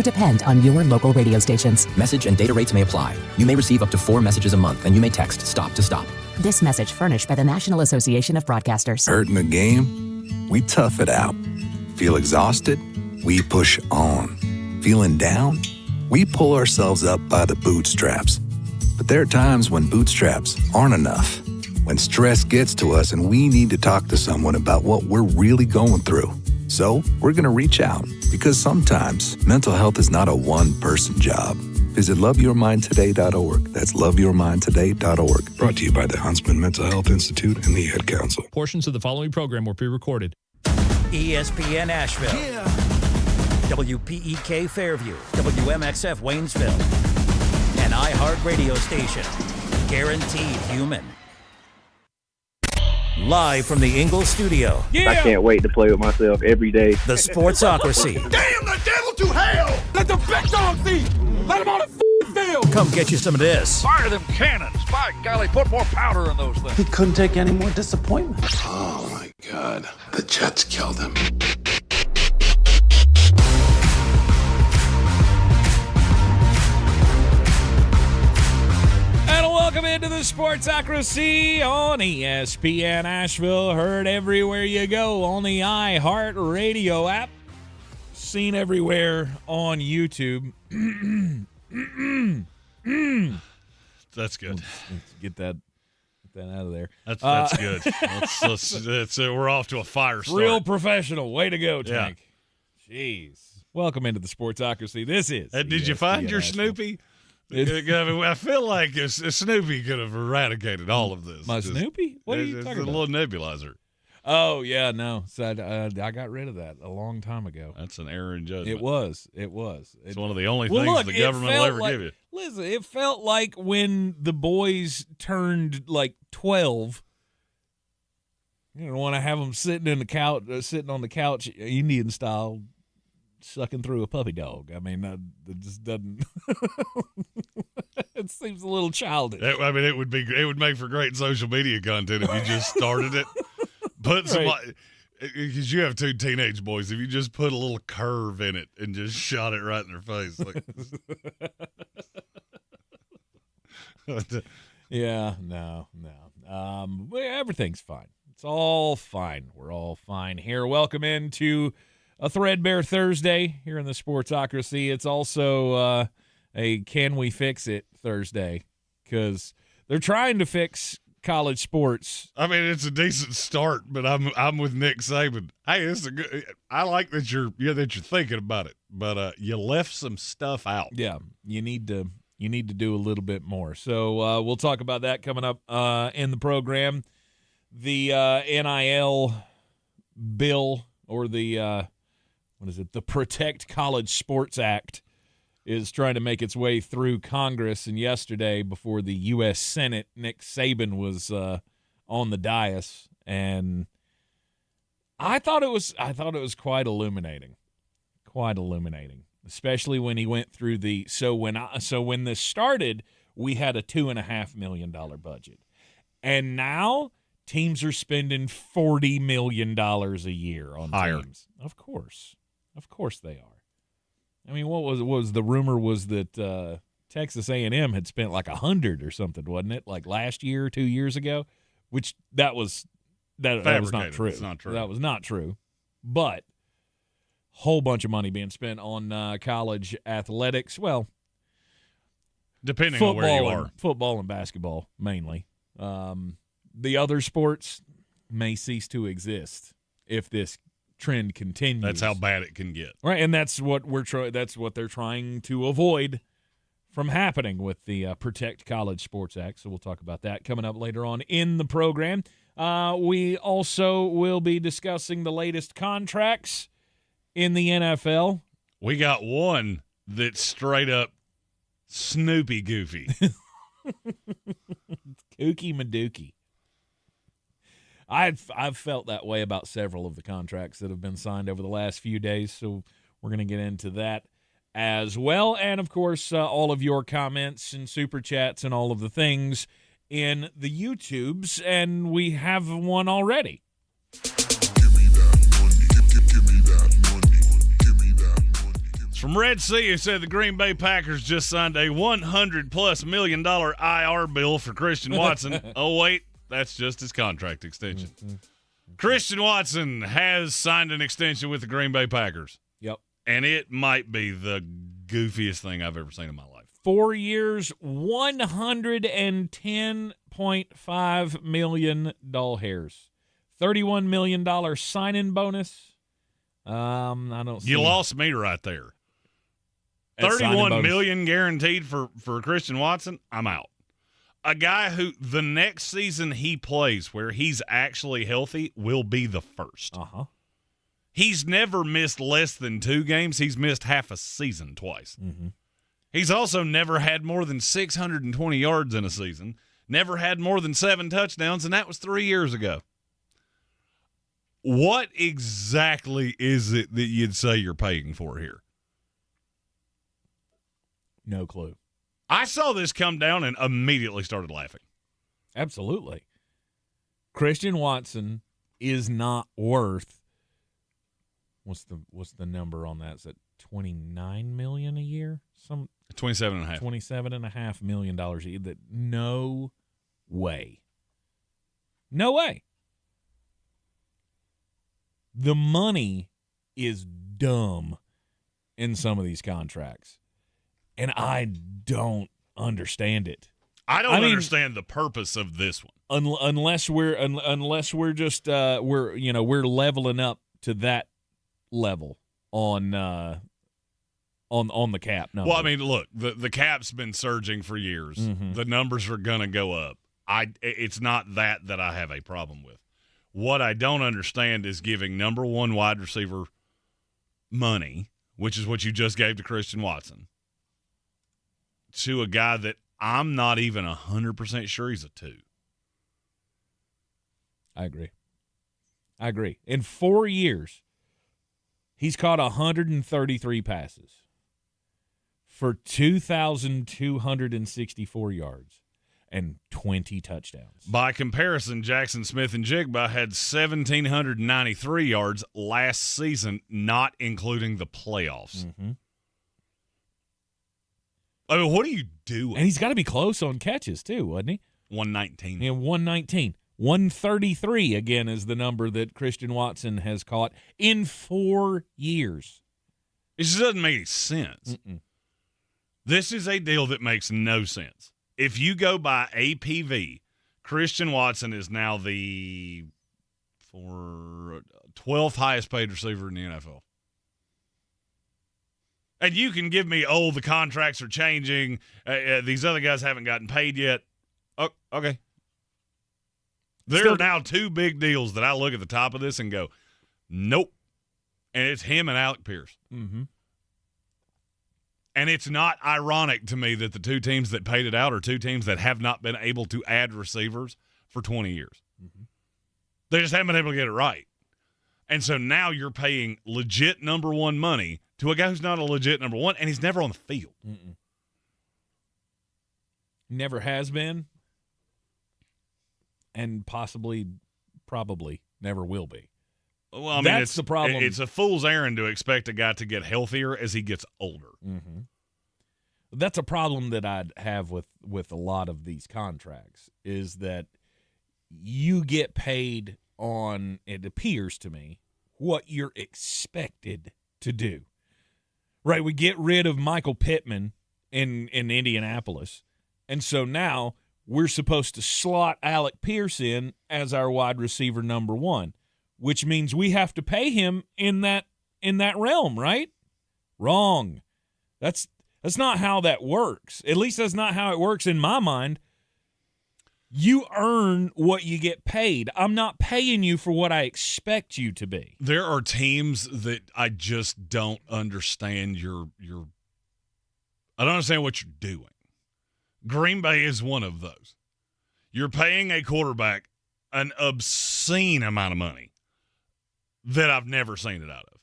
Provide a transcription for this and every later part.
depend on your local radio stations. Message and data rates may apply. You may receive up to 4 messages a month, and you may text STOP to stop. This message furnished by the National Association of Broadcasters. Hurt in the game? We tough it out. Feel exhausted? We push on. Feeling down? We pull ourselves up by the bootstraps. But there are times when bootstraps aren't enough. When stress gets to us and we need to talk to someone about what we're really going through. So we're going to reach out, because sometimes mental health is not a one-person job. Visit loveyourmindtoday.org. That's loveyourmindtoday.org. Brought to you by the Huntsman Mental Health Institute and the Ad Council. Portions of the following program were pre-recorded. ESPN Asheville. Yeah. WPEK Fairview. WMXF Waynesville. An iHeart radio station. Guaranteed human. Live from the Ingalls studio. I can't wait to play with myself every day. The Sportsocracy. Damn the devil to hell! Let the big dogs eat! Let them on the field! Come get you some of this. Fire them cannons. By golly, put more powder in those things. He couldn't take any more disappointment. Oh, my God. The Jets killed him. Welcome into the Sportsocracy on ESPN Asheville. Heard everywhere you go on the iHeart Radio app. Seen everywhere on YouTube. That's good. Let's get that out of there. That's good. We're off to a fire start. Real professional. Way to go, Tank. Yeah. Jeez. Welcome into the Sportsocracy. This is. Did you find your Snoopy? I feel like Snoopy could have eradicated all of this. My Snoopy? What are you talking about? A little nebulizer. Oh, yeah, no. So I got rid of that a long time ago. That's an error in judgment. It was. It's one of the only things the government will ever give you. Listen, it felt like when the boys turned like 12, you don't want to have them sitting on the couch, Indian style, sucking through a puppy dog. I mean, it just doesn't. It seems a little childish. It would make for great social media content if you just started it. Put some, because you have 2 teenage boys. If you just put a little curve in it and just shot it right in their face, like. Yeah, no. Everything's fine. It's all fine. We're all fine here. Welcome into a Threadbare Thursday here in the Sportsocracy. It's also a Can We Fix It Thursday, because they're trying to fix college sports. I mean, it's a decent start, but I'm with Nick Saban. Hey, I like that you're thinking about it, but you left some stuff out. Yeah, you need to do a little bit more. So we'll talk about that coming up in the program. The NIL bill, or the the Protect College Sports Act, is trying to make its way through Congress. And yesterday, before the U.S. Senate, Nick Saban was on the dais, and I thought it was quite illuminating, especially when he went through the. So when this started, we had a $2.5 million budget, and now teams are spending $40 million a year on teams. Of course they are. I mean, what was the rumor was that Texas A&M had spent like $100 or something, wasn't it? Like last year or 2 years ago, which that was not true. It's not true. That was not true. But whole bunch of money being spent on college athletics. Well, depending on where you are, football and basketball mainly. The other sports may cease to exist if this trend continues. That's how bad it can get. Right, and that's what they're trying to avoid from happening with the Protect College Sports Act. So we'll talk about that coming up later on in the program. We also will be discussing the latest contracts in the NFL. We got one that's straight up Snoopy goofy. Kooky Madookie. I've felt that way about several of the contracts that have been signed over the last few days, so we're going to get into that as well. And, of course, all of your comments and super chats and all of the things in the YouTubes, and we have one already. It's from Red Sea, who said the Green Bay Packers just signed a $100+ million IR bill for Christian Watson. Oh, wait, that's just his contract extension. Christian Watson has signed an extension with the Green Bay Packers. Yep. And it might be the goofiest thing I've ever seen in my life. 4 years, $110.5 million. $31 million sign-in bonus. I don't see. You lost me right there. That $31 million guaranteed for Christian Watson, I'm out. A guy who the next season he plays where he's actually healthy will be the first. Uh-huh. He's never missed less than 2 games. He's missed half a season twice. Mm-hmm. He's also never had more than 620 yards in a season, never had more than 7 touchdowns, and that was 3 years ago. What exactly is it that you'd say you're paying for here? No clue. I saw this come down and immediately started laughing. Absolutely. Christian Watson is not worth what's the number on that? Is it $29 million a year? 27.5. $27.5 million a year. That no way. No way. The money is dumb in some of these contracts. And I don't understand it. I mean, understand the purpose of this one. Unless we're just we're leveling up to that level on the cap number. Well, I mean, look, the cap's been surging for years. Mm-hmm. The numbers are going to go up. It's not that I have a problem with. What I don't understand is giving number 1 wide receiver money, which is what you just gave to Christian Watson, to a guy that I'm not even 100% sure he's a 2. I agree. In 4 years, he's caught 133 passes for 2,264 yards and 20 touchdowns. By comparison, Jackson Smith and Jigba had 1,793 yards last season, not including the playoffs. Mm-hmm. I mean, what are you doing? And he's got to be close on catches, too, wasn't he? 119. Yeah, 119. 133, again, is the number that Christian Watson has caught in 4 years. It just doesn't make any sense. Mm-mm. This is a deal that makes no sense. If you go by APV, Christian Watson is now the 12th highest paid receiver in the NFL. And you can give me, the contracts are changing. These other guys haven't gotten paid yet. Oh, okay. There are now 2 big deals that I look at the top of this and go, nope. And it's him and Alec Pierce. Mm-hmm. And it's not ironic to me that the 2 teams that paid it out are 2 teams that have not been able to add receivers for 20 years. Mm-hmm. They just haven't been able to get it right. And so now you're paying legit number 1 money to a guy who's not a legit number 1, and he's never on the field. Mm-mm. Never has been, and probably never will be. Well, I mean, that's the problem. It's a fool's errand to expect a guy to get healthier as he gets older. Mm-hmm. That's a problem that I'd have with a lot of these contracts, is that you get paid on, it appears to me, what you're expected to do. Right, we get rid of Michael Pittman in Indianapolis, and so now we're supposed to slot Alec Pierce in as our wide receiver number 1, which means we have to pay him in that realm, right? Wrong. That's not how that works. At least that's not how it works in my mind. You earn what you get paid. I'm not paying you for what I expect you to be. There are teams that I just don't understand I don't understand what you're doing. Green Bay is one of those. You're paying a quarterback an obscene amount of money that I've never seen it out of.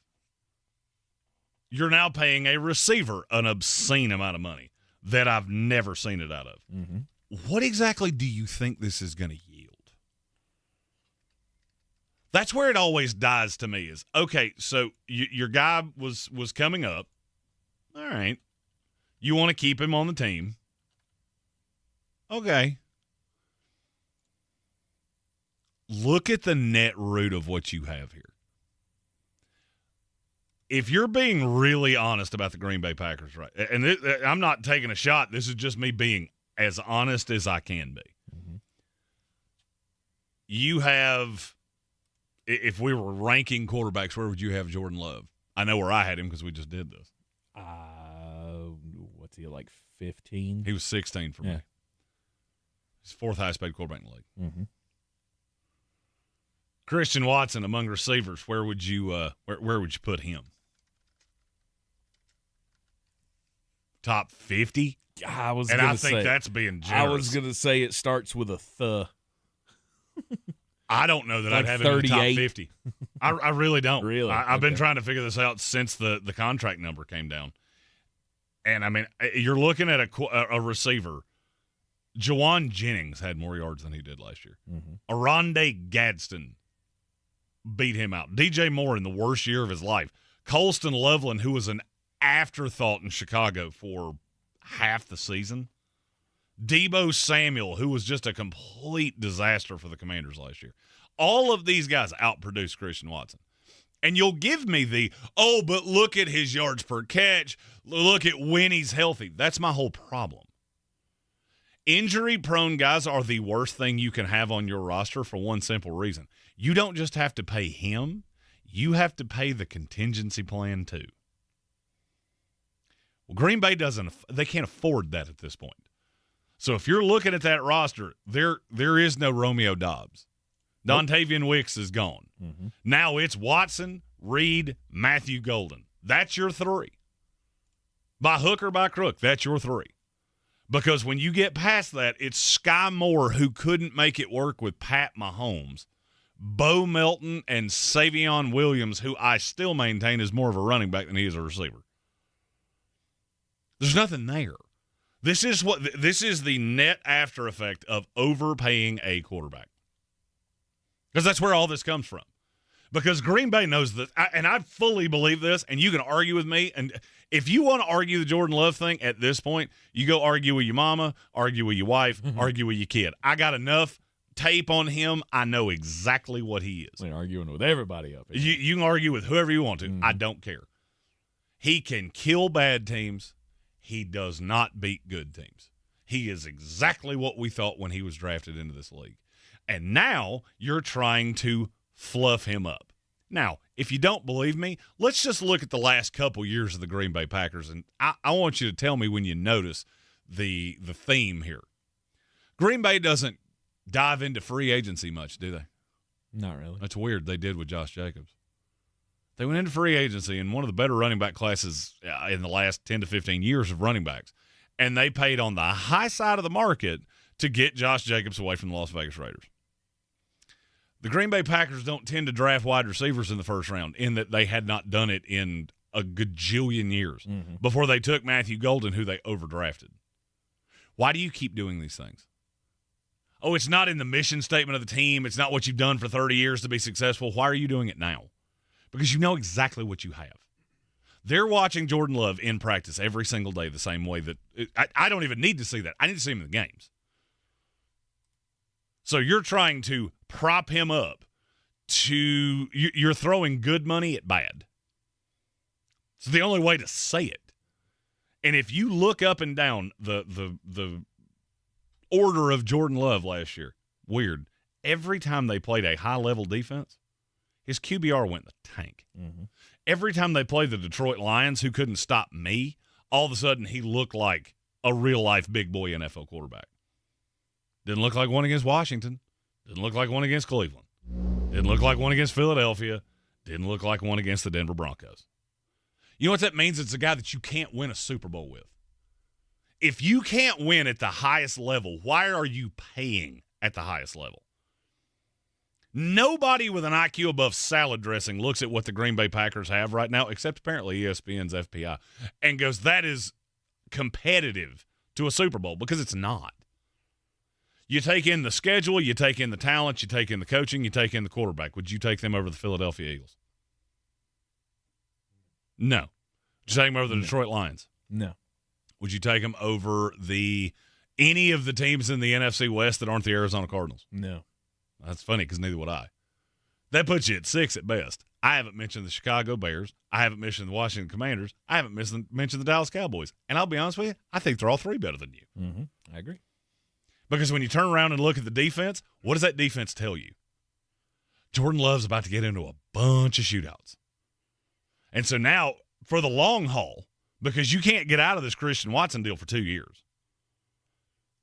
You're now paying a receiver an obscene amount of money that I've never seen it out of. Mm-hmm. What exactly do you think this is going to yield? That's where it always dies to me is, okay, so your guy was coming up, All right. You want to keep him on the team. Okay. Look at the net root of what you have here. If you're being really honest about the Green Bay Packers, right, and I'm not taking a shot. This is just me being as honest as I can be. Mm-hmm. You have, if we were ranking quarterbacks, where would you have Jordan Love? I know where I had him because we just did this. What's he, like 15? He was 16 for me. He's fourth highest paid quarterback in the league. Mm-hmm. Christian Watson among receivers, where would you put him? Top 50? I think that's being generous. I was going to say it starts with a th. I don't know that like I'd have him in the top 38. 50. I really don't. Really? I've been trying to figure this out since the contract number came down. And, I mean, you're looking at a receiver. Jawan Jennings had more yards than he did last year. Mm-hmm. Aronde Gadsden beat him out. DJ Moore in the worst year of his life. Colston Loveland, who was an afterthought in Chicago for half the season. Deebo Samuel, who was just a complete disaster for the Commanders last year. All of these guys outproduced Christian Watson. And you'll give me but look at his yards per catch. Look at when he's healthy. That's my whole problem. Injury-prone guys are the worst thing you can have on your roster for one simple reason. You don't just have to pay him. You have to pay the contingency plan too. Well, Green Bay they can't afford that at this point. So if you're looking at that roster, there is no Romeo Doubs. Dontavian Wicks is gone. Mm-hmm. Now it's Watson, Reed, Matthew Golden. That's your three. By hook or by crook, that's your three. Because when you get past that, it's Sky Moore who couldn't make it work with Pat Mahomes, Bo Melton, and Savion Williams, who I still maintain is more of a running back than he is a receiver. There's nothing there. This is the net after effect of overpaying a quarterback. Because that's where all this comes from. Because Green Bay knows that, and I fully believe this, and you can argue with me. And if you want to argue the Jordan Love thing at this point, you go argue with your mama, argue with your wife, argue with your kid. I got enough tape on him. I know exactly what he is. We're arguing with everybody up here. You can argue with whoever you want to. I don't care. He can kill bad teams. He does not beat good teams. He is exactly what we thought when he was drafted into this league. And now you're trying to fluff him up. Now, if you don't believe me, let's just look at the last couple years of the Green Bay Packers, and I want you to tell me when you notice the theme here. Green Bay doesn't dive into free agency much, do they? Not really. That's weird. They did with Josh Jacobs. They went into free agency in one of the better running back classes in the last 10 to 15 years of running backs, and they paid on the high side of the market to get Josh Jacobs away from the Las Vegas Raiders. The Green Bay Packers don't tend to draft wide receivers in the first round, in that they had not done it in a gajillion years before they took Matthew Golden, who they overdrafted. Why do you keep doing these things? Oh, it's not in the mission statement of the team. It's not what you've done for 30 years to be successful. Why are you doing it now? Because you know exactly what you have. They're watching Jordan Love in practice every single day the same way that I don't even need to see that. I need to see him in the games. So you're trying to prop him up you're throwing good money at bad. It's the only way to say it. And if you look up and down the order of Jordan Love last year, weird. Every time they played a high-level defense, his QBR went in the tank. Mm-hmm. Every time they played the Detroit Lions, who couldn't stop me, all of a sudden he looked like a real-life big boy NFL quarterback. Didn't look like one against Washington. Didn't look like one against Cleveland. Didn't look like one against Philadelphia. Didn't look like one against the Denver Broncos. You know what that means? It's a guy that you can't win a Super Bowl with. If you can't win at the highest level, why are you paying at the highest level? Nobody with an IQ above salad dressing looks at what the Green Bay Packers have right now, except apparently ESPN's FPI, and goes, that is competitive to a Super Bowl, because it's not. You take in the schedule, you take in the talent, you take in the coaching, you take in the quarterback. Would you take them over the Philadelphia Eagles? No. Would you take him over the Detroit Lions? No. Would you take him over any of the teams in the NFC West that aren't the Arizona Cardinals? No. That's funny because neither would I. That puts you at 6 at best. I haven't mentioned the Chicago Bears. I haven't mentioned the Washington Commanders. I haven't mentioned the Dallas Cowboys. And I'll be honest with you, I think they're all three better than you. Mm-hmm. I agree. Because when you turn around and look at the defense, what does that defense tell you? Jordan Love's about to get into a bunch of shootouts. And so now, for the long haul, because you can't get out of this Christian Watson deal for 2 years,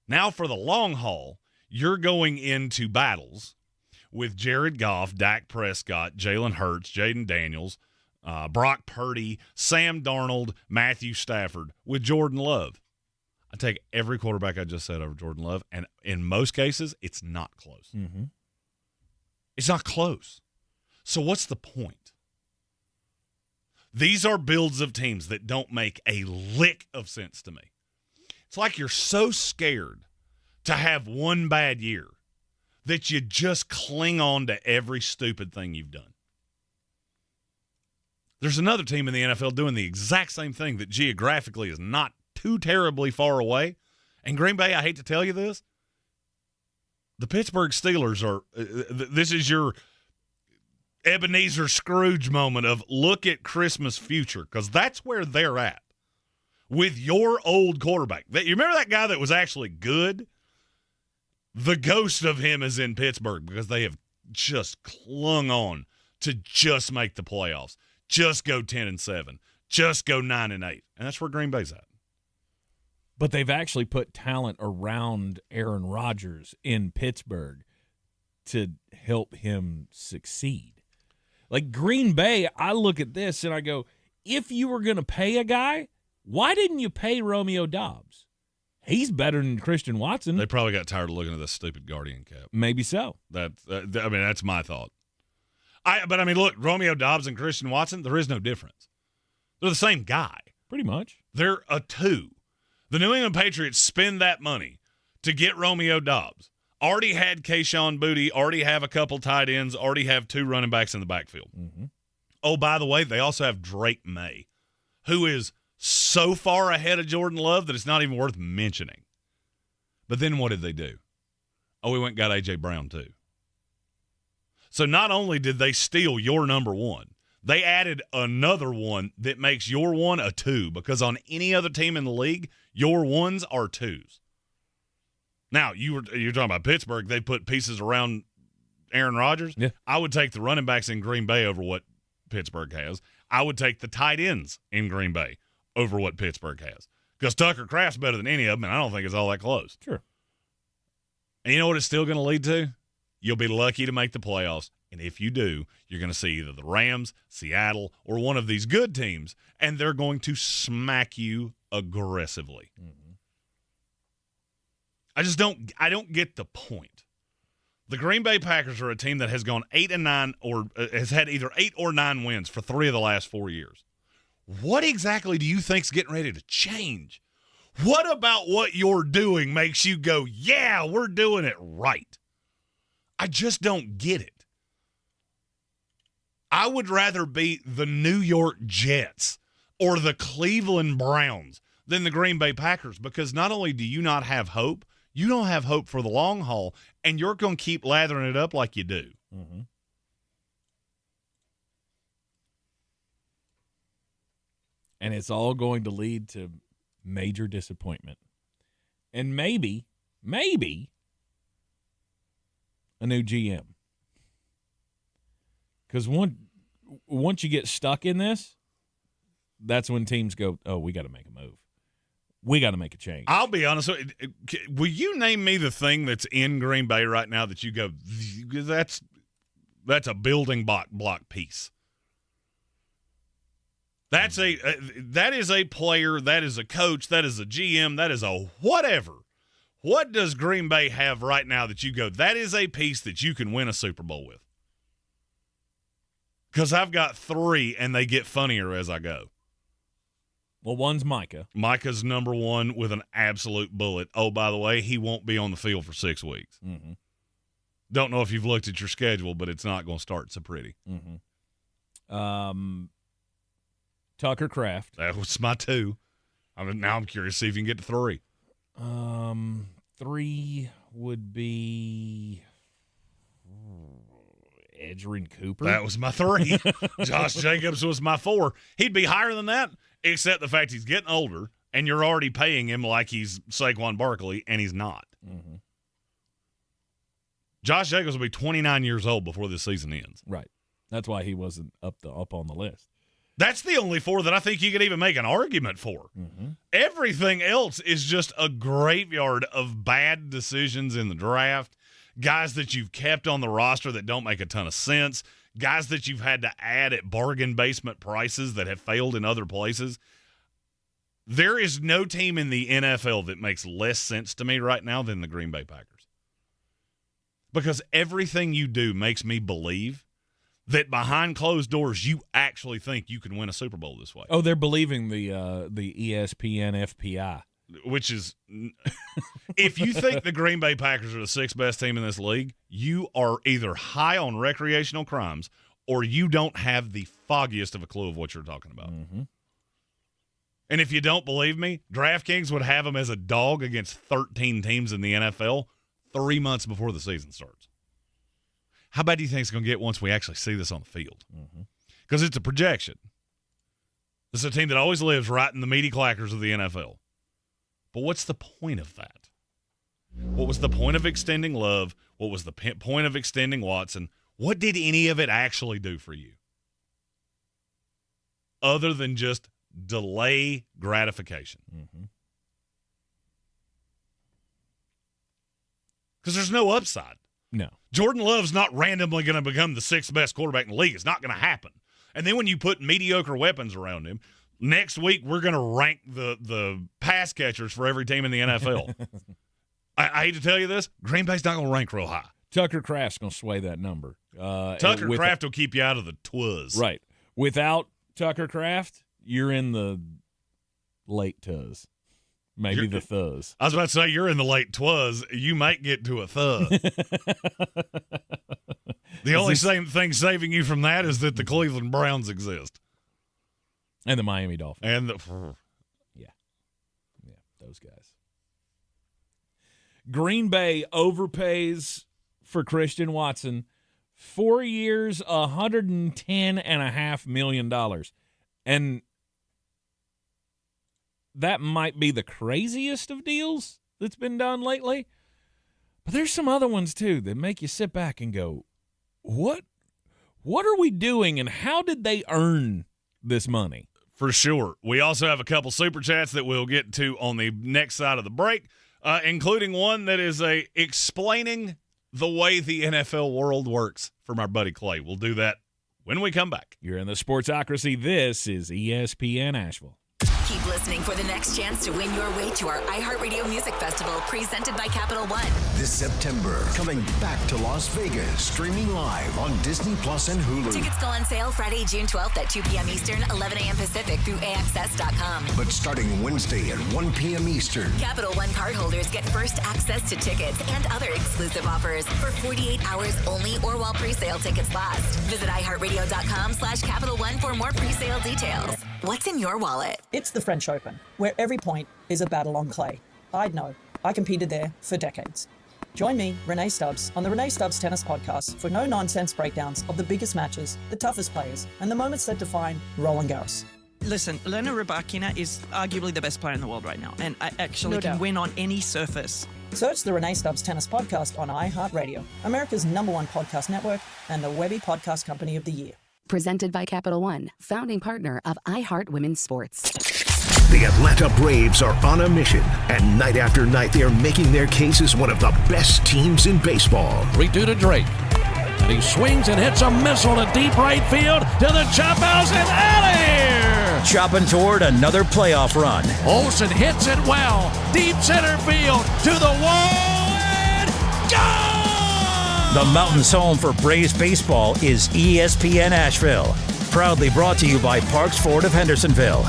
now for the long haul, you're going into battles with Jared Goff, Dak Prescott, Jalen Hurts, Jaden Daniels, Brock Purdy, Sam Darnold, Matthew Stafford, with Jordan Love. I take every quarterback I just said over Jordan Love, and in most cases, it's not close. Mm-hmm. It's not close. So what's the point? These are builds of teams that don't make a lick of sense to me. It's like you're so scared to have one bad year that you just cling on to every stupid thing you've done. There's another team in the NFL doing the exact same thing that geographically is not too terribly far away. And Green Bay, I hate to tell you this, the Pittsburgh Steelers are this is your Ebenezer Scrooge moment of look at Christmas future, because that's where they're at with your old quarterback. You remember that guy that was actually good? The ghost of him is in Pittsburgh because they have just clung on to just make the playoffs, just go 10-7, just go 9-8, and that's where Green Bay's at. But they've actually put talent around Aaron Rodgers in Pittsburgh to help him succeed. Like Green Bay, I look at this and I go, if you were going to pay a guy, why didn't you pay Romeo Doubs? He's better than Christian Watson. They probably got tired of looking at this stupid Guardian cap. Maybe so. That's my thought. But look, Romeo Doubs and Christian Watson, there is no difference. They're the same guy. Pretty much. They're a two. The New England Patriots spend that money to get Romeo Doubs. Already had Kayshon Boutte, already have a couple tight ends, already have 2 running backs in the backfield. Mm-hmm. Oh, by the way, they also have Drake May, who is so far ahead of Jordan Love that it's not even worth mentioning. But then what did they do? Oh, we went and got A.J. Brown too. So not only did they steal your number one, they added another one that makes your one a 2, because on any other team in the league, your ones are 2s. Now, you're talking about Pittsburgh. They put pieces around Aaron Rodgers. Yeah. I would take the running backs in Green Bay over what Pittsburgh has. I would take the tight ends in Green Bay over what Pittsburgh has, because Tucker Kraft's better than any of them, and I don't think it's all that close. Sure. And you know what it's still going to lead to? You'll be lucky to make the playoffs, and if you do, you're going to see either the Rams, Seattle, or one of these good teams, and they're going to smack you aggressively. Mm-hmm. I don't get the point. The Green Bay Packers are a team that has gone 8-9 or has had either 8 or 9 wins for 3 of the last 4 years. What exactly do you think's getting ready to change? What about what you're doing makes you go, yeah, we're doing it right? I just don't get it. I would rather be the New York Jets or the Cleveland Browns than the Green Bay Packers, because not only do you not have hope, you don't have hope for the long haul, and you're going to keep lathering it up like you do. Mm-hmm. And it's all going to lead to major disappointment. And maybe a new GM. Because once you get stuck in this, that's when teams go, oh, we got to make a move. We got to make a change. I'll be honest with you. Will you name me the thing that's in Green Bay right now that you go, that's a building block piece? That is a player, that is a coach, that is a GM, that is a whatever. What does Green Bay have right now that you go, that is a piece that you can win a Super Bowl with? Because I've got 3, and they get funnier as I go. Well, one's Micah. Micah's number 1 with an absolute bullet. Oh, by the way, he won't be on the field for 6 weeks. Mm-hmm. Don't know if you've looked at your schedule, but it's not going to start so pretty. Mm-hmm. Tucker Kraft. That was my 2. Now I'm curious to see if you can get to 3. 3 would be Edgerrin Cooper. That was my 3. Josh Jacobs was my 4. He'd be higher than that, except the fact he's getting older, and you're already paying him like he's Saquon Barkley, and he's not. Mm-hmm. Josh Jacobs will be 29 years old before this season ends. Right. That's why he wasn't up on the list. That's the only 4 that I think you could even make an argument for. Mm-hmm. Everything else is just a graveyard of bad decisions in the draft, guys that you've kept on the roster that don't make a ton of sense, guys that you've had to add at bargain basement prices that have failed in other places. There is no team in the NFL that makes less sense to me right now than the Green Bay Packers. Because everything you do makes me believe that behind closed doors, you actually think you can win a Super Bowl this way. Oh, they're believing the ESPN FPI. Which is, if you think the Green Bay Packers are the 6th best team in this league, you are either high on recreational crimes or you don't have the foggiest of a clue of what you're talking about. Mm-hmm. And if you don't believe me, DraftKings would have them as a dog against 13 teams in the NFL 3 months before the season starts. How bad do you think it's going to get once we actually see this on the field? Because it's a projection. This is a team that always lives right in the meaty clackers of the NFL. But what's the point of that? What was the point of extending Love? What was the point of extending Watson? What did any of it actually do for you? Other than just delay gratification. Because there's no upside. No. Jordan Love's not randomly going to become the 6th best quarterback in the league. It's not going to happen. And then when you put mediocre weapons around him, next week we're going to rank the pass catchers for every team in the NFL. I hate to tell you this, Green Bay's not going to rank real high. Tucker Kraft's going to sway that number. Tucker Kraft will keep you out of the twos. Right. Without Tucker Kraft, you're in the late twos. Maybe the thuz. I was about to say, you're in the late twuz. You might get to a thud. The only thing saving you from that is that the Cleveland Browns exist. And the Miami Dolphins. And Yeah, those guys. Green Bay overpays for Christian Watson. 4 years, $110.5 million. And that might be the craziest of deals that's been done lately. But there's some other ones, too, that make you sit back and go, what are we doing, and how did they earn this money? For sure. We also have a couple super chats that we'll get to on the next side of the break, including one that is explaining the way the NFL world works from our buddy Clay. We'll do that when we come back. You're in the Sportsocracy. This is ESPN Asheville. Keep listening for the next chance to win your way to our iHeartRadio Music Festival presented by Capital One. This September, coming back to Las Vegas, streaming live on Disney Plus and Hulu. Tickets go on sale Friday, June 12th at 2 p.m. Eastern, 11 a.m. Pacific through AXS.com. But starting Wednesday at 1 p.m. Eastern. Capital One cardholders get first access to tickets and other exclusive offers for 48 hours only or while pre-sale tickets last. Visit iHeartRadio.com/Capital One for more pre-sale details. What's in your wallet? It's the French Open, where every point is a battle on clay. I'd know. I competed there for decades. Join me, Renee Stubbs, on the Renee Stubbs Tennis Podcast for no-nonsense breakdowns of the biggest matches, the toughest players, and the moments that define Roland Garros. Listen, Elena Rybakina is arguably the best player in the world right now, and I actually can win on any surface. Search the Renee Stubbs Tennis Podcast on iHeartRadio, America's #1 podcast network, and the Webby Podcast Company of the Year. Presented by Capital One, founding partner of iHeart Women's Sports. The Atlanta Braves are on a mission, and night after night they are making their case as one of the best teams in baseball. 3-2 to Drake. And he swings and hits a missile to deep right field to the chop house and out of here. Chopping toward another playoff run. Olsen hits it well. Deep center field to the wall and go! The Mountains' home for Braves baseball is ESPN Asheville. Proudly brought to you by Parks Ford of Hendersonville.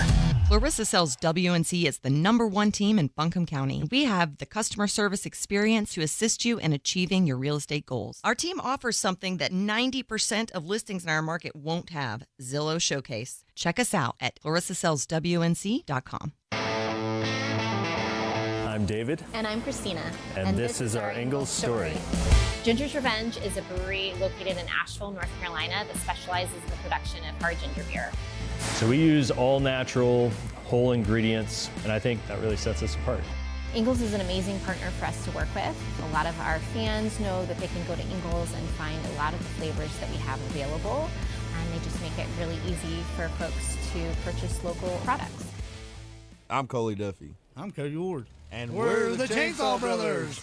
Clarissa sells WNC as the #1 team in Buncombe County. We have the customer service experience to assist you in achieving your real estate goals. Our team offers something that 90% of listings in our market won't have, Zillow Showcase. Check us out at clarissasellswnc.com. I'm David. And I'm Christina. And this is our Ingalls story. Ginger's Revenge is a brewery located in Asheville, North Carolina that specializes in the production of hard ginger beer. So we use all natural, whole ingredients, and I think that really sets us apart. Ingalls is an amazing partner for us to work with. A lot of our fans know that they can go to Ingalls and find a lot of the flavors that we have available, and they just make it really easy for folks to purchase local products. I'm Coley Duffy. I'm Cody Ward. And we're the Chainsaw Brothers.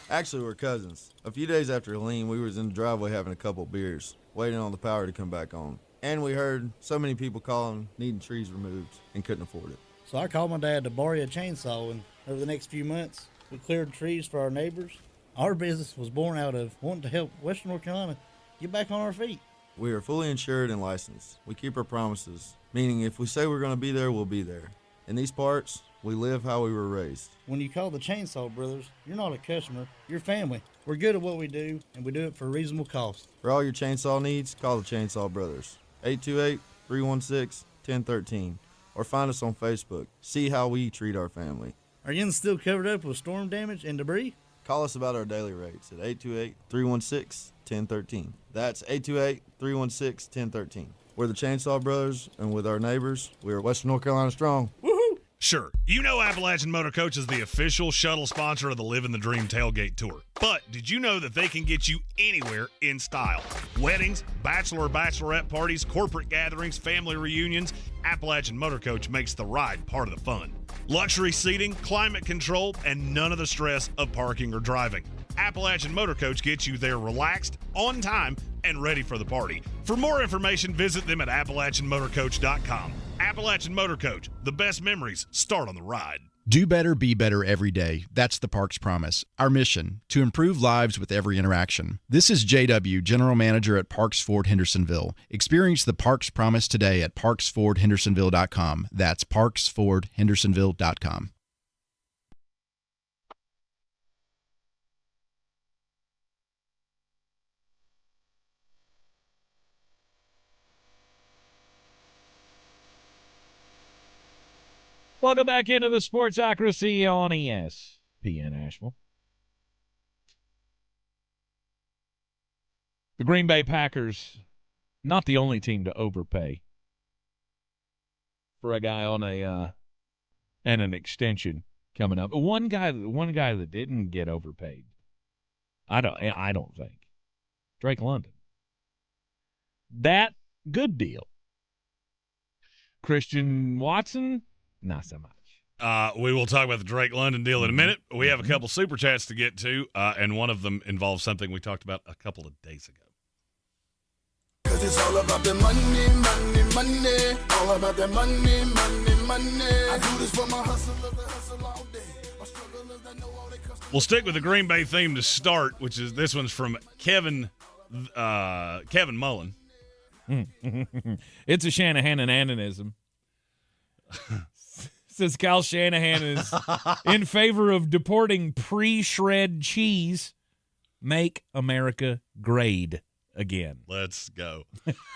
Actually, we're cousins. A few days after Helene, we was in the driveway having a couple beers, waiting on the power to come back on. And we heard so many people calling, needing trees removed, and couldn't afford it. So I called my dad to borrow a chainsaw, and over the next few months, we cleared trees for our neighbors. Our business was born out of wanting to help Western North Carolina get back on our feet. We are fully insured and licensed. We keep our promises, meaning if we say we're going to be there, we'll be there. In these parts, we live how we were raised. When you call the Chainsaw Brothers, you're not a customer, you're family. We're good at what we do, and we do it for a reasonable cost. For all your chainsaw needs, call the Chainsaw Brothers. 828-316-1013. Or find us on Facebook. See how we treat our family. Are you still covered up with storm damage and debris? Call us about our daily rates at 828-316-1013. That's 828-316-1013. We're the Chainsaw Brothers, and with our neighbors, we are Western North Carolina strong. Sure, you know Appalachian Motor Coach is the official shuttle sponsor of the Living the Dream Tailgate Tour. But did you know that they can get you anywhere in style? Weddings, bachelorette parties, corporate gatherings, family reunions, Appalachian Motor Coach makes the ride part of the fun. Luxury seating, climate control, and none of the stress of parking or driving. Appalachian Motor Coach gets you there relaxed, on time, and ready for the party. For more information, visit them at AppalachianMotorCoach.com. Appalachian Motor Coach, the best memories start on the ride. Do better, be better every day. That's the Parks Promise. Our mission, to improve lives with every interaction. This is JW, General Manager at Parks Ford Hendersonville. Experience the Parks Promise today at ParksFordHendersonville.com. That's ParksFordHendersonville.com. Welcome back into the Sportsocracy on ESPN Asheville. The Green Bay Packers, not the only team to overpay for a guy on and an extension coming up. One guy that didn't get overpaid, I don't think, Drake London. That good deal. Christian Watson, not so much. We will talk about the Drake London deal in a minute. We have a couple super chats to get to, and one of them involves something we talked about a couple of days ago. Cause it's all about the money, money, money. All about the money, money, money. I do this for my hustle all day. My strugglers, I know all they customers. We'll stick with the Green Bay theme to start, which is this one's from Kevin Mullen. It's a Shanahan-ananism. Says Kyle Shanahan is in favor of deporting pre-shred cheese. Make America great again. Let's go.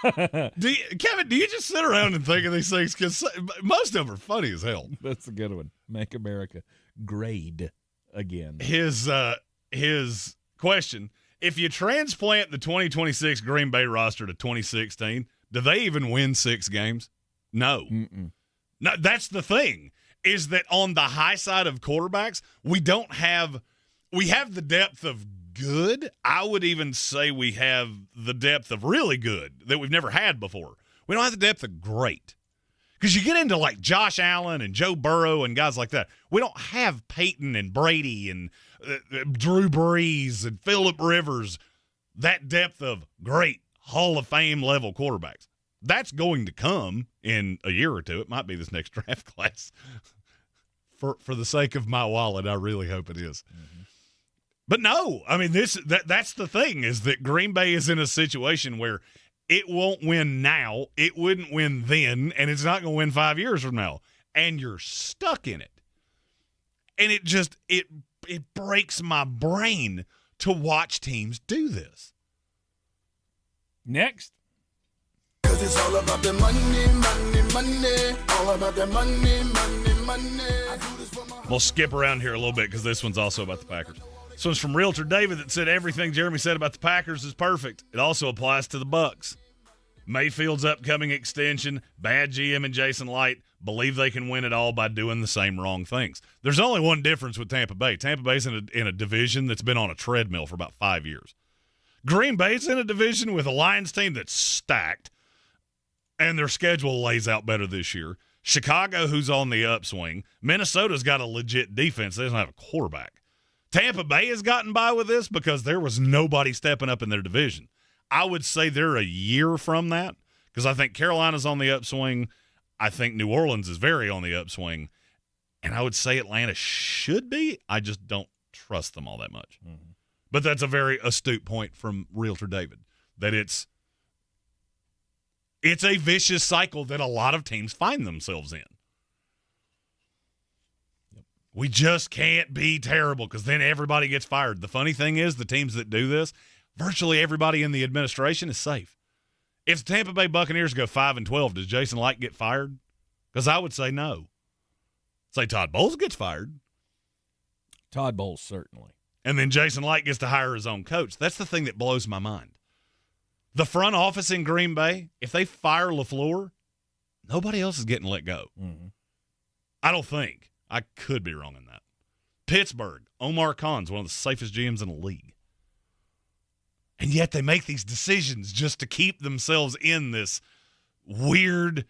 Kevin, do you just sit around and think of these things? Because most of them are funny as hell. That's a good one. Make America great again. His question, if you transplant the 2026 Green Bay roster to 2016, do they even win 6 games? No. Mm-mm. No, that's the thing, is that on the high side of quarterbacks, we have the depth of good. I would even say we have the depth of really good that we've never had before. We don't have the depth of great. Because you get into like Josh Allen and Joe Burrow and guys like that. We don't have Peyton and Brady and Drew Brees and Phillip Rivers, that depth of great Hall of Fame level quarterbacks. That's going to come in a year or two. It might be this next draft class. For the sake of my wallet, I really hope it is. Mm-hmm. But no, I mean, that's the thing, is that Green Bay is in a situation where it won't win now, it wouldn't win then, and it's not going to win 5 years from now. and you're stuck in it. And it just it breaks my brain to watch teams do this. Next. Cause it's all about the money, money, money. All about the money, money, money. I do this for my We'll skip around here a little bit because this one's also about the Packers. This one's from Realtor David that said everything Jeremy said about the Packers is perfect. It also applies to the Bucs. Mayfield's upcoming extension, bad GM and Jason Light believe they can win it all by doing the same wrong things. There's only one difference with Tampa Bay. Tampa Bay's in a division that's been on a treadmill for about 5 years. Green Bay's in a division with a Lions team that's stacked, and their schedule lays out better this year. Chicago, who's on the upswing. Minnesota's got a legit defense. They don't have a quarterback. Tampa Bay has gotten by with this because there was nobody stepping up in their division. I would say they're a year from that because I think Carolina's on the upswing. I think New Orleans is very on the upswing. And I would say Atlanta should be. I just don't trust them all that much. Mm-hmm. But that's a very astute point from Realtor David, that it's a vicious cycle that a lot of teams find themselves in. We just can't be terrible because then everybody gets fired. The funny thing is the teams that do this, virtually everybody in the administration is safe. If the Tampa Bay Buccaneers go 5-12, does Jason Light get fired? Because I would say no. Say Todd Bowles gets fired. Todd Bowles, certainly. And then Jason Light gets to hire his own coach. That's the thing that blows my mind. The front office in Green Bay, if they fire LaFleur, nobody else is getting let go. Mm-hmm. I don't think. I could be wrong in that. Pittsburgh, Omar Khan's one of the safest GMs in the league. And yet they make these decisions just to keep themselves in this weird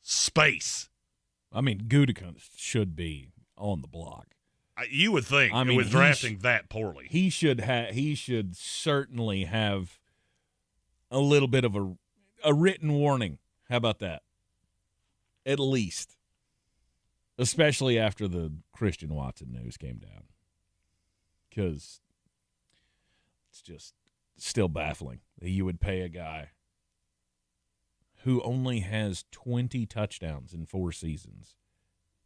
space. I mean, Gutekunst should be on the block. You would think, I mean, with drafting that poorly. He should certainly have a little bit of a written warning. How about that? At least. Especially after the Christian Watson news came down. Because it's just still baffling that you would pay a guy who only has 20 touchdowns in 4 seasons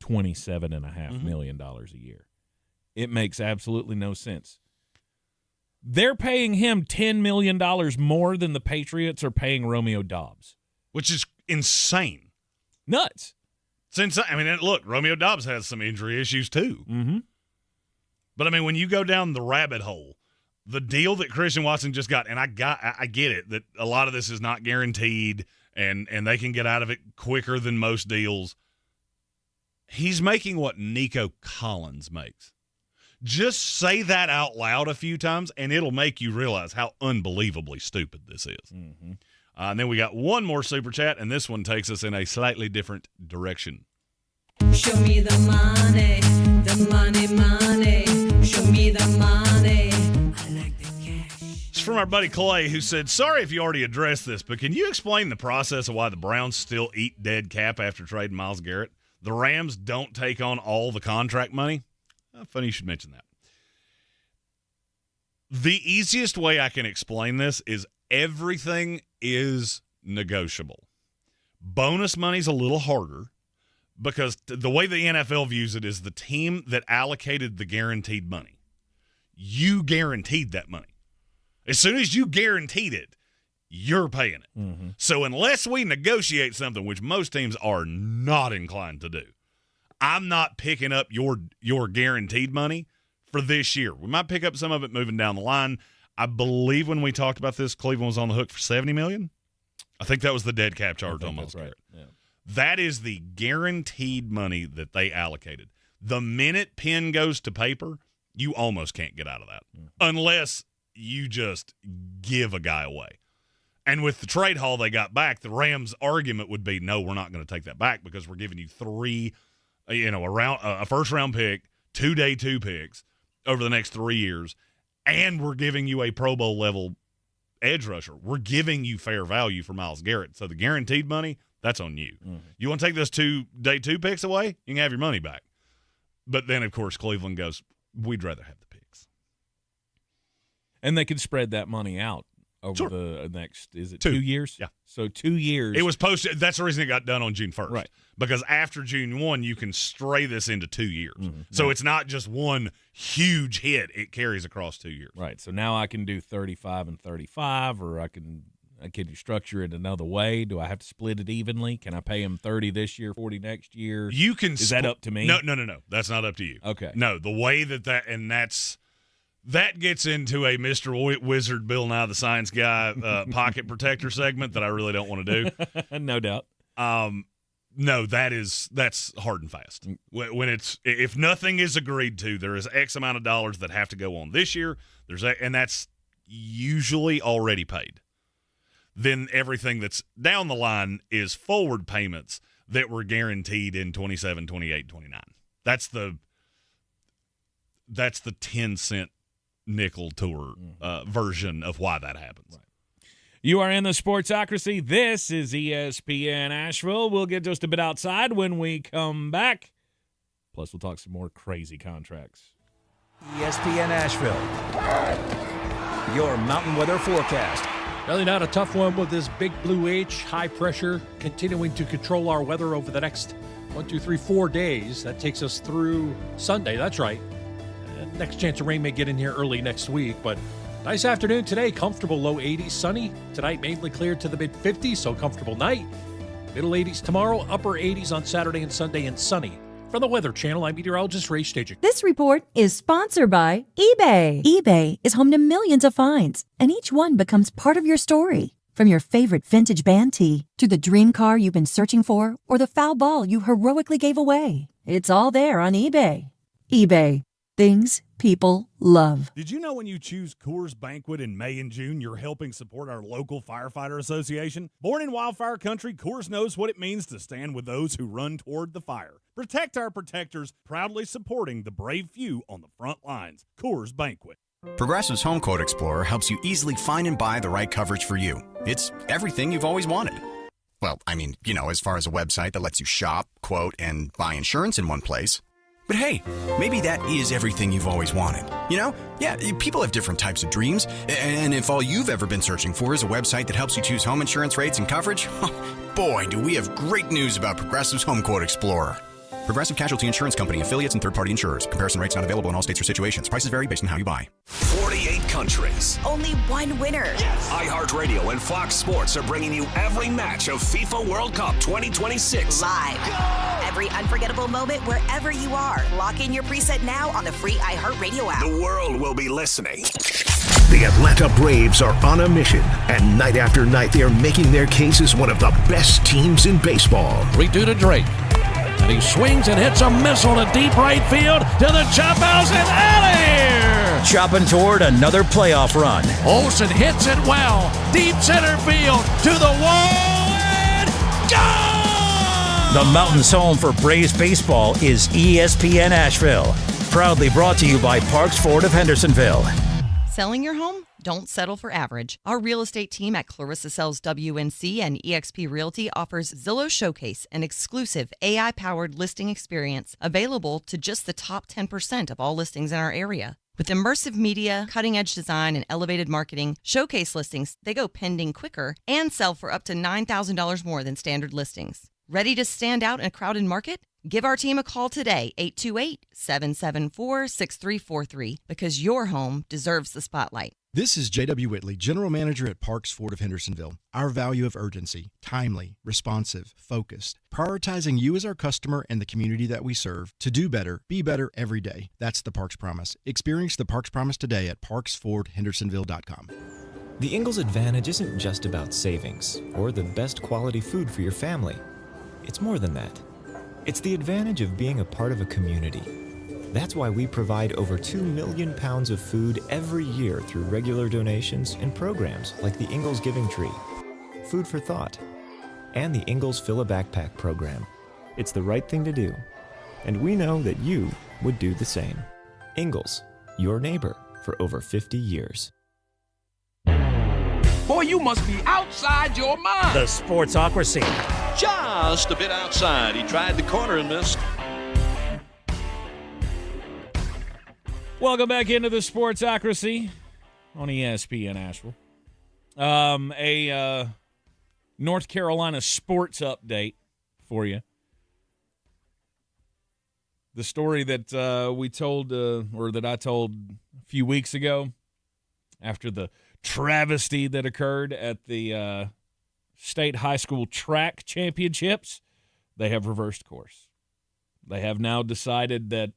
$27.5 million a year. It makes absolutely no sense. They're paying him $10 million more than the Patriots are paying Romeo Doubs. Which is insane. Nuts. Since I mean, look, Romeo Doubs has some injury issues too. Mm-hmm. But I mean, when you go down the rabbit hole, the deal that Christian Watson just got, and I get it that a lot of this is not guaranteed, and they can get out of it quicker than most deals. He's making what Nico Collins makes. Just say that out loud a few times, and it'll make you realize how unbelievably stupid this is. Mm-hmm. And then we got one more super chat, and this one takes us in a slightly different direction. Show me the money, money. Show me the money. I like the cash. It's from our buddy Clay, who said, sorry if you already addressed this, but can you explain the process of why the Browns still eat dead cap after trading Myles Garrett? The Rams don't take on all the contract money? Funny you should mention that. The easiest way I can explain this is everything is negotiable. Bonus money's a little harder because the way the NFL views it is the team that allocated the guaranteed money. You guaranteed that money. As soon as you guaranteed it, you're paying it. Mm-hmm. So unless we negotiate something, which most teams are not inclined to do, I'm not picking up your guaranteed money for this year. We might pick up some of it moving down the line. I believe when we talked about this, Cleveland was on the hook for $70 million. I think that was the dead cap charge on Myles Garrett. Yeah. That is the guaranteed money that they allocated. The minute pen goes to paper, you almost can't get out of that unless you just give a guy away. And with the trade haul they got back, the Rams' argument would be, no, we're not going to take that back because we're giving you a first-round pick, 2 day 2 picks over the next 3 years, and we're giving you a Pro Bowl level edge rusher. We're giving you fair value for Myles Garrett. So the guaranteed money, that's on you. Mm-hmm. You want to take those 2 day 2 picks away? You can have your money back. But then, of course, Cleveland goes, we'd rather have the picks. And they could spread that money out over the next, is it 2 years? Yeah. So 2 years. It was posted. That's the reason it got done on June 1st. Right. Because after June 1, you can stray this into 2 years. Mm-hmm. So it's not just one huge hit. It carries across 2 years. Right. So now I can do 35 and 35, or I can you structure it another way? Do I have to split it evenly? Can I pay him 30 this year, 40 next year? You can. Is that up to me? No. That's not up to you. Okay. No, the way that gets into a Mr. Wizard, Bill Nye the Science Guy pocket protector segment that I really don't want to do. No doubt. No, that's hard and fast. When if nothing is agreed to, there is X amount of dollars that have to go on this year. And that's usually already paid. Then everything that's down the line is forward payments that were guaranteed in 27, 28, 29. That's the 10-cent nickel tour version of why that happens. Right. You are in the Sportsocracy. This is ESPN Asheville. We'll get just a bit outside when we come back. Plus, we'll talk some more crazy contracts. ESPN Asheville, your mountain weather forecast. Really not a tough one with this big blue H, high pressure, continuing to control our weather over the next 4 days. That takes us through Sunday. That's right. Next chance of rain may get in here early next week, but nice afternoon today. Comfortable low 80s, sunny. Tonight mainly cleared to the mid 50s, so comfortable night. Middle 80s tomorrow, upper 80s on Saturday and Sunday, and sunny. From the Weather Channel, I'm meteorologist Ray Staging. This report is sponsored by eBay. eBay is home to millions of finds, and each one becomes part of your story. From your favorite vintage band tee to the dream car you've been searching for, or the foul ball you heroically gave away, it's all there on eBay. eBay. Things people love. Did you know when you choose Coors Banquet in May and June, you're helping support our local firefighter association? Born in wildfire country, Coors knows what it means to stand with those who run toward the fire. Protect our protectors, proudly supporting the brave few on the front lines. Coors Banquet. Progressive's Home Quote Explorer helps you easily find and buy the right coverage for you. It's everything you've always wanted. Well, I mean, as far as a website that lets you shop, quote, and buy insurance in one place. But hey, maybe that is everything you've always wanted. Yeah, people have different types of dreams. And if all you've ever been searching for is a website that helps you choose home insurance rates and coverage, boy, do we have great news about Progressive's Home Quote Explorer. Progressive Casualty Insurance Company, affiliates, and third-party insurers. Comparison rates not available in all states or situations. Prices vary based on how you buy. 48 countries. Only one winner. Yes. iHeartRadio and Fox Sports are bringing you every match of FIFA World Cup 2026. Live. Go! Every unforgettable moment wherever you are. Lock in your preset now on the free iHeartRadio app. The world will be listening. The Atlanta Braves are on a mission, and night after night they are making their case as one of the best teams in baseball. 3-2 to Drake. And he swings and hits a missile to deep right field to the chop house and out of here. Chopping toward another playoff run. Olsen hits it well. Deep center field to the wall and gone! The Mountain's home for Braves baseball is ESPN Asheville. Proudly brought to you by Parks Ford of Hendersonville. Selling your home? Don't settle for average. Our real estate team at Clarissa Sells WNC and eXp Realty offers Zillow Showcase, an exclusive AI-powered listing experience available to just the top 10% of all listings in our area. With immersive media, cutting-edge design, and elevated marketing, Showcase listings, they go pending quicker and sell for up to $9,000 more than standard listings. Ready to stand out in a crowded market? Give our team a call today, 828-774-6343, because your home deserves the spotlight. This is J.W. Whitley, General Manager at Parks Ford of Hendersonville. Our value of urgency, timely, responsive, focused, prioritizing you as our customer and the community that we serve to do better, be better every day. That's the Parks Promise. Experience the Parks Promise today at parksfordhendersonville.com. The Ingalls Advantage isn't just about savings or the best quality food for your family. It's more than that. It's the advantage of being a part of a community. That's why we provide over 2 million pounds of food every year through regular donations and programs like the Ingalls Giving Tree, Food for Thought, and the Ingalls Fill a Backpack program. It's the right thing to do, and we know that you would do the same. Ingalls, your neighbor for over 50 years. Boy, you must be outside your mind. The Sportsocracy. Just a bit outside. He tried the corner and missed. Welcome back into the Sportsocracy on ESPN Asheville. A North Carolina sports update for you. The story that we told, or that I told a few weeks ago after the travesty that occurred at the state high school track championships, they have reversed course. They have now decided that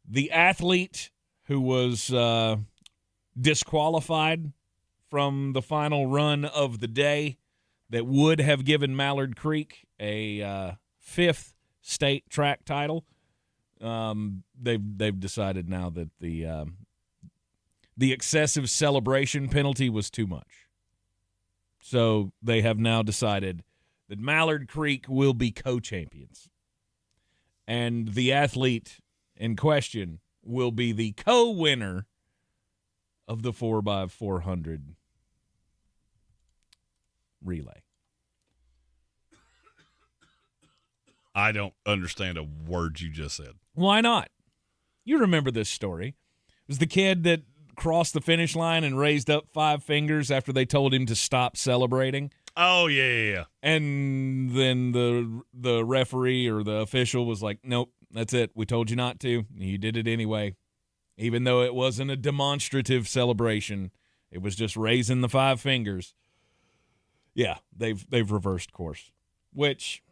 the athlete who was disqualified from the final run of the day that would have given Mallard Creek a fifth state track title, they've decided now that the excessive celebration penalty was too much. So they have now decided that Mallard Creek will be co-champions. And the athlete in question will be the co-winner of the 4x400 relay. I don't understand a word you just said. Why not? You remember this story. It was the kid that crossed the finish line and raised up 5 fingers after they told him to stop celebrating. Oh, yeah. And then the referee or the official was like, nope, that's it. We told you not to. You did it anyway. Even though it wasn't a demonstrative celebration, it was just raising the 5 fingers. Yeah, they've reversed course, which,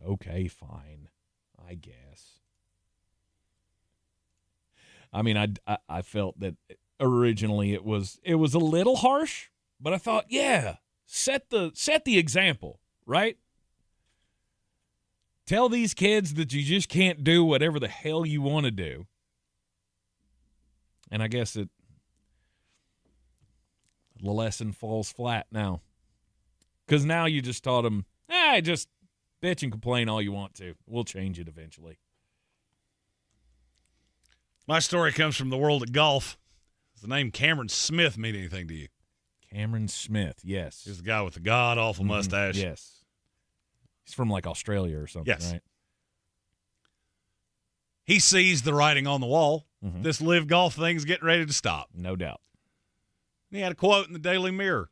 okay, fine, I guess. I mean, I felt that originally it was a little harsh, but I thought, yeah, set the example, right? Tell these kids that you just can't do whatever the hell you want to do. And I guess the lesson falls flat now. Because now you just taught them, just bitch and complain all you want to. We'll change it eventually. My story comes from the world of golf. Does the name Cameron Smith mean anything to you? Cameron Smith, yes. He's the guy with the god-awful mustache. Yes. He's from, like, Australia or something, yes. Right? He sees the writing on the wall. Mm-hmm. This live golf thing's getting ready to stop. No doubt. He had a quote in the Daily Mirror.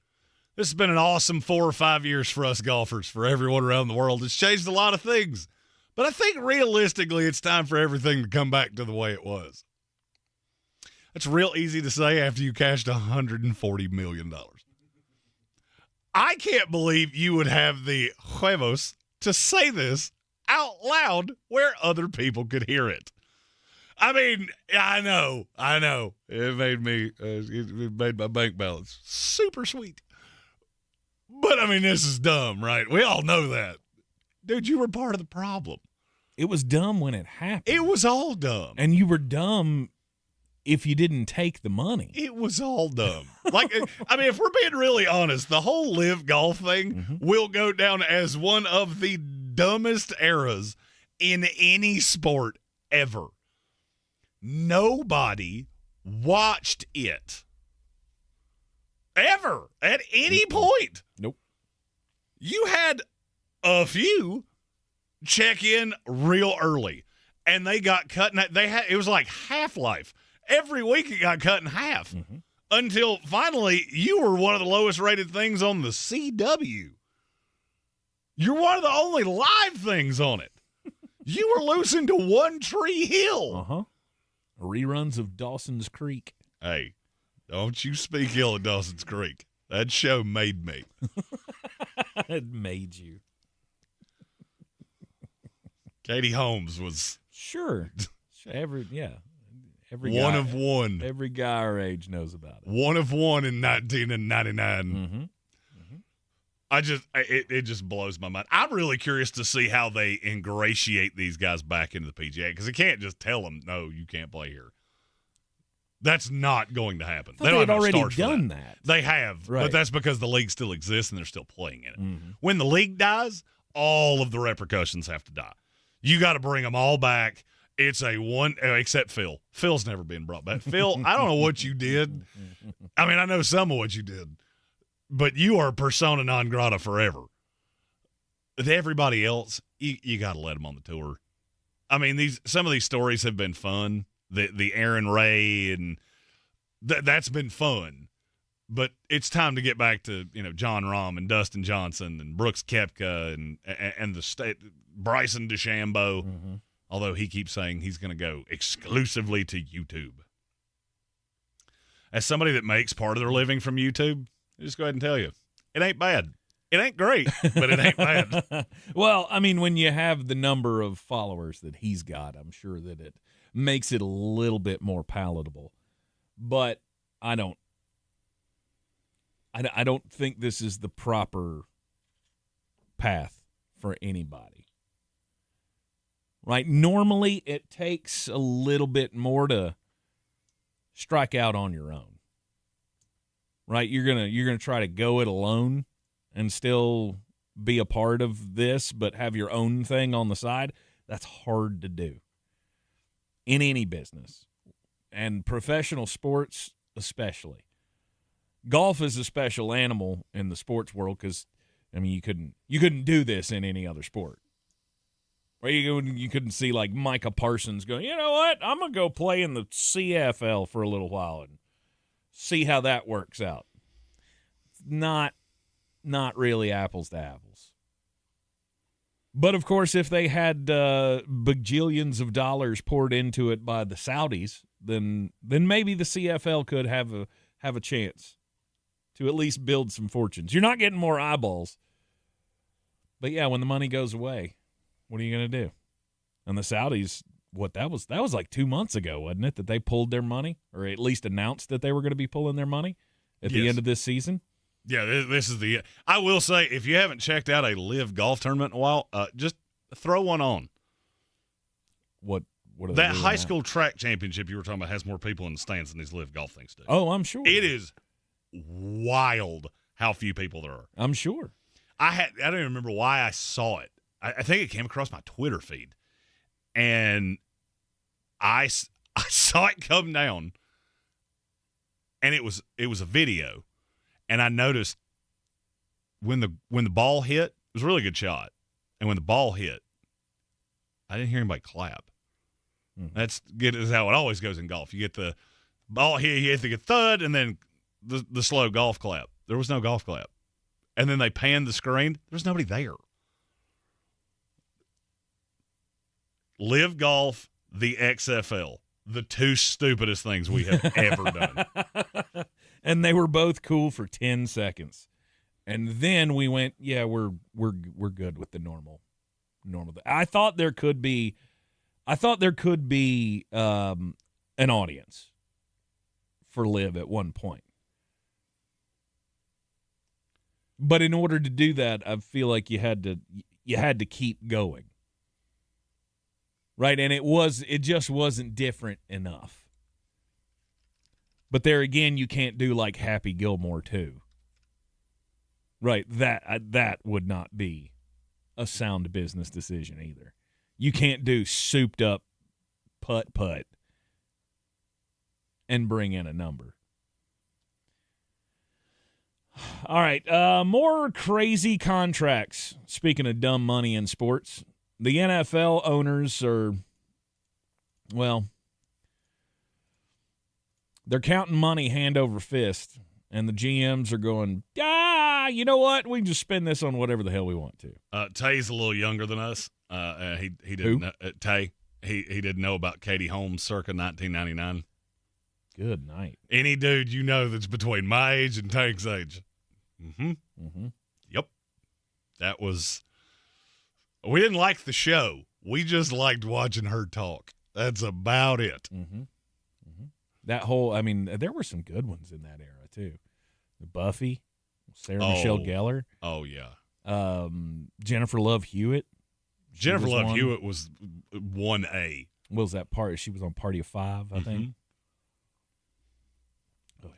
This has been an awesome 4 or 5 years for us golfers, for everyone around the world. It's changed a lot of things. But I think realistically it's time for everything to come back to the way it was. That's real easy to say after you cashed $140 million. I can't believe you would have the huevos to say this out loud where other people could hear it. I mean, I know. It made my bank balance super sweet. But, I mean, this is dumb, right? We all know that. Dude, you were part of the problem. It was dumb when it happened. It was all dumb. And you were dumb if you didn't take the money. It was all dumb. Like, I mean, if we're being really honest, the whole live golf thing will go down as one of the dumbest eras in any sport ever. Nobody watched it ever at any point. Nope. You had a few check in real early, and they got cut. It was like Half-Life. Every week it got cut in half until finally you were one of the lowest rated things on the CW. You're one of the only live things on it. You were losing to One Tree Hill. Reruns of Dawson's Creek. Hey, don't you speak ill of Dawson's Creek. That show made me. It made you. Katie Holmes was sure. Every one guy, of one. Every guy our age knows about it. One of one in 1999. It just blows my mind. I'm really curious to see how they ingratiate these guys back into the PGA, because they can't just tell them, no, you can't play here. That's not going to happen. They had already done that. They have, right. But that's because the league still exists and they're still playing in it. When the league dies, all of the repercussions have to die. You got to bring them all back. It's a one, except Phil. Phil's never been brought back. Phil, I don't know what you did. I mean, I know some of what you did, but you are persona non grata forever. Everybody else, you got to let them on the tour. I mean, some of these stories have been fun. The Aaron Ray, and that's been fun. But it's time to get back to, John Rahm and Dustin Johnson and Brooks Koepka and the state Bryson DeChambeau, although he keeps saying he's going to go exclusively to YouTube. As somebody that makes part of their living from YouTube, I'll just go ahead and tell you, it ain't bad. It ain't great, but it ain't bad. Well, I mean, when you have the number of followers that he's got, I'm sure that it makes it a little bit more palatable. But I don't think this is the proper path for anybody. Right? Normally, it takes a little bit more to strike out on your own. Right? You're gonna try to go it alone and still be a part of this, but have your own thing on the side. That's hard to do in any business, and professional sports especially. Golf is a special animal in the sports world because, I mean, you couldn't do this in any other sport. Or you couldn't see like Micah Parsons going, you know what, I'm going to go play in the CFL for a little while and see how that works out. It's not really apples to apples. But, of course, if they had bajillions of dollars poured into it by the Saudis, then maybe the CFL could have a chance to at least build some fortunes. You're not getting more eyeballs. But, yeah, when the money goes away, what are you going to do? And the Saudis, that was like 2 months ago, wasn't it, that they pulled their money, or at least announced that they were going to be pulling their money at the end of this season? Yeah, this is the – I will say, if you haven't checked out a live golf tournament in a while, just throw one on. What are that high school track championship you were talking about has more people in the stands than these live golf things do. Oh, I'm sure. It is wild how few people there are. I'm sure. I don't even remember why I saw it. I think it came across my Twitter feed, and I saw it come down, and it was a video, and I noticed when the ball hit, it was a really good shot, and when the ball hit, I didn't hear anybody clap. That's good. Is how it always goes in golf. You get the ball hit, you hit the thud, and then the slow golf clap. There was no golf clap, and then they panned the screen. There's nobody there. Live golf, the XFL, the two stupidest things we have ever done. And they were both cool for 10 seconds. And then we went, yeah, we're good with the normal. I thought there could be an audience for Live at one point. But in order to do that, I feel like you had to keep going. Right, and it just wasn't different enough. But there again, you can't do like Happy Gilmore too. Right, that would not be a sound business decision either. You can't do souped up putt and bring in a number. All right, more crazy contracts. Speaking of dumb money in sports. The NFL owners are, well, they're counting money hand over fist, and the GMs are going, you know what? We can just spend this on whatever the hell we want to. Tay's a little younger than us. He didn't know, Tay. He didn't know about Katie Holmes circa 1999. Good night. Any dude you know that's between my age and Tank's age. Yep. That was. We didn't like the show. We just liked watching her talk. That's about it. That whole, I mean, there were some good ones in that era, too. Buffy, Sarah Michelle Gellar. Oh, yeah. Jennifer Love Hewitt. Jennifer Love Hewitt was 1A. What was that part? She was on Party of Five, I think.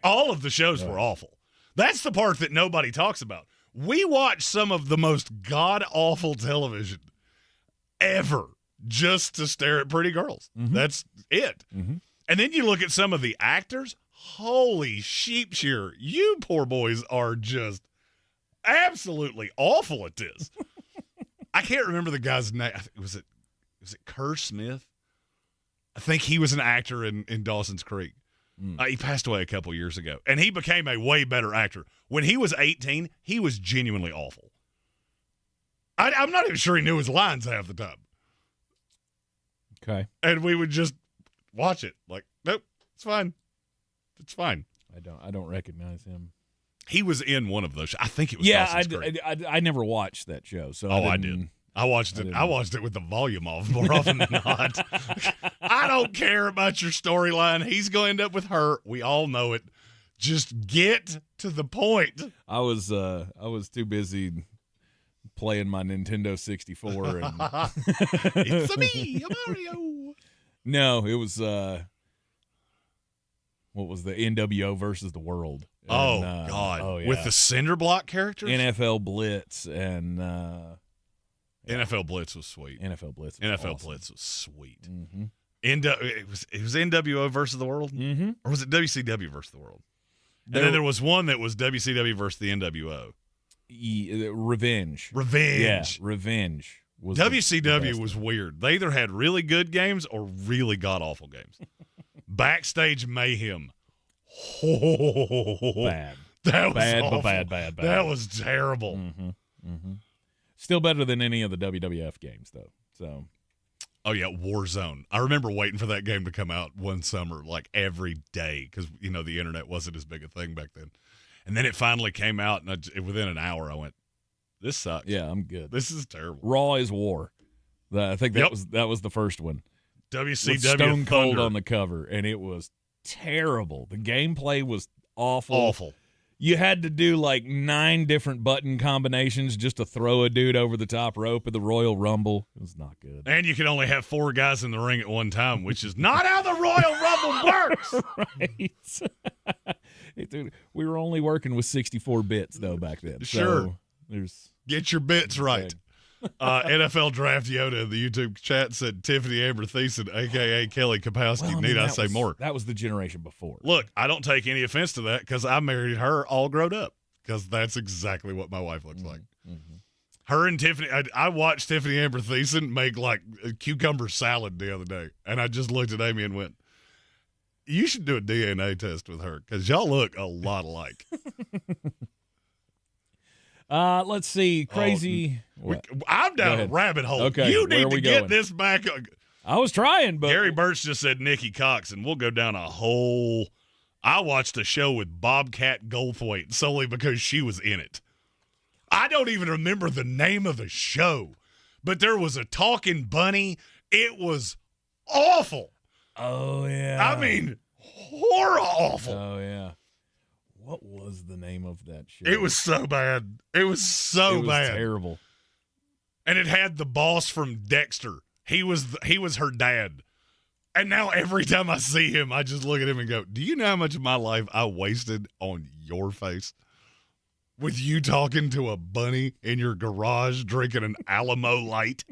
All of the shows were awful. That's the part that nobody talks about. We watch some of the most god-awful television ever just to stare at pretty girls. That's it. And then you look at some of the actors. Holy sheep shear. You poor boys are just absolutely awful at this. I can't remember the guy's name. Was it Kerr Smith? I think he was an actor in Dawson's Creek. He passed away a couple years ago, and he became a way better actor. When he was 18, he was genuinely awful. I'm not even sure he knew his lines half the time. Okay. And we would just watch it like, nope, it's fine. It's fine. I don't recognize him. He was in one of those. I think it was. Yeah, Dawson's Creek. I never watched that show. So I did. I watched it with the volume off more often than not. I don't care about your storyline. He's going to end up with her. We all know it. Just get to the point. I was too busy playing my Nintendo 64 and It's me, Mario. No, it was what was the NWO versus the World? Oh And, God. Oh, yeah. With the cinder block characters? NFL Blitz and NFL Blitz was sweet. NFL Blitz was sweet. Mm-hmm. It was NWO versus the World? Mm-hmm. Or was it WCW versus the World? And then there was one that was WCW versus the NWO. Revenge. Yeah, Revenge. Was WCW was weird. They either had really good games or really god-awful games. Backstage Mayhem. Bad. That was bad, awful. but bad. That was terrible. Mm-hmm. Mm-hmm. Still better than any of the WWF games, though. So, oh yeah, Warzone. I remember waiting for that game to come out one summer, like every day, because the internet wasn't as big a thing back then. And then it finally came out, and within an hour, I went, "This sucks. Yeah, I'm good. This is terrible." Raw is War. I think that was the first one. WCW with Stone Cold Thunder. on the cover, and it was terrible. The gameplay was awful. Awful. You had to do like 9 different button combinations just to throw a dude over the top rope at the Royal Rumble. It was not good. And you could only have 4 guys in the ring at one time, which is not how the Royal Rumble works. Right. Hey, dude, we were only working with 64 bits though back then. Sure. So there's Get your bits right. NFL Draft Yoda in the YouTube chat said Tiffany Amber Thiessen, a.k.a. Kelly Kapowski. Need I say more? That was the generation before. Look, I don't take any offense to that because I married her all grown up because that's exactly what my wife looks like. Mm-hmm. Her and Tiffany, I watched Tiffany Amber Thiessen make like a cucumber salad the other day, and I just looked at Amy and went, you should do a DNA test with her because y'all look a lot alike. Let's see. Crazy. I'm down a rabbit hole. Okay, you where need are to we get going? this back. I was trying, but Gary Birch just said Nikki Cox, and we'll go down a whole. I watched a show with Bobcat Goldthwait solely because she was in it. I don't even remember the name of the show, but there was a talking bunny. It was awful. Oh yeah. I mean, horror awful. Oh yeah. What was the name of that show? It was so bad. It was so bad. Terrible. And it had the boss from Dexter. He was her dad. And now every time I see him, I just look at him and go, do you know how much of my life I wasted on your face? With you talking to a bunny in your garage drinking an Alamo Light?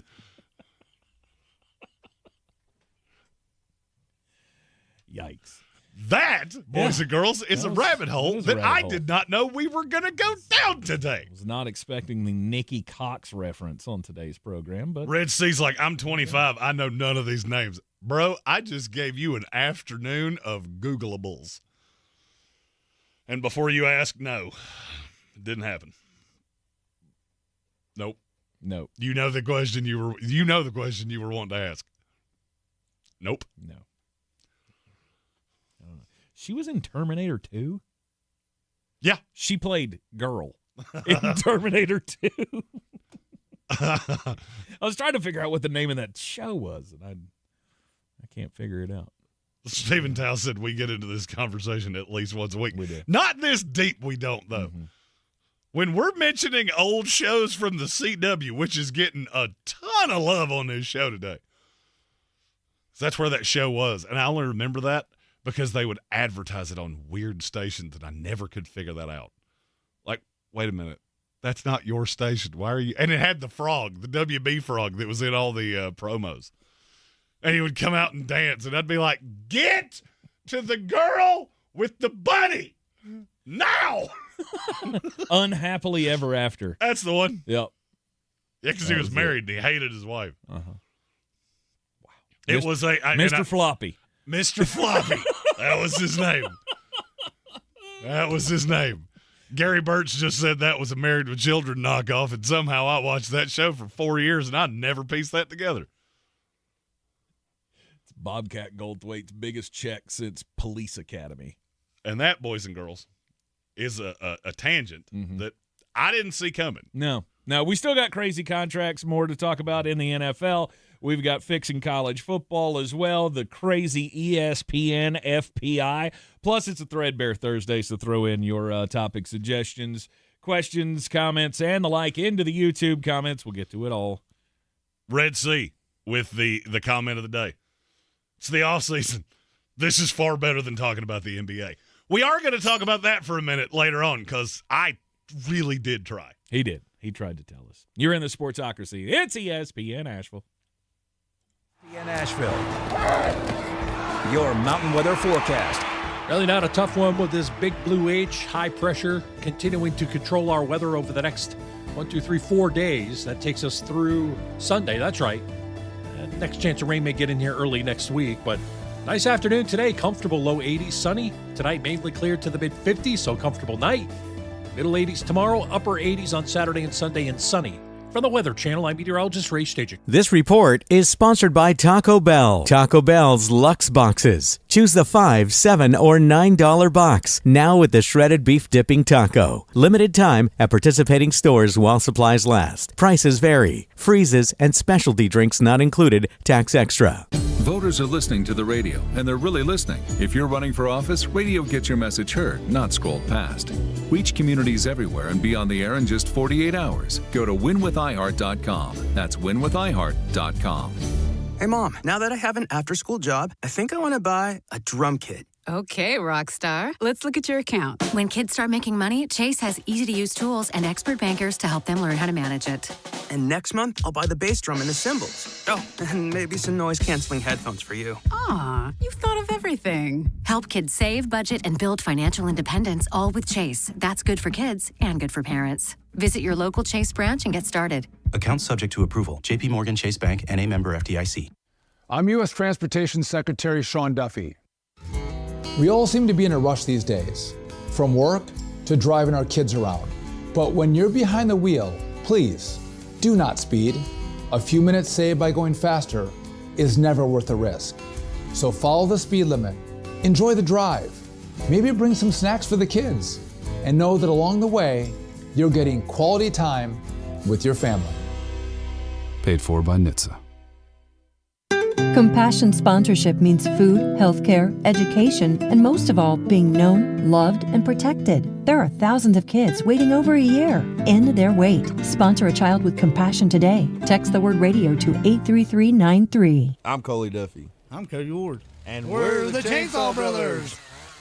Yikes. That, boys and girls, is a rabbit hole that I did not know we were going to go down today. I was not expecting the Nikki Cox reference on today's program, but Red C's like, I'm 25. I know none of these names. Bro, I just gave you an afternoon of Googleables. And before you ask, no, it didn't happen. Nope. No. You know the question you were wanting to ask. Nope. No. She was in Terminator 2? Yeah. She played Girl in Terminator 2. I was trying to figure out what the name of that show was, and I can't figure it out. Stephen Tao said we get into this conversation at least once a week. We do. Not this deep, we don't, though. Mm-hmm. When we're mentioning old shows from the CW, which is getting a ton of love on this show today. That's where that show was, and I only remember that because they would advertise it on weird stations, and I never could figure that out. Like, wait a minute. That's not your station. Why are you? And it had the frog, the WB frog that was in all the promos. And he would come out and dance, and I'd be like, get to the girl with the bunny now. Unhappily Ever After. That's the one. Yep. Yeah, because he was married and he hated his wife. Uh-huh. Wow. It was Mr. Floppy. Mr. Floppy. That was his name. That was his name. Gary Burt's just said that was a Married with Children knockoff, and somehow I watched that show for 4 years, and I never pieced that together. It's Bobcat Goldthwait's biggest check since Police Academy. And that, boys and girls, is a tangent that I didn't see coming. No, we still got crazy contracts, more to talk about in the NFL. We've got fixing college football as well, the crazy ESPN FPI. Plus, it's a Threadbare Thursday, so throw in your topic suggestions, questions, comments, and the like into the YouTube comments. We'll get to it all. Red Sea with the comment of the day. It's the offseason. This is far better than talking about the NBA. We are going to talk about that for a minute later on because I really did try. He did. He tried to tell us. You're in the Sportsocracy. It's ESPN Asheville. In Asheville, your mountain weather forecast. Really not a tough one with this big blue H, high pressure, continuing to control our weather over the next 4 days. That takes us through Sunday, that's right. And next chance of rain may get in here early next week, but nice afternoon today, comfortable low 80s, sunny. Tonight mainly cleared to the mid 50s, so comfortable night. Middle 80s tomorrow, upper 80s on Saturday and Sunday, and sunny. From the Weather Channel, I'm meteorologist Ray Stajic. This report is sponsored by Taco Bell. Taco Bell's Luxe Boxes. Choose the $5, $7, or $9 box. Now with the shredded beef dipping taco. Limited time at participating stores while supplies last. Prices vary. Freezes and specialty drinks not included. Tax extra. Voters are listening to the radio, and they're really listening. If you're running for office, radio gets your message heard, not scrolled past. Reach communities everywhere and be on the air in just 48 hours. Go to winwithiheart.com. That's winwithiheart.com. Hey, Mom, now that I have an after-school job, I think I want to buy a drum kit. Okay, Rockstar. Let's look at your account. When kids start making money, Chase has easy-to-use tools and expert bankers to help them learn how to manage it. And next month, I'll buy the bass drum and the cymbals. Oh, and maybe some noise-canceling headphones for you. Aw, you've thought of everything. Help kids save, budget, and build financial independence, all with Chase. That's good for kids and good for parents. Visit your local Chase branch and get started. Account subject to approval. J.P. Morgan Chase Bank, N.A. member FDIC. I'm U.S. Transportation Secretary Sean Duffy. We all seem to be in a rush these days, from work to driving our kids around. But when you're behind the wheel, please do not speed. A few minutes saved by going faster is never worth the risk. So follow the speed limit, enjoy the drive, maybe bring some snacks for the kids, and know that along the way, you're getting quality time with your family. Paid for by NHTSA. Compassion sponsorship means food, healthcare, education, and most of all, being known, loved, and protected. There are thousands of kids waiting over a year. End their wait. Sponsor a child with compassion today. Text the word radio to 83393. I'm Coley Duffy. I'm Cody Ward. And we're the Chainsaw Brothers.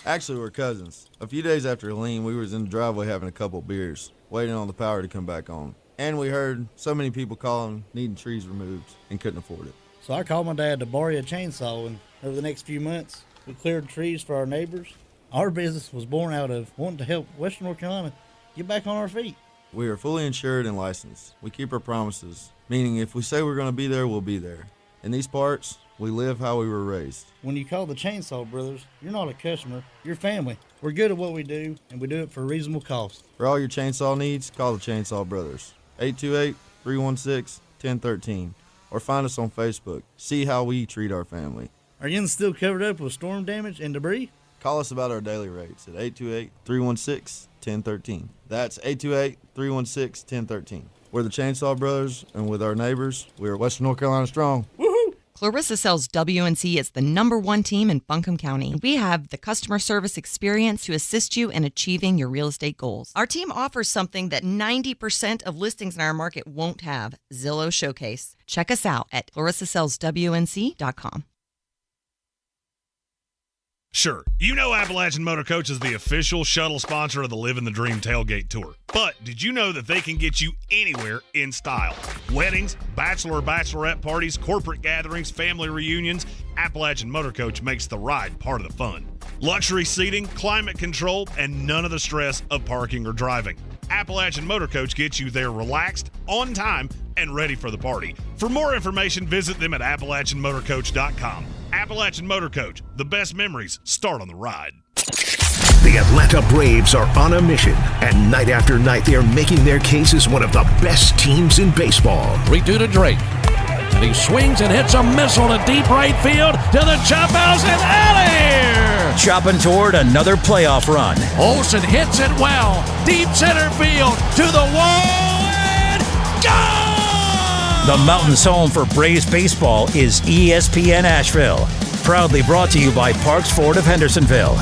Actually, we're cousins. A few days after Helene, we was in the driveway having a couple beers, waiting on the power to come back on. And we heard so many people calling, needing trees removed, and couldn't afford it. So I called my dad to borrow a chainsaw, and over the next few months, we cleared trees for our neighbors. Our business was born out of wanting to help Western North Carolina get back on our feet. We are fully insured and licensed. We keep our promises, meaning if we say we're going to be there, we'll be there. In these parts, we live how we were raised. When you call the Chainsaw Brothers, you're not a customer, you're family. We're good at what we do, and we do it for a reasonable cost. For all your chainsaw needs, call the Chainsaw Brothers. 828-316-1013. Or find us on Facebook. See how we treat our family. Are you still covered up with storm damage and debris? Call us about our daily rates at 828-316-1013. That's 828-316-1013. We're the Chainsaw Brothers, and with our neighbors, we are Western North Carolina strong. Woohoo! Clarissa sells WNC as the #1 team in Buncombe County. We have the customer service experience to assist you in achieving your real estate goals. Our team offers something that 90% of listings in our market won't have, Zillow Showcase. Check us out at clarissasellswnc.com. Sure, you know Appalachian Motor Coach is the official shuttle sponsor of the Living the Dream Tailgate Tour. But did you know that they can get you anywhere in style? Weddings, bachelor or bachelorette parties, corporate gatherings, family reunions, Appalachian Motor Coach makes the ride part of the fun. Luxury seating, climate control, and none of the stress of parking or driving. Appalachian Motor Coach gets you there relaxed, on time, and ready for the party. For more information, visit them at AppalachianMotorCoach.com. Appalachian Motor Coach. The best memories start on the ride. The Atlanta Braves are on a mission, and night after night they are making their case as one of the best teams in baseball. 3-2 to Drake. And he swings and hits a missile to deep right field to the chop house and out of here! Chopping toward another playoff run. Olsen hits it well. Deep center field to the wall and gone! The Mountain's home for Braves baseball is ESPN Asheville. Proudly brought to you by Parks Ford of Hendersonville.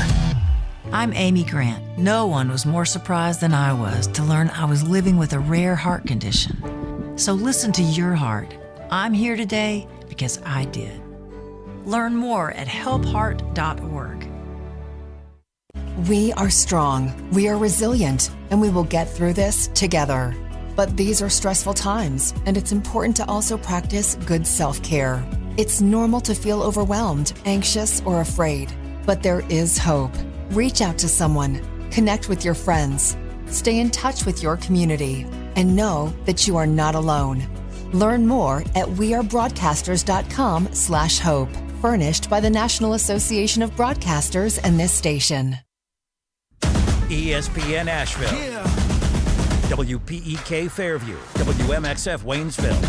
I'm Amy Grant. No one was more surprised than I was to learn I was living with a rare heart condition. So listen to your heart. I'm here today because I did. Learn more at helpheart.org. We are strong, we are resilient, and we will get through this together. But these are stressful times, and it's important to also practice good self-care. It's normal to feel overwhelmed, anxious, or afraid, but there is hope. Reach out to someone, connect with your friends, stay in touch with your community, and know that you are not alone. Learn more at wearebroadcasters.com/hope. Furnished by the National Association of Broadcasters and this station. ESPN Asheville. Yeah. WPEK Fairview. WMXF Waynesville.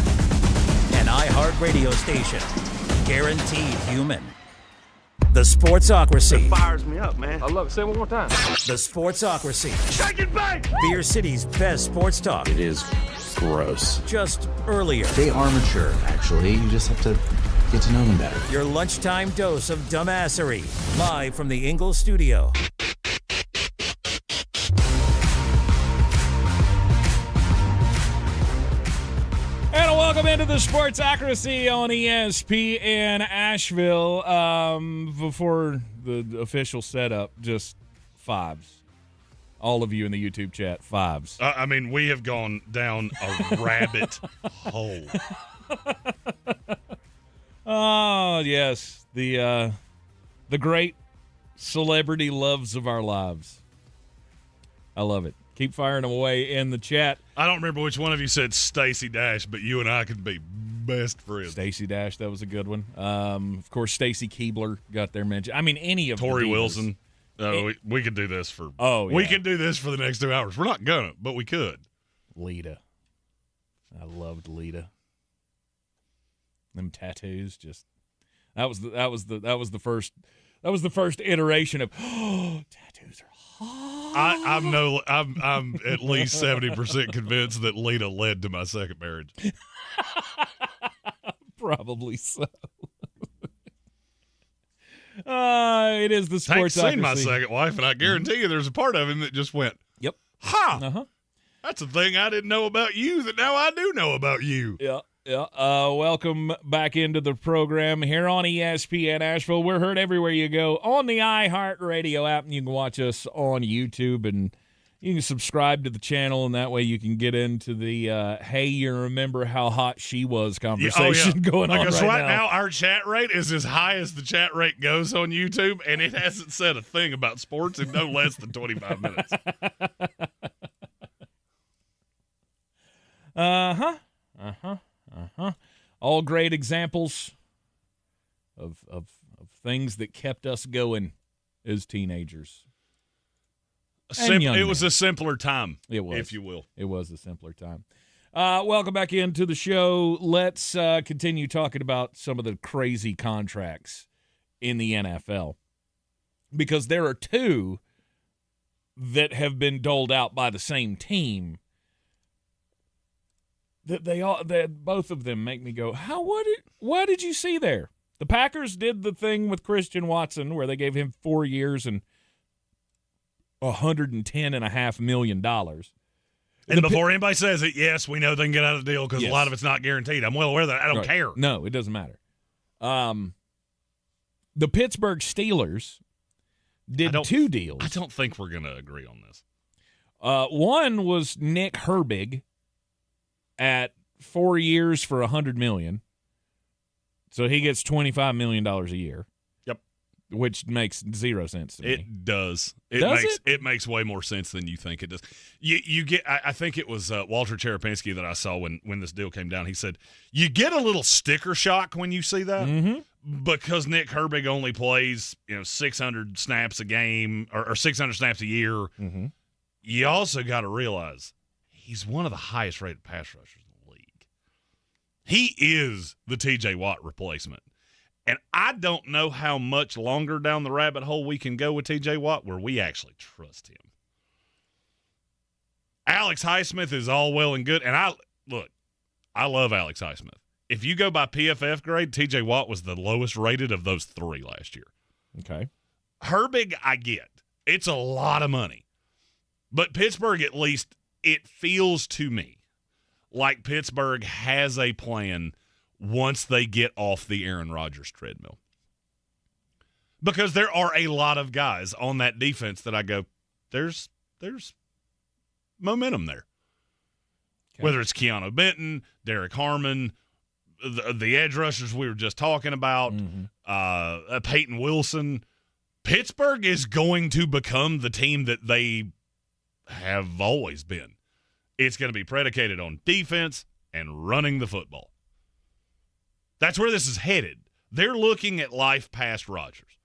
An iHeart radio station. Guaranteed human. The Sportsocracy. It fires me up, man. I love it. Say it one more time. The Sportsocracy. Shake it back! Beer City's best sports talk. It is gross. Just earlier. They are mature, actually. You just have to get to know them better. Your lunchtime dose of dumbassery. Live from the Ingalls studio. And welcome into the Sportsocracy on ESPN Asheville. Before the official setup, just fives. All of you in the YouTube chat, fives. I mean, we have gone down a rabbit hole. Oh, yes. The great celebrity loves of our lives. I love it. Keep firing them away in the chat. I don't remember which one of you said Stacey Dash, but you and I could be best friends. Stacey Dash, that was a good one. Of course, Stacy Keebler got their mention. I mean, any of Tori the Wilson. We could do this for. Oh, yeah. We can do this for the next 2 hours. We're not gonna, but we could. Lita, I loved Lita. Them tattoos, just that was the first iteration of tattoos are hot. I'm at least 70% convinced that Lita led to my second marriage. Probably so. It is the Sportsocracy. I've seen my second wife, and I guarantee you there's a part of him that just went, yep. Ha! Uh-huh. That's a thing I didn't know about you that now I do know about you. Yeah. Welcome back into the program here on ESPN Asheville. We're heard everywhere you go on the iHeart Radio app, and you can watch us on YouTube, and you can subscribe to the channel, and that way you can get into the hey, you remember how hot she was conversation going on right now. Our chat rate is as high as the chat rate goes on YouTube, and it hasn't said a thing about sports in no less than 25 minutes. All great examples of things that kept us going as teenagers. It was a simpler time, it was, if you will. It was a simpler time. Welcome back into the show. Let's continue talking about some of the crazy contracts in the NFL, because there are two that have been doled out by the same team. That both of them make me go, what did you see there? The Packers did the thing with Christian Watson where they gave him 4 years and $110.5 million. And before anybody says it, yes, we know they can get out of the deal because a lot of it's not guaranteed. I'm well aware of that. I don't care. No, it doesn't matter. The Pittsburgh Steelers did two deals. I don't think we're going to agree on this. One was Nick Herbig at 4 years for $100 million. So he gets $25 million a year. Yep. Which makes zero sense to me. It does. It makes way more sense than you think it does. You get. I think it was Walter Cherepinsky that I saw when this deal came down. He said, you get a little sticker shock when you see that. Mm-hmm. because Nick Herbig only plays 600 snaps a game or 600 snaps a year, you also got to realize he's one of the highest rated pass rushers in the league. He is the T.J. Watt replacement. And I don't know how much longer down the rabbit hole we can go with T.J. Watt where we actually trust him. Alex Highsmith is all well and good. And I love Alex Highsmith. If you go by PFF grade, T.J. Watt was the lowest rated of those three last year. Okay. Herbig, I get. It's a lot of money. But Pittsburgh, at least, it feels to me like Pittsburgh has a plan once they get off the Aaron Rodgers treadmill. Because there are a lot of guys on that defense that I go, there's momentum there. Okay. Whether it's Keanu Benton, Derek Harmon, the edge rushers we were just talking about, Peyton Wilson. Pittsburgh is going to become the team that they have always been. It's going to be predicated on defense and running the football. That's where this is headed. They're looking at life past Rodgers.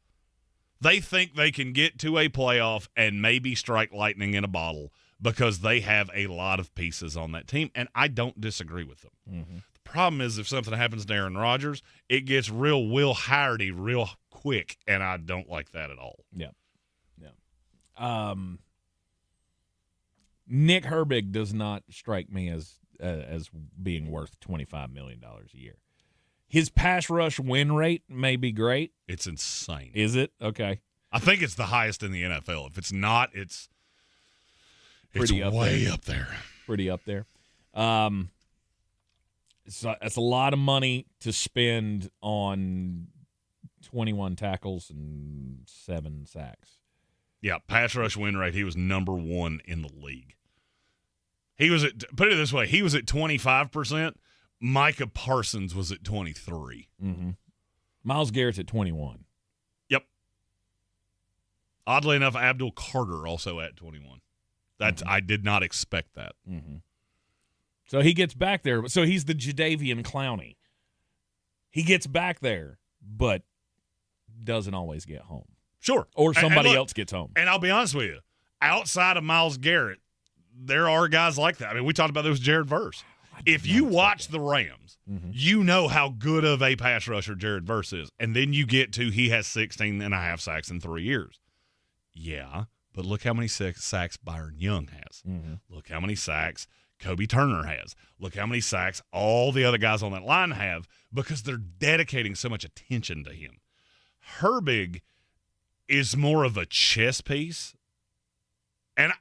They think they can get to a playoff and maybe strike lightning in a bottle because they have a lot of pieces on that team, and I don't disagree with them. The problem is if something happens to Aaron Rodgers, it gets real Will Howard-y real quick, and I don't like that at all. Yeah. Nick Herbig does not strike me as being worth $25 million a year. His pass rush win rate may be great. It's insane. Is it? Okay. I think it's the highest in the NFL. If it's not, it's way up there. Pretty up there. So that's a lot of money to spend on 21 tackles and 7 sacks. Yeah, pass rush win rate, he was number 1 in the league. He was put it this way, he was at 25%. Micah Parsons was at 23. Myles Garrett's at 21. Yep. Oddly enough, Abdul Carter also at 21. That's I did not expect that. So he gets back there. So he's the Jadeveon Clowney. He gets back there, but doesn't always get home. Sure. Or somebody else gets home. And I'll be honest with you, outside of Myles Garrett, there are guys like that. I mean, we talked about this with Jared Verse. If you watch the Rams, you know how good of a pass rusher Jared Verse is. And then you get to he has 16.5 sacks in 3 years. Yeah, but look how many sacks Byron Young has. Look how many sacks Kobe Turner has. Look how many sacks all the other guys on that line have because they're dedicating so much attention to him. Herbig is more of a chess piece. And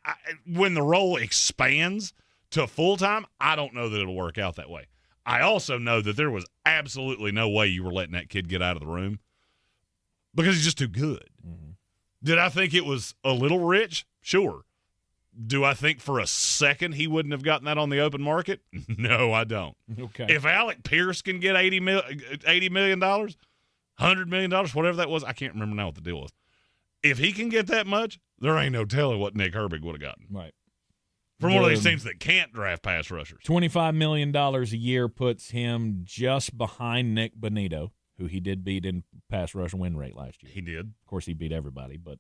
when the role expands to full-time, I don't know that it'll work out that way. I also know that there was absolutely no way you were letting that kid get out of the room because he's just too good. Did I think it was a little rich? Sure. Do I think for a second he wouldn't have gotten that on the open market? No, I don't. Okay. If Alec Pierce can get $80 million, $100 million, whatever that was, I can't remember now what the deal was. If he can get that much, there ain't no telling what Nick Herbig would have gotten. Right. From one of these teams that can't draft pass rushers. $25 million a year puts him just behind Nick Bonito, who he did beat in pass rush win rate last year. He did. Of course, he beat everybody, but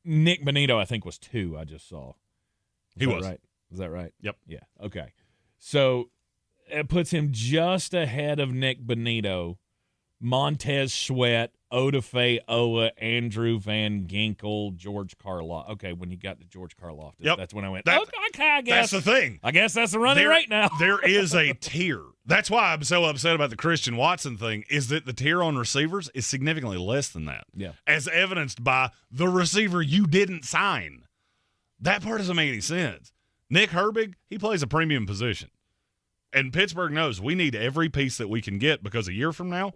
Nick Bonito, I think, was 2 I just saw. He was. Right? Is that right? Yep. Yeah. Okay. So it puts him just ahead of Nick Bonito, Montez Sweat, Odafe Owa, Andrew Van Ginkel, George Karloff. Okay, when you got to George Karloff, that's when I went, okay, I guess. That's the thing. I guess that's the running right now. There is a tier. That's why I'm so upset about the Christian Watson thing, is that the tier on receivers is significantly less than that. Yeah. As evidenced by the receiver you didn't sign. That part doesn't make any sense. Nick Herbig, he plays a premium position. And Pittsburgh knows we need every piece that we can get because a year from now,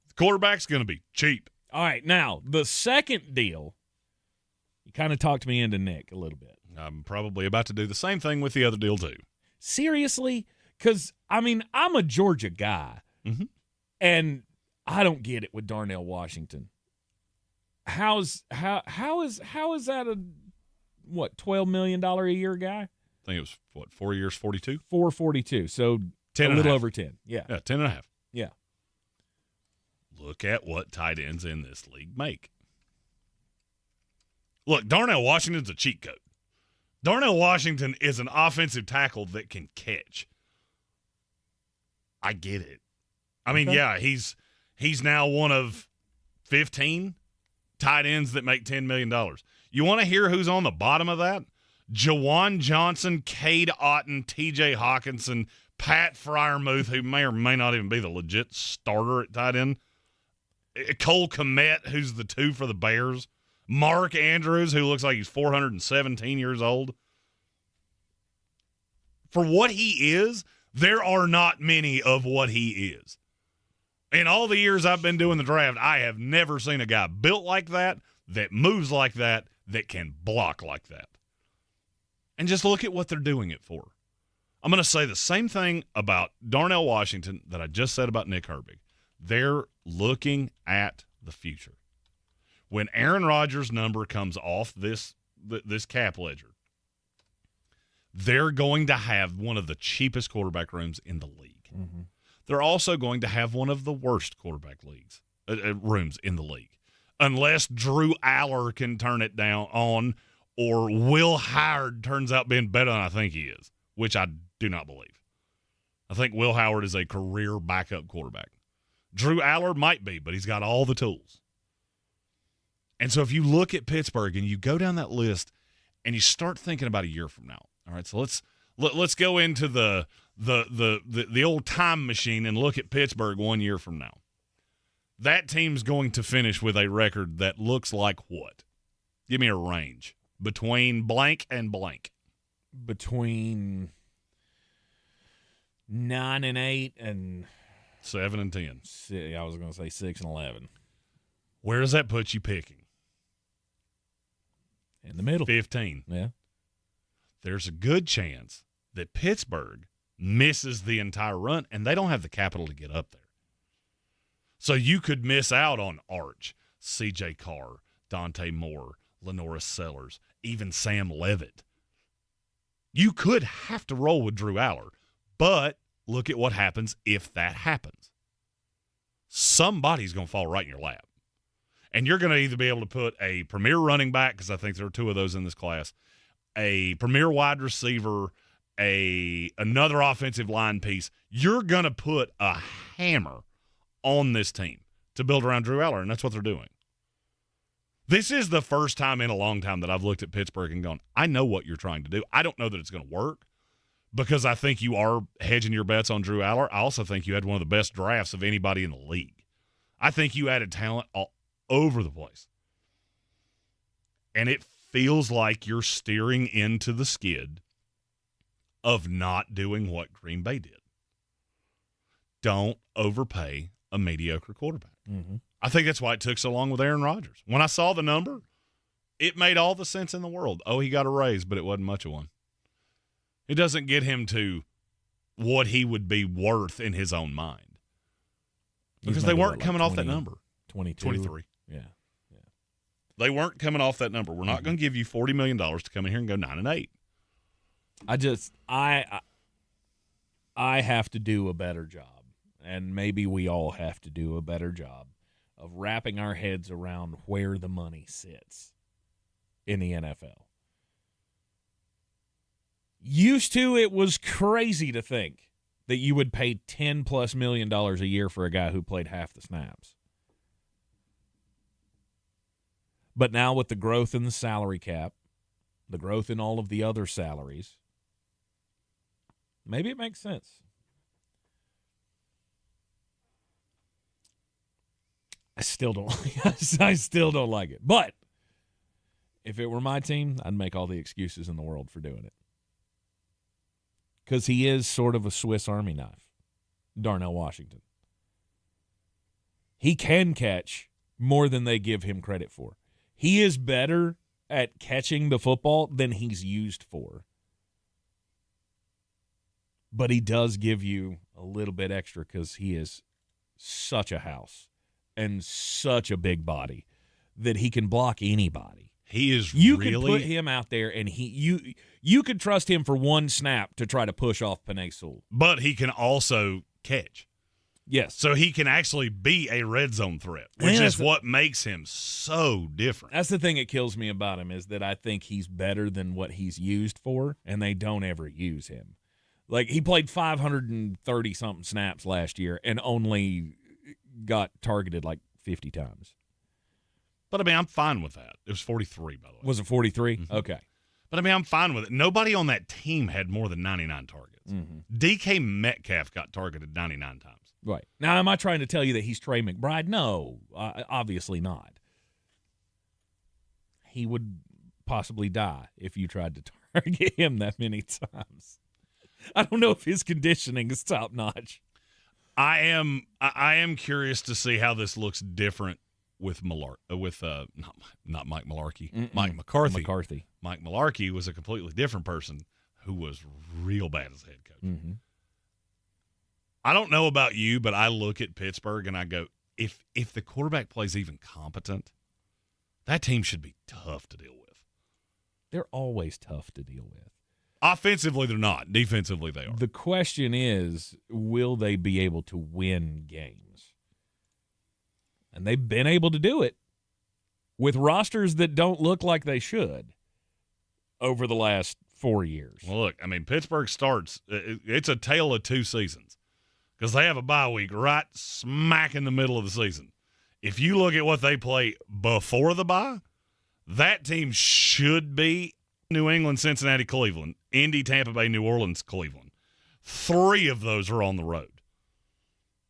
the quarterback's going to be cheap. All right, now, the second deal, you kind of talked me into Nick a little bit. I'm probably about to do the same thing with the other deal, too. Seriously? Because, I mean, I'm a Georgia guy, and I don't get it with Darnell Washington. How is that a, $12 million a year guy? I think it was, 4 years, 42? 442, so 10 a little over 10. Yeah. Yeah, 10.5. Yeah. look at what tight ends in this league make. Look, Darnell Washington's a cheat code. Darnell Washington is an offensive tackle that can catch. I get it. I mean, yeah, he's now one of 15 tight ends that make $10 million. You want to hear who's on the bottom of that? Jawan Johnson, Cade Otton, TJ Hawkinson, Pat Freiermuth, who may or may not even be the legit starter at tight end. Cole Kmet, who's the 2 for the Bears. Mark Andrews, who looks like he's 417 years old. For what he is, there are not many of what he is. In all the years I've been doing the draft, I have never seen a guy built like that moves like that can block like that. And just look at what they're doing it for. I'm going to say the same thing about Darnell Washington that I just said about Nick Herbig. They're looking at the future. When Aaron Rodgers' number comes off this cap ledger, they're going to have one of the cheapest quarterback rooms in the league. Mm-hmm. They're also going to have one of the worst quarterback rooms in the league, unless Drew Aller can turn it down on, or Will Howard turns out being better than I think he is, which I do not believe. I think Will Howard is a career backup quarterback. Drew Aller might be, but he's got all the tools. And so if you look at Pittsburgh and you go down that list and you start thinking about a year from now, all right, so let's go into the old time machine and look at Pittsburgh 1 year from now. That team's going to finish with a record that looks like what? Give me a range. Between blank and blank. Between 9-8 and 7-10. I was going to say 6-11. Where does that put you picking? In the middle. 15. Yeah. There's a good chance that Pittsburgh misses the entire run, and they don't have the capital to get up there. So you could miss out on Arch, C.J. Carr, Dante Moore, Lenoris Sellers, even Sam Levitt. You could have to roll with Drew Aller, but look at what happens if that happens. Somebody's going to fall right in your lap. And you're going to either be able to put a premier running back, because I think there are 2 of those in this class, a premier wide receiver, another offensive line piece. You're going to put a hammer on this team to build around Drew Aller, and that's what they're doing. This is the first time in a long time that I've looked at Pittsburgh and gone, I know what you're trying to do. I don't know that it's going to work, because I think you are hedging your bets on Drew Aller. I also think you had one of the best drafts of anybody in the league. I think you added talent all over the place. And it feels like you're steering into the skid of not doing what Green Bay did. Don't overpay a mediocre quarterback. Mm-hmm. I think that's why it took so long with Aaron Rodgers. When I saw the number, it made all the sense in the world. Oh, he got a raise, but it wasn't much of one. It doesn't get him to what he would be worth in his own mind. Because they weren't coming off that number. 22. 23. Yeah. They weren't coming off that number. We're not going to give you $40 million to come in here and go 9-8. I have to do a better job, and maybe we all have to do a better job of wrapping our heads around where the money sits in the NFL. Used to, it was crazy to think that you would pay $10+ million a year for a guy who played half the snaps. But now with the growth in the salary cap, the growth in all of the other salaries, maybe it makes sense. I still don't like it. But if it were my team, I'd make all the excuses in the world for doing it. Because he is sort of a Swiss Army knife, Darnell Washington. He can catch more than they give him credit for. He is better at catching the football than he's used for. But he does give you a little bit extra because he is such a house and such a big body that he can block anybody. He is you really... You could put him out there, and you could trust him for one snap to try to push off Penei Sewell. But he can also catch. Yes. So he can actually be a red zone threat, which is what makes him so different. That's the thing that kills me about him is that I think he's better than what he's used for, and they don't ever use him. Like, he played 530-something snaps last year and only got targeted like 50 times. But, I mean, I'm fine with that. It was 43, by the way. Was it 43? Mm-hmm. Okay. But, I mean, I'm fine with it. Nobody on that team had more than 99 targets. Mm-hmm. DK Metcalf got targeted 99 times. Right. Now, am I trying to tell you that he's Trey McBride? No, obviously not. He would possibly die if you tried to target him that many times. I don't know if his conditioning is top notch. I am curious to see how this looks different with not Mike Mularkey, Mike McCarthy. Mike Mularkey was a completely different person who was real bad as head coach. Mm-hmm. I don't know about you, but I look at Pittsburgh and I go, if the quarterback plays even competent, that team should be tough to deal with. They're always tough to deal with. Offensively, they're not. Defensively, they are. The question is, will they be able to win games? And they've been able to do it with rosters that don't look like they should over the last 4 years. Well, look, I mean, Pittsburgh starts, it's a tale of two seasons because they have a bye week right smack in the middle of the season. If you look at what they play before the bye, that team should be New England, Cincinnati, Cleveland, Indy, Tampa Bay, New Orleans, Cleveland. 3 of those are on the road.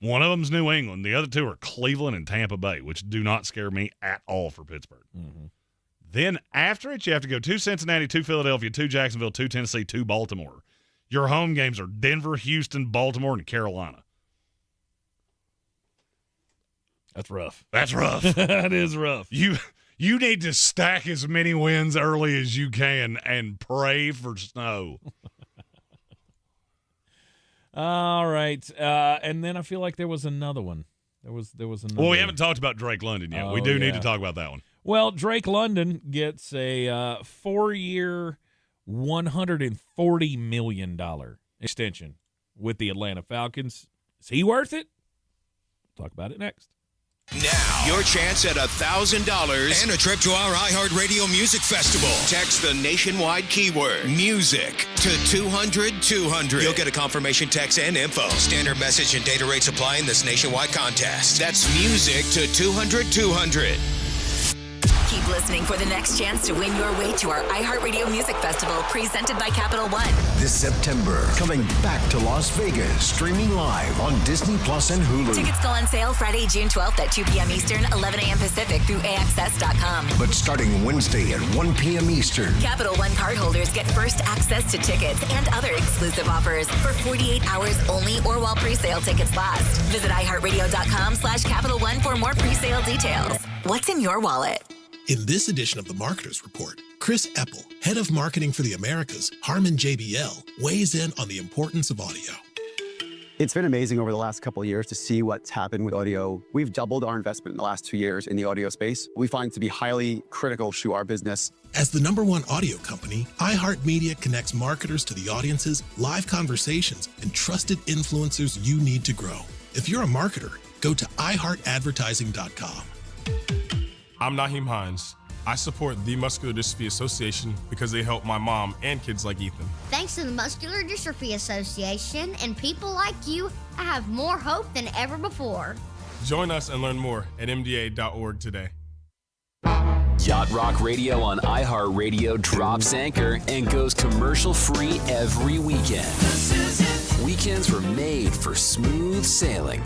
One of them's New England. The other 2 are Cleveland and Tampa Bay, which do not scare me at all for Pittsburgh. Mm-hmm. Then after it, you have to go to Cincinnati, to Philadelphia, to Jacksonville, to Tennessee, to Baltimore. Your home games are Denver, Houston, Baltimore, and Carolina. That's rough. That's rough. That is rough. You need to stack as many wins early as you can and pray for snow. All right. And then I feel like there was another one. There was another. Well, we haven't talked about Drake London yet. We do need to talk about that one. Well, Drake London gets a 4-year, $140 million extension with the Atlanta Falcons. Is he worth it? We'll talk about it next. Now, your chance at $1,000 and a trip to our iHeartRadio Music Festival. Text the nationwide keyword music to 200-200. You'll get a confirmation text and info. Standard message and data rates apply in this nationwide contest. That's music to 200-200. Keep listening for the next chance to win your way to our iHeartRadio Music Festival presented by Capital One. This September, coming back to Las Vegas, streaming live on Disney Plus and Hulu. Tickets go on sale Friday, June 12th at 2 p.m. Eastern, 11 a.m. Pacific through AXS.com. But starting Wednesday at 1 p.m. Eastern. Capital One cardholders get first access to tickets and other exclusive offers for 48 hours only or while pre-sale tickets last. Visit iHeartRadio.com/Capital One for more pre-sale details. What's in your wallet? In this edition of the Marketer's Report, Chris Eppel, head of marketing for the Americas, Harman JBL, weighs in on the importance of audio. It's been amazing over the last couple of years to see what's happened with audio. We've doubled our investment in the last 2 years in the audio space. We find it to be highly critical to our business. As the #1 audio company, iHeartMedia connects marketers to the audiences, live conversations, and trusted influencers you need to grow. If you're a marketer, go to iHeartAdvertising.com. I'm Naheem Hines. I support the Muscular Dystrophy Association because they help my mom and kids like Ethan. Thanks to the Muscular Dystrophy Association and people like you, I have more hope than ever before. Join us and learn more at mda.org today. Yacht Rock Radio on iHeartRadio drops anchor and goes commercial-free every weekend. Weekends were made for smooth sailing.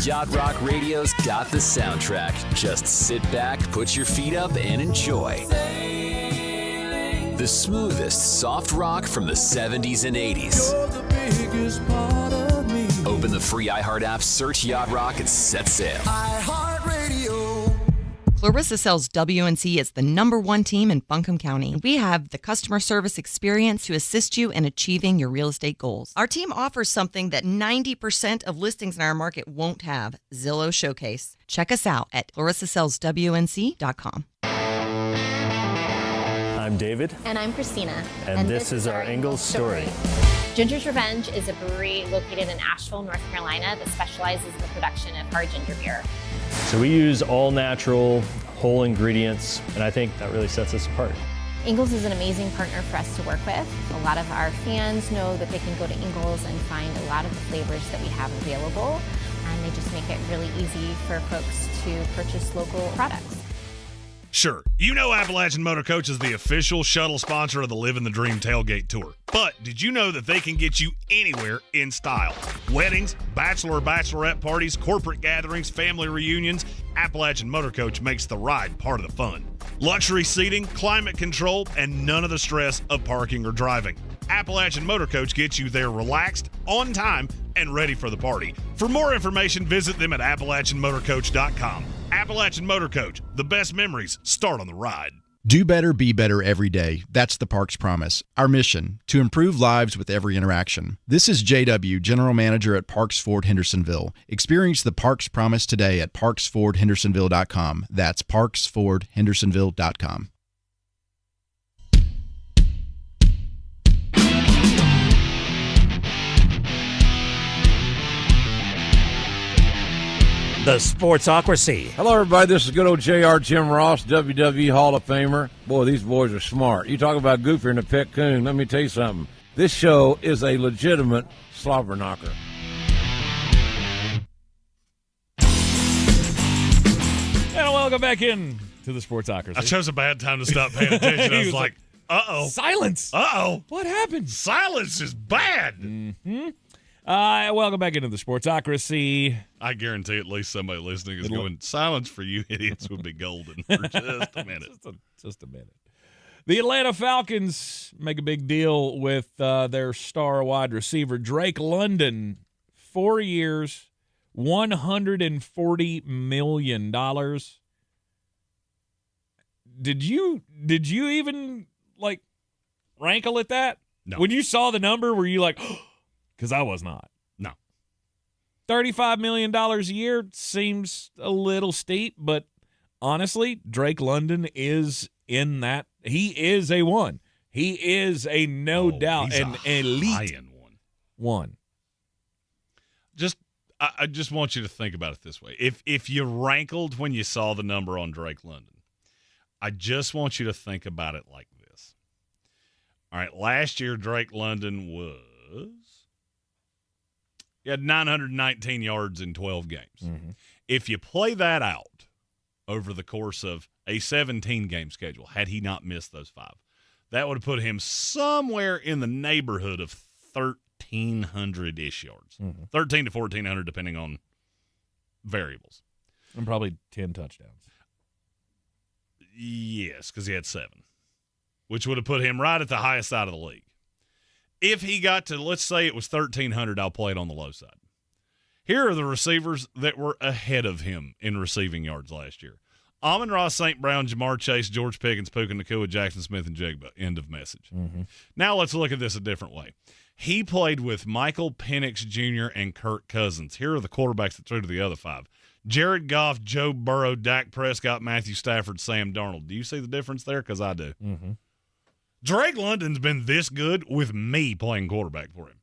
Yacht Rock Radio's got the soundtrack. Just sit back, put your feet up, and enjoy. The smoothest soft rock from the 70s and 80s. Open the free iHeart app, search Yacht Rock, and set sail. Clarissa sells WNC as the #1 team in Buncombe County. We have the customer service experience to assist you in achieving your real estate goals. Our team offers something that 90% of listings in our market won't have, Zillow Showcase. Check us out at clarissasellswnc.com. I'm David. And I'm Christina. And this is our Ingalls story. Ginger's Revenge is a brewery located in Asheville, North Carolina that specializes in the production of hard ginger beer. So we use all natural, whole ingredients, and I think that really sets us apart. Ingles is an amazing partner for us to work with. A lot of our fans know that they can go to Ingles and find a lot of the flavors that we have available, and they just make it really easy for folks to purchase local products. Sure, you know Appalachian Motor Coach is the official shuttle sponsor of the Living the Dream Tailgate Tour. But did you know that they can get you anywhere in style? Weddings, bachelor or bachelorette parties, corporate gatherings, family reunions, Appalachian Motor Coach makes the ride part of the fun. Luxury seating, climate control, and none of the stress of parking or driving. Appalachian Motor Coach gets you there relaxed, on time, and ready for the party. For more information, visit them at AppalachianMotorCoach.com. Appalachian Motor Coach, the best memories start on the ride. Do better, be better every day. That's the Parks Promise. Our mission, to improve lives with every interaction. This is JW, General Manager at Parks Ford Hendersonville. Experience the Parks Promise today at ParksFordHendersonville.com. That's ParksFordHendersonville.com. The Sportsocracy. Hello, everybody. This is good old JR Jim Ross, WWE Hall of Famer. Boy, these boys are smart. You talk about goofier than a pet coon. Let me tell you something. This show is a legitimate slobber knocker. And welcome back in to the Sportsocracy. I chose a bad time to stop paying attention. I was like, uh-oh. Silence. Uh-oh. What happened? Silence is bad. Mm-hmm. Welcome back into the Sportsocracy. I guarantee at least somebody listening is going, silence for you idiots would be golden for just a minute. just a minute. The Atlanta Falcons make a big deal with their star wide receiver, Drake London. 4 years, $140 million. Did you even, like, rankle at that? No. When you saw the number, were you like, because I was not. No. $35 million a year seems a little steep, but honestly, Drake London is in that. He is a one. He is a no doubt an elite one. I just want you to think about it this way. If you rankled when you saw the number on Drake London, I just want you to think about it like this. All right, last year Drake London he had 919 yards in 12 games. Mm-hmm. If you play that out over the course of a 17-game schedule, had he not missed those 5, that would have put him somewhere in the neighborhood of 1,300-ish yards. Mm-hmm. 13 to 1,400, depending on variables. And probably 10 touchdowns. Yes, because he had 7, which would have put him right at the highest side of the league. If he got to, let's say it was 1,300, I'll play it on the low side. Here are the receivers that were ahead of him in receiving yards last year. Amon-Ra St. Brown, Jamar Chase, George Pickens, Puka Nacua, Jackson Smith, and Jigba. End of message. Mm-hmm. Now let's look at this a different way. He played with Michael Penix Jr. and Kirk Cousins. Here are the quarterbacks that threw to the other 5. Jared Goff, Joe Burrow, Dak Prescott, Matthew Stafford, Sam Darnold. Do you see the difference there? Because I do. Mm-hmm. Drake London's been this good with me playing quarterback for him.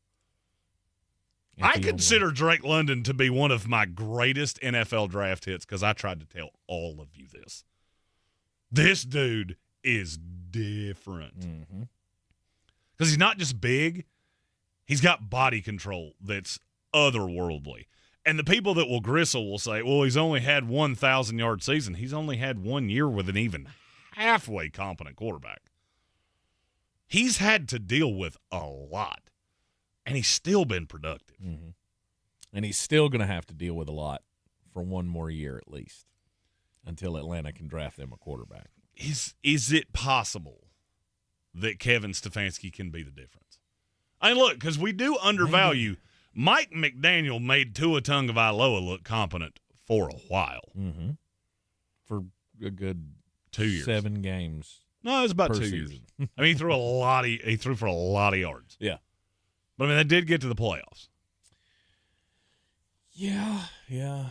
I consider Drake London to be one of my greatest NFL draft hits because I tried to tell all of you this. This dude is different. Mm-hmm. Because he's not just big, he's got body control that's otherworldly. And the people that will gristle will say, well, he's only had 1,000-yard season. He's only had 1 year with an even halfway competent quarterback. He's had to deal with a lot, and he's still been productive. Mm-hmm. And he's still going to have to deal with a lot for 1 more year at least until Atlanta can draft them a quarterback. Is it possible that Kevin Stefanski can be the difference? I mean, look, because we do undervalue – Mike McDaniel made Tua Tagovailoa look competent for a while. Mm-hmm. For a good 2 years. 7 games. No, it was about 2 season. years. I mean, he threw for a lot of yards. Yeah. But I mean, they did get to the playoffs. Yeah.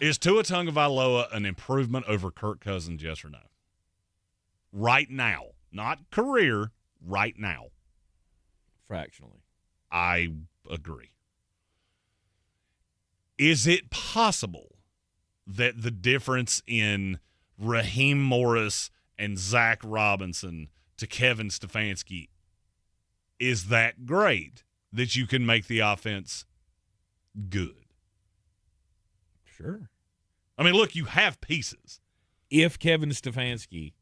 Is Tua Tagovailoa an improvement over Kirk Cousins, yes or no? Right now. Not career, right now. Fractionally. I agree. Is it possible that the difference in Raheem Morris and Zach Robinson to Kevin Stefanski is that great that you can make the offense good? Sure. I mean, look, you have pieces. If Kevin Stefanski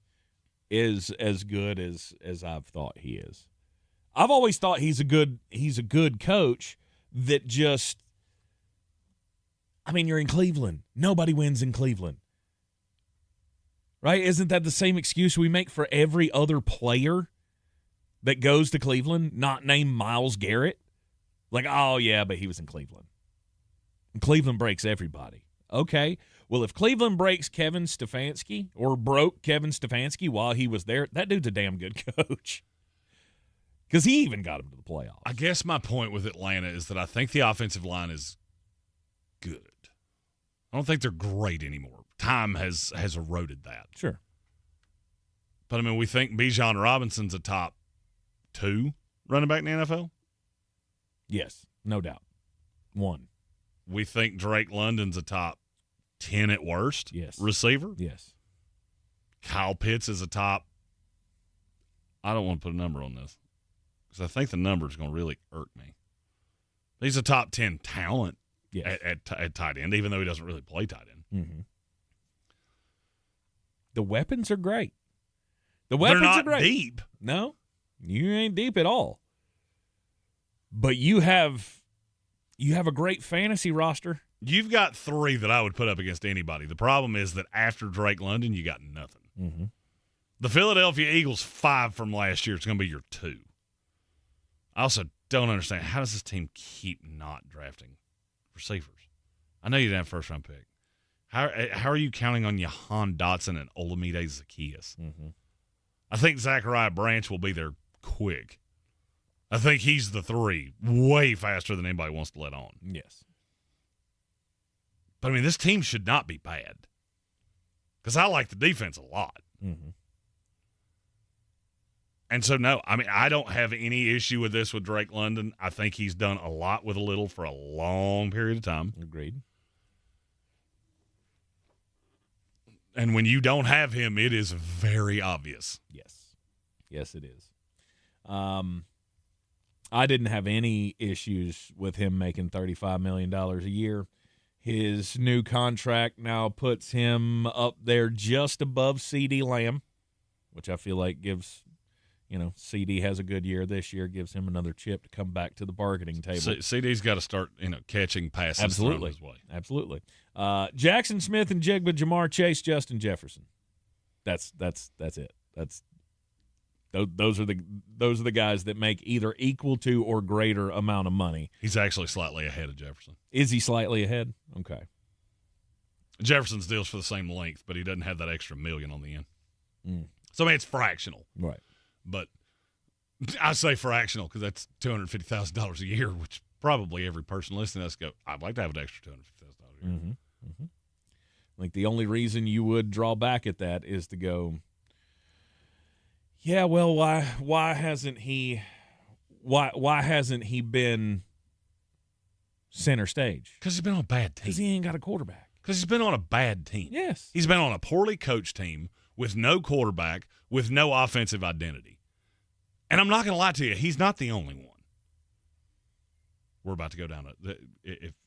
is as good as I've thought he is. I've always thought he's a good coach that just, I mean, you're in Cleveland. Nobody wins in Cleveland. Right? Isn't that the same excuse we make for every other player that goes to Cleveland, not named Myles Garrett? Like, oh, yeah, but he was in Cleveland. And Cleveland breaks everybody. Okay, well, if Cleveland breaks Kevin Stefanski or broke Kevin Stefanski while he was there, that dude's a damn good coach. Because he even got him to the playoffs. I guess my point with Atlanta is that I think the offensive line is good. I don't think they're great anymore. Time has eroded that. Sure. But, I mean, we think Bijan Robinson's a top 2 running back in the NFL? Yes, no doubt. 1. We think Drake London's a top 10 at worst receiver? Yes. Kyle Pitts is a top – I don't want to put a number on this because I think the number is going to really irk me. He's a top 10 talent at tight end, even though he doesn't really play tight end. Mm-hmm. The weapons are great. The weapons They're not are great. Deep. No, you ain't deep at all. But you have a great fantasy roster. You've got 3 that I would put up against anybody. The problem is that after Drake London, you got nothing. Mm-hmm. The Philadelphia Eagles 5 from last year is going to be your 2. I also don't understand, how does this team keep not drafting receivers? I know you didn't have a first-round pick. How are you counting on Jahan Dotson and Olamide Zaccheaus? Mm-hmm. I think Zachariah Branch will be there quick. I think he's the 3 way faster than anybody wants to let on. Yes. But, I mean, this team should not be bad because I like the defense a lot. Mm-hmm. And so, no, I mean, I don't have any issue with this with Drake London. I think he's done a lot with a little for a long period of time. Agreed. And when you don't have him, it is very obvious. Yes. Yes, it is. I didn't have any issues with him making $35 million a year. His new contract now puts him up there just above CeeDee Lamb, which I feel like gives, CeeDee has a good year this year, gives him another chip to come back to the bargaining table. CeeDee's got to start, catching passes. Absolutely. His way. Absolutely. Jackson Smith and Jigba, Jamar Chase, Justin Jefferson. That's it. Those are the guys that make either equal to or greater amount of money. He's actually slightly ahead of Jefferson. Is he slightly ahead? Okay. Jefferson's deal's for the same length, but he doesn't have that extra $1 million on the end. So, I mean, it's fractional. Right. But I say fractional because that's $250,000 a year, which probably every person listening to us go, I'd like to have an extra $250,000 a year. Mm-hmm. Mm-hmm. Like the only reason you would draw back at that is to go, yeah, well, why hasn't he been center stage? Because he's been on a bad team. Because he ain't got a quarterback. Because he's been on a bad team. Yes. He's been on a poorly coached team with no quarterback, with no offensive identity. And I'm not going to lie to you, he's not the only one. We're about to go down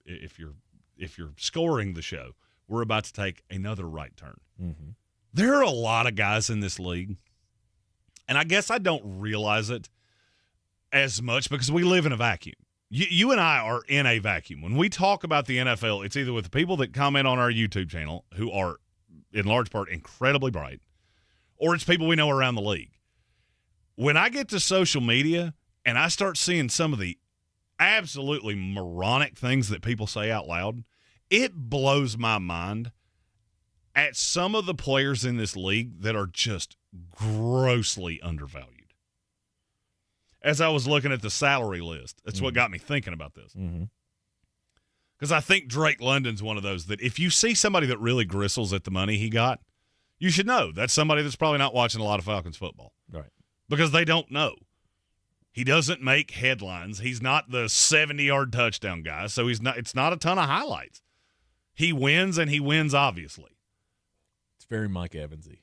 if you're scoring the show, we're about to take another right turn. Mm-hmm. There are a lot of guys in this league, and I guess I don't realize it as much because we live in a vacuum. You and I are in a vacuum. When we talk about the NFL, it's either with the people that comment on our YouTube channel, who are, in large part, incredibly bright, or it's people we know around the league. When I get to social media and I start seeing some of the absolutely moronic things that people say out loud, it blows my mind at some of the players in this league that are just grossly undervalued. As I was looking at the salary list, that's what got me thinking about this. Because I think Drake London's one of those that if you see somebody that really gristles at the money he got, you should know that's somebody that's probably not watching a lot of Falcons football. Right. Because they don't know. He doesn't make headlines. He's not the 70-yard touchdown guy, so it's not a ton of highlights. He wins, and he wins obviously. It's very Mike Evansy.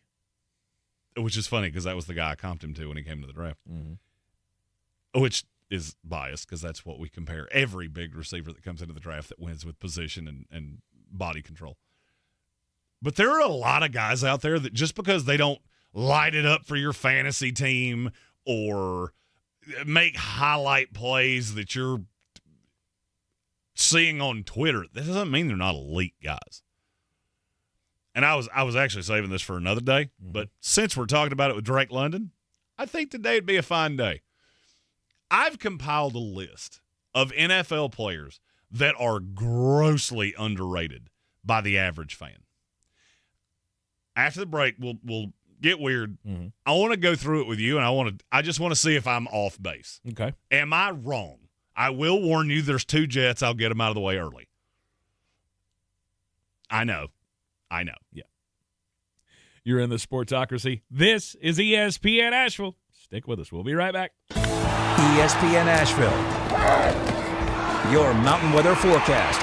Which is funny because that was the guy I comped him to when he came to the draft. Mm-hmm. Which is biased because that's what we compare every big receiver that comes into the draft that wins with position and body control. But there are a lot of guys out there that just because they don't light it up for your fantasy team or make highlight plays that you're seeing on Twitter, that doesn't mean they're not elite guys. And I was actually saving this for another day, but since we're talking about it with Drake London, I think today would be a fine day. I've compiled a list of NFL players that are grossly underrated by the average fan. After the break, we'll get weird. Mm-hmm. I want to go through it with you, and I just want to see if I'm off base. Okay. Am I wrong? I will warn you, there's 2 Jets. I'll get them out of the way early. I know. Yeah. You're in the Sportsocracy. This is ESPN Asheville. Stick with us. We'll be right back. ESPN Asheville. Your mountain weather forecast.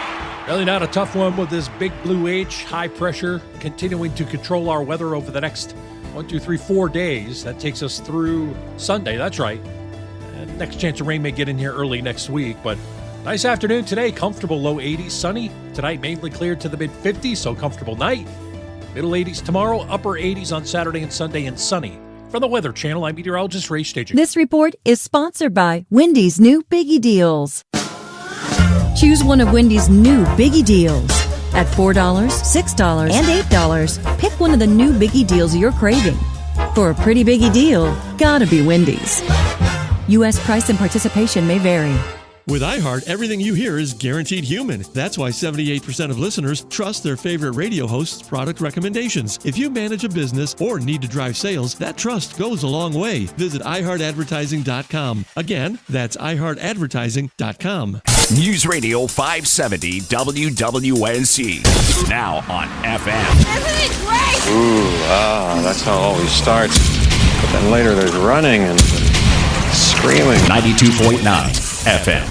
Really not a tough one with this big blue H, high pressure, continuing to control our weather over the next 4 days. That takes us through Sunday. That's right. And next chance of rain may get in here early next week, but nice afternoon today. Comfortable low 80s, sunny. Tonight mainly cleared to the mid 50s, so comfortable night. Middle 80s tomorrow, upper 80s on Saturday and Sunday, and sunny. From the Weather Channel, I'm meteorologist Ray Staging. This report is sponsored by Wendy's new Biggie Deals. Choose one of Wendy's new Biggie Deals. At $4, $6, and $8, pick one of the new Biggie Deals you're craving. For a pretty Biggie deal, gotta be Wendy's. U.S. price and participation may vary. With iHeart, everything you hear is guaranteed human. That's why 78% of listeners trust their favorite radio host's product recommendations. If you manage a business or need to drive sales, that trust goes a long way. Visit iHeartAdvertising.com. Again, that's iHeartAdvertising.com. News Radio 570 WWNC. Now on FM. Isn't it great? Ooh, that's how it always starts. But then later there's running and screaming. 92.9 FM.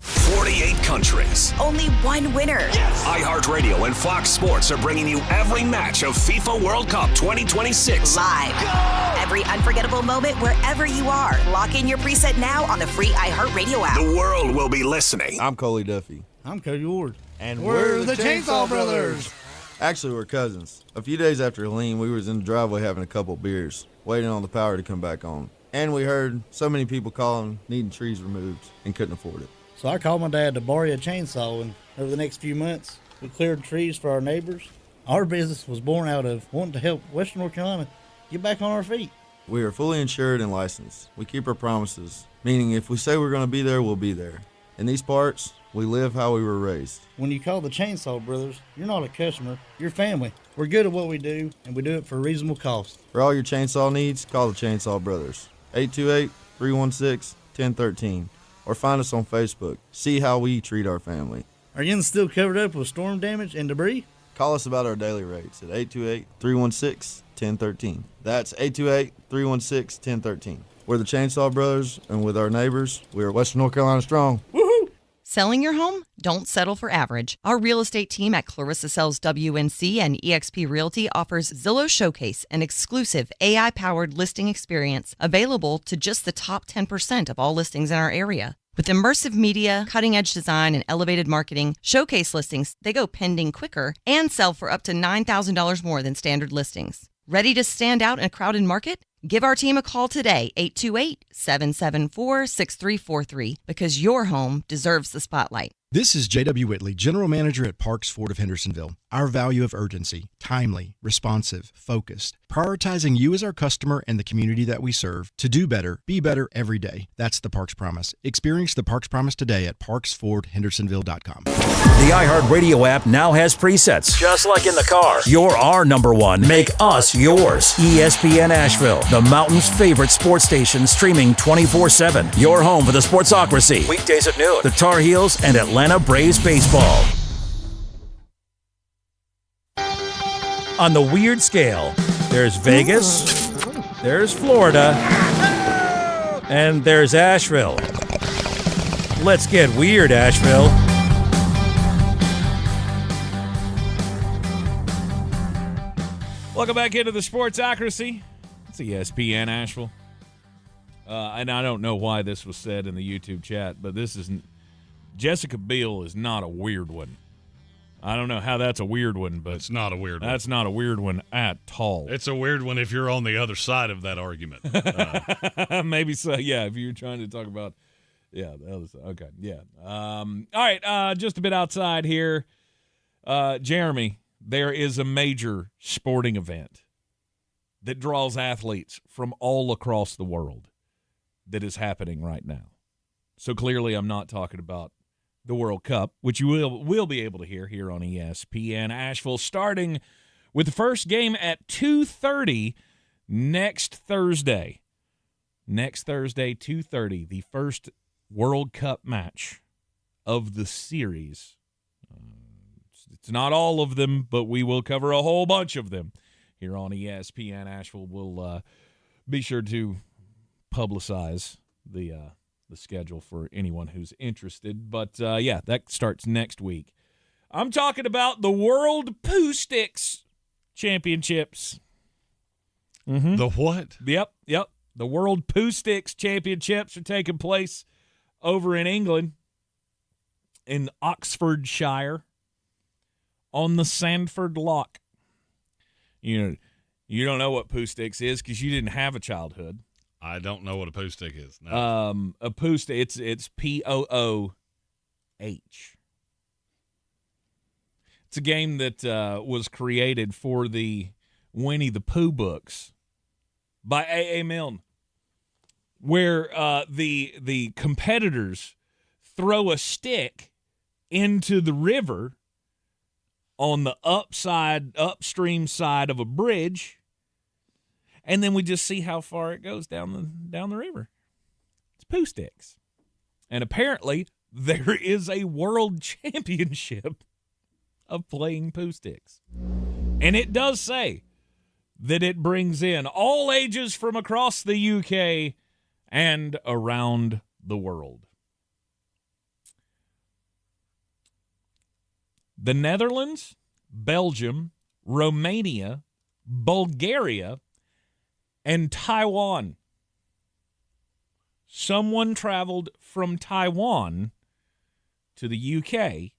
48 countries. Only one winner. Yes. iHeartRadio and Fox Sports are bringing you every match of FIFA World Cup 2026. Live. Go! Every unforgettable moment wherever you are. Lock in your preset now on the free iHeartRadio app. The world will be listening. I'm Coley Duffy. I'm Cody Ward. And we're the Chainsaw Brothers. Actually, we're cousins. A few days after Helene, we was in the driveway having a couple beers, waiting on the power to come back on. And we heard so many people calling, needing trees removed, and couldn't afford it. So I called my dad to borrow a chainsaw, and over the next few months, we cleared trees for our neighbors. Our business was born out of wanting to help Western North Carolina get back on our feet. We are fully insured and licensed. We keep our promises, meaning if we say we're going to be there, we'll be there. In these parts, we live how we were raised. When you call the Chainsaw Brothers, you're not a customer, you're family. We're good at what we do, and we do it for a reasonable cost. For all your chainsaw needs, call the Chainsaw Brothers. 828-316-1013. Or find us on Facebook. See how we treat our family. Are you still covered up with storm damage and debris? Call us about our daily rates at 828-316-1013. That's 828-316-1013. We're the Chainsaw Brothers, and with our neighbors, we are Western North Carolina strong. Woohoo! Selling your home? Don't settle for average. Our real estate team at Clarissa Sells WNC and eXp Realty offers Zillow Showcase, an exclusive AI-powered listing experience available to just the top 10% of all listings in our area. With immersive media, cutting-edge design, and elevated marketing, Showcase listings, they go pending quicker and sell for up to $9,000 more than standard listings. Ready to stand out in a crowded market? Give our team a call today, 828-774-6343, because your home deserves the spotlight. This is J.W. Whitley, General Manager at Parks Ford of Hendersonville. Our value of urgency, timely, responsive, focused, prioritizing you as our customer and the community that we serve to do better, be better every day. That's the Parks Promise. Experience the Parks Promise today at parksfordhendersonville.com. The iHeartRadio app now has presets. Just like in the car. You're our number one. Make us yours. ESPN Asheville, the mountain's favorite sports station, streaming 24/7. Your home for the Sportsocracy. Weekdays at noon. The Tar Heels and Atlanta Braves baseball. On the weird scale, there's Vegas, there's Florida, And there's Asheville. Let's get weird, Asheville. Welcome back into the Sportsocracy. It's ESPN Asheville. And I don't know why this was said in the YouTube chat, but this isn't. Jessica Biel is not a weird one. I don't know how that's a weird one, but it's not a weird one. That's not a weird one at all. It's a weird one if you're on the other side of that argument. Maybe so, yeah, if you're trying to talk about, the other side. Okay, yeah. All right, just a bit outside here. Jeremy, there is a major sporting event that draws athletes from all across the world that is happening right now. So clearly I'm not talking about the World Cup, which you will be able to hear here on ESPN Asheville, starting with the first game at 2:30 next Thursday. Next Thursday, 2:30, the first World Cup match of the series. It's not all of them, but we will cover a whole bunch of them here on ESPN Asheville. We'll be sure to publicize the schedule for anyone who's interested. But, that starts next week. I'm talking about the World Poo Sticks Championships. Mm-hmm. The what? Yep. The World Poo Sticks Championships are taking place over in England, in Oxfordshire, on the Sandford Loch. You don't know what poo sticks is because you didn't have a childhood. I don't know what a poo stick is. No. A poo stick, it's Pooh. It's a game that was created for the Winnie the Pooh books by A.A. Milne, where the competitors throw a stick into the river on the upstream side of a bridge, and then we just see how far it goes down the river. It's poo sticks. And apparently there is a world championship of playing poo sticks. And it does say that it brings in all ages from across the UK and around the world. The Netherlands, Belgium, Romania, Bulgaria, and Taiwan. Someone traveled from Taiwan to the UK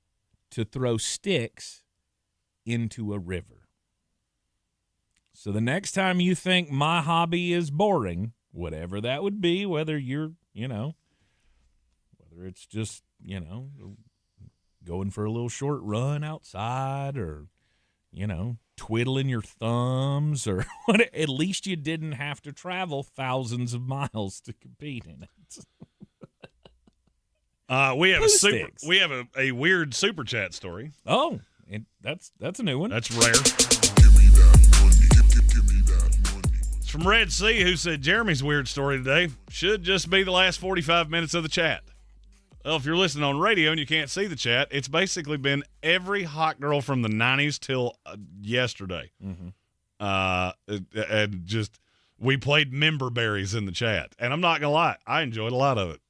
to throw sticks into a river. So the next time you think my hobby is boring, whatever that would be, whether you're, whether it's just, going for a little short run outside or, twiddling your thumbs or what, at least you didn't have to travel thousands of miles to compete in it. We have a weird super chat story. Oh, and that's a new one. That's rare. It's from Red Sea, who said Jeremy's weird story today should just be the last 45 minutes of the chat. Well, if you're listening on radio and you can't see the chat, it's basically been every hot girl from the 90s till yesterday. Mm-hmm. And just, we played member berries in the chat. And I'm not going to lie, I enjoyed a lot of it.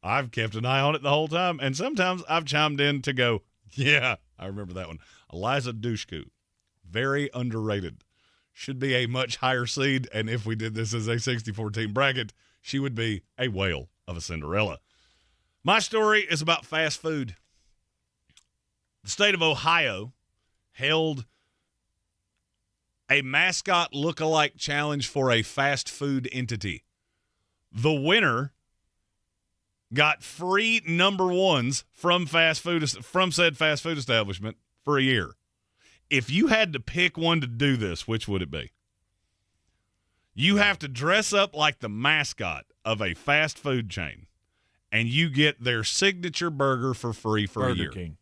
I've kept an eye on it the whole time. And sometimes I've chimed in to go, yeah, I remember that one. Eliza Dushku, very underrated. Should be a much higher seed. And if we did this as a 64-team bracket, she would be a whale of a Cinderella. My story is about fast food. The state of Ohio held a mascot look-alike challenge for a fast food entity. The winner got free number ones from said fast food establishment for a year. If you had to pick one to do this, which would it be? You have to dress up like the mascot of a fast food chain, and you get their signature burger for free for a year. Burger King.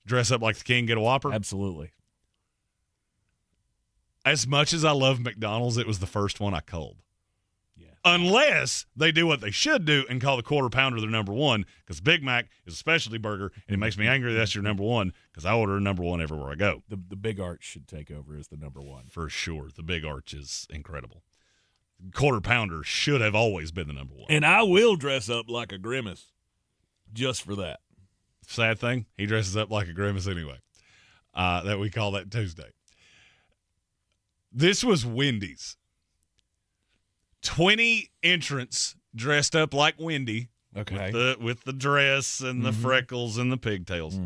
Dress up like the king, get a Whopper? Absolutely. As much as I love McDonald's, it was the first one I called. Yeah. Unless they do what they should do and call the Quarter Pounder their number one, because Big Mac is a specialty burger, and it makes me angry that's your number one, because I order a number one everywhere I go. The Big Arch should take over as the number one. For sure. The Big Arch is incredible. Quarter pounder should have always been the number one. And I will dress up like a grimace just for that. Sad thing, he dresses up like a grimace anyway. That we call that Tuesday. This was Wendy's. 20 entrants dressed up like Wendy. Okay. With the dress and the freckles and the pigtails.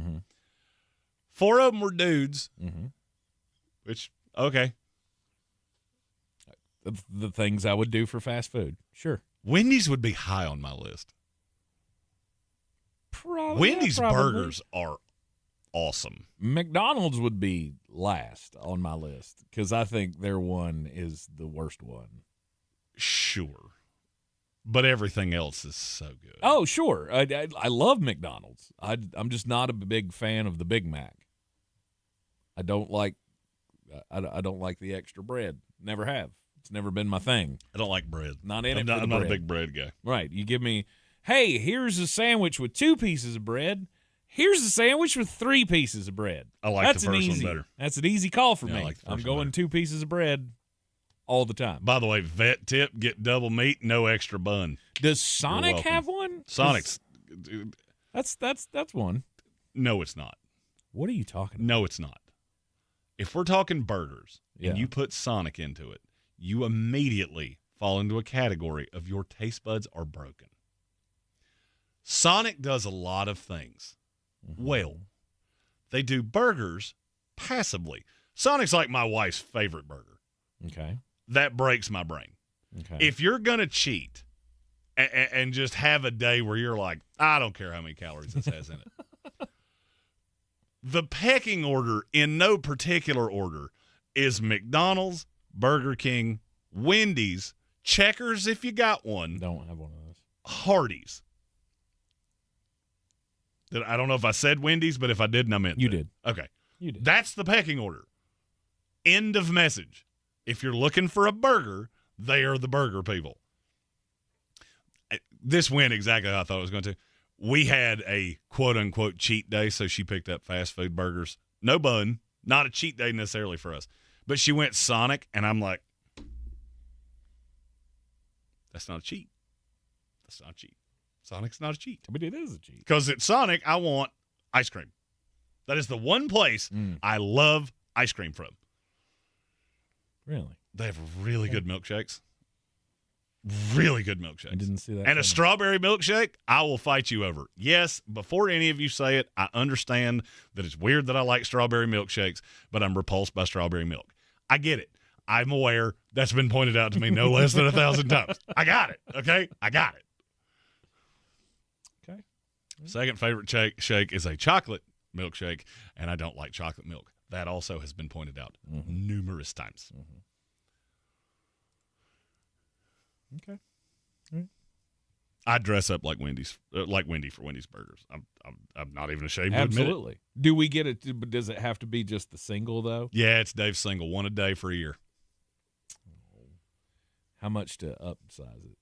4 of them were dudes. Which, okay. The things I would do for fast food. Sure. Wendy's would be high on my list. Wendy's burgers are awesome. McDonald's would be last on my list because I think their one is the worst one. Sure. But everything else is so good. Oh, sure. I love McDonald's. I'm just not a big fan of the Big Mac. I don't like the extra bread. Never have. It's never been my thing. I don't like bread. I'm not a big bread guy. Right. You give me, hey, here's a sandwich with 2 pieces of bread. Here's a sandwich with 3 pieces of bread. I like the first one better. That's an easy call for Yeah, me. I like the I'm first going one 2 pieces of bread all the time. By the way, vet tip, get double meat, no extra bun. Does Sonic have one? Sonic's. That's one. No, it's not. What are you talking about? No, it's not. If we're talking burgers Yeah. and you put Sonic into it, you immediately fall into a category of your taste buds are broken. Sonic does a lot of things well. They do burgers passively. Sonic's like my wife's favorite burger. Okay. That breaks my brain. Okay. If you're going to cheat and just have a day where you're like, I don't care how many calories this has in it. The pecking order, in no particular order, is McDonald's, Burger King, Wendy's, Checkers if you got one. Don't have one of those. Hardee's. I don't know if I said Wendy's, but if I didn't, I meant You that. did. Okay. You did. That's the pecking order. End of message. If you're looking for a burger, they are the burger people. This went exactly how I thought it was going to. We had a quote-unquote cheat day, so she picked up fast food burgers. No bun. Not a cheat day necessarily for us. But she went Sonic, and I'm like, that's not a cheat. That's not a cheat. Sonic's not a cheat. But it is a cheat. Because at Sonic, I want ice cream. That is the one place I love ice cream from. Really? They have really good milkshakes. Really good milkshakes. I didn't see that. And a strawberry milkshake, I will fight you over. Yes, before any of you say it, I understand that it's weird that I like strawberry milkshakes, but I'm repulsed by strawberry milk. I get it. I'm aware. That's been pointed out to me no less than 1,000 times. I got it, okay? I got it. Okay. Second favorite shake is a chocolate milkshake, and I don't like chocolate milk. That also has been pointed out numerous times. Okay. All right. I dress up like Wendy for Wendy's burgers. I'm not even ashamed to admit it. Absolutely. Do we get it? But does it have to be just the single though? Yeah, it's Dave's single, one a day for a year. How much to upsize it?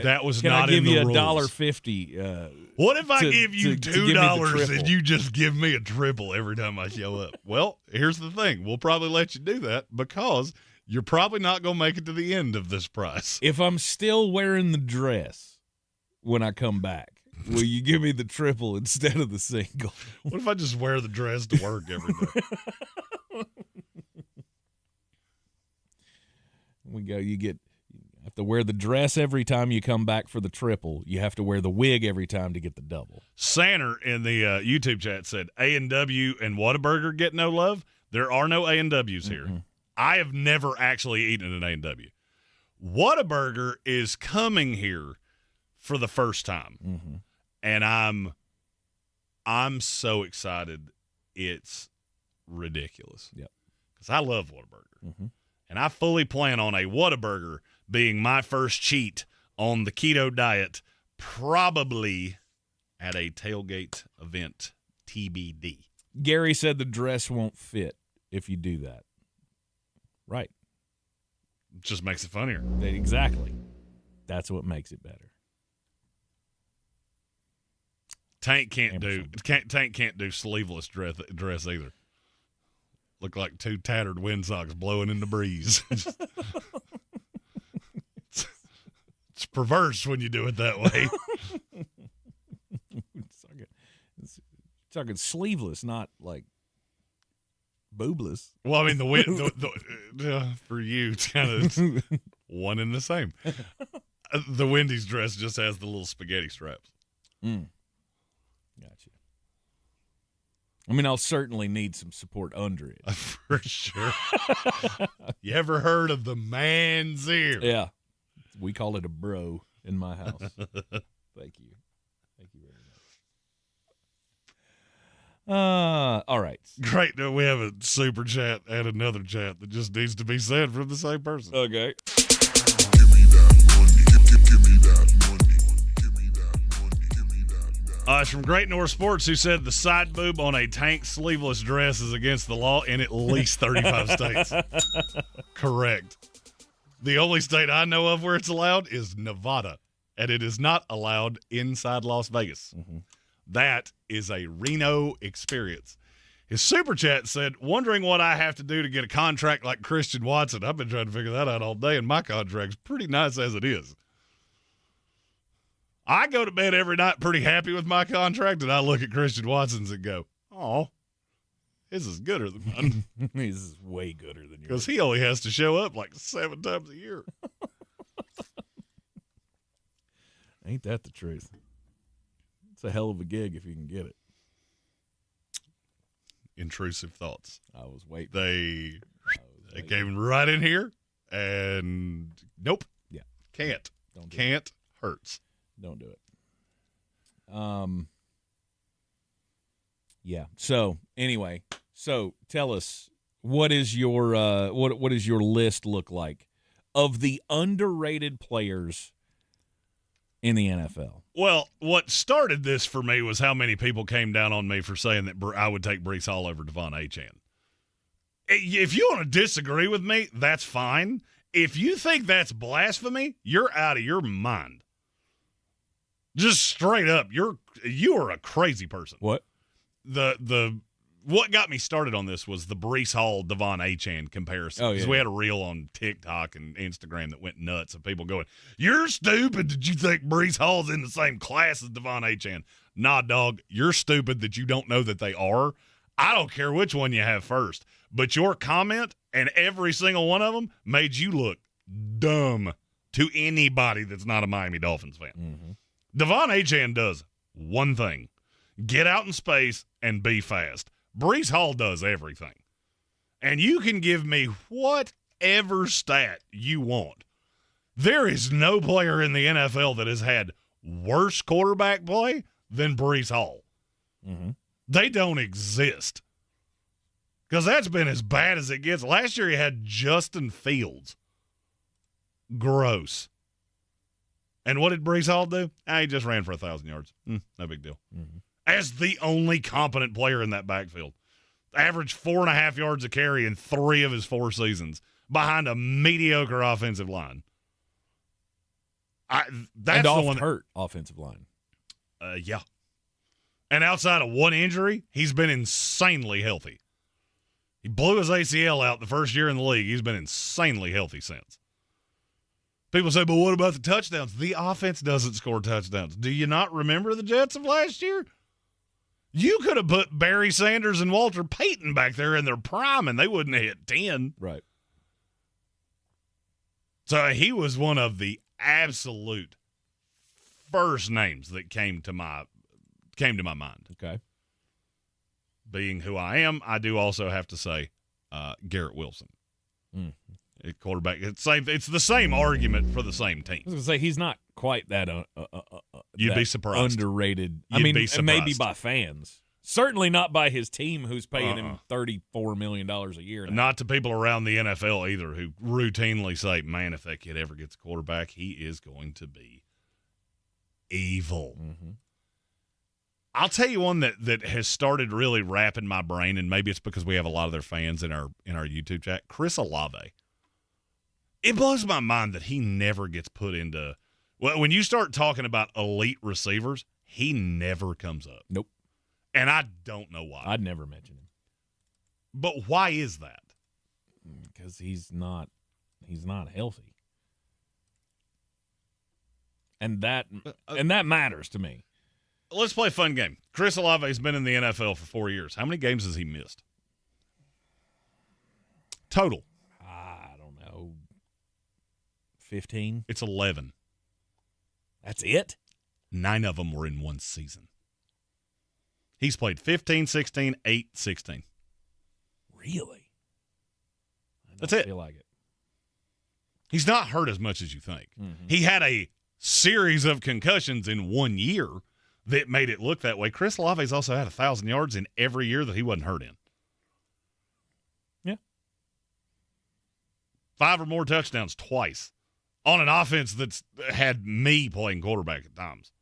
That was can not I give in the you rules. $1.50? What if I give you to give me the $2 triple? and you just give me a triple every time I show up? Well, here's the thing. We'll probably let you do that because you're probably not going to make it to the end of this price. If I'm still wearing the dress when I come back, will you give me the triple instead of the single? What if I just wear the dress to work every day? You have to wear the dress every time you come back for the triple. You have to wear the wig every time to get the double. Sanner in the YouTube chat said A&W and Whataburger get no love. There are no A&Ws here. I have never actually eaten at an A&W. Whataburger is coming here for the first time, and I'm so excited. It's ridiculous. Yep. Because I love Whataburger, and I fully plan on a Whataburger being my first cheat on the keto diet, probably at a tailgate event, TBD. Gary said the dress won't fit if you do that. Right. It just makes it funnier. Exactly. That's what makes it better. Tank can't do sleeveless dress either. Look like two tattered windsocks blowing in the breeze. It's perverse when you do it that way. It's talking sleeveless, not like boobless. Well, I mean, for you, it's kind of one and the same. The Wendy's dress just has the little spaghetti straps. Gotcha. I mean, I'll certainly need some support under it. For sure. You ever heard of the man's ear? Yeah. We call it a bro in my house. Thank you. Thank you very much. All right. Great that we have a super chat and another chat that just needs to be said from the same person. Okay. It's from Great North Sports, who said the side boob on a tank sleeveless dress is against the law in at least 35 states. Correct. The only state I know of where it's allowed is Nevada, and it is not allowed inside Las Vegas. Mm-hmm. That is a Reno experience. His super chat said, wondering what I have to do to get a contract like Christian Watson. I've been trying to figure that out all day, and my contract's pretty nice as it is. I go to bed every night pretty happy with my contract, and I look at Christian Watson's and go, oh, his is gooder than mine. His is way gooder than yours. Because he only has to show up like 7 times a year. Ain't that the truth? It's a hell of a gig if you can get it. Intrusive thoughts. I was waiting. They came right in here, and nope. Yeah. Can't. Don't do Can't. It. Hurts. Don't do it. Yeah. So anyway, tell us, what is your what does your list look like of the underrated players in the NFL? Well, what started this for me was how many people came down on me for saying that I would take Breece Hall over Devon Achane. If you want to disagree with me, that's fine. If you think that's blasphemy, you're out of your mind. Just straight up, you are a crazy person. What? What got me started on this was the Breece Hall Devon Achane comparison. Oh, because we had a reel on TikTok and Instagram that went nuts of people going, "You're stupid that you think Breece Hall's in the same class as Devon Achane." Nah, dog, you're stupid that you don't know that they are. I don't care which one you have first, but your comment and every single one of them made you look dumb to anybody that's not a Miami Dolphins fan. Mm-hmm. Devon Achane does one thing: get out in space and be fast. Breece Hall does everything. And you can give me whatever stat you want. There is no player in the NFL that has had worse quarterback play than Breece Hall. Mm-hmm. They don't exist. Because that's been as bad as it gets. Last year he had Justin Fields. Gross. And what did Breece Hall do? He just ran for 1,000 yards. No big deal. Mm-hmm. As the only competent player in that backfield. Averaged 4.5 yards a carry in 3 of his 4 seasons behind a mediocre offensive line. That's the one hurt offensive line. Yeah. And outside of one injury, he's been insanely healthy. He blew his ACL out the first year in the league. He's been insanely healthy since. People say, but what about the touchdowns? The offense doesn't score touchdowns. Do you not remember the Jets of last year? You could have put Barry Sanders and Walter Payton back there in their prime, and they wouldn't have hit 10. Right. So he was one of the absolute first names that came to my mind. Okay. Being who I am, I do also have to say Garrett Wilson. Mm. Quarterback. It's the same argument for the same team. I was going to say, he's not quite that You'd that be surprised. Underrated. You'd be surprised. Maybe by fans. Certainly not by his team, who's paying him $34 million a year now. Not to people around the NFL either, who routinely say, man, if that kid ever gets a quarterback, he is going to be evil. Mm-hmm. I'll tell you one that has started really wrapping my brain, and maybe it's because we have a lot of their fans in our YouTube chat. Chris Olave. It blows my mind that he never gets put into – well, when you start talking about elite receivers, he never comes up. Nope. And I don't know why. I'd never mention him. But why is that? Because he's not healthy. And that matters to me. Let's play a fun game. Chris Olave's been in the NFL for 4 years. How many games has he missed? Total. I don't know. 15? It's 11. That's it? 9 of them were in one season. He's played 15, 16, 8, 16. Really? That's it. I feel like it. He's not hurt as much as you think. Mm-hmm. He had a series of concussions in 1 year that made it look that way. Chris Olave's also had 1,000 yards in every year that he wasn't hurt in. Yeah. 5 or more touchdowns twice on an offense that's had me playing quarterback at times.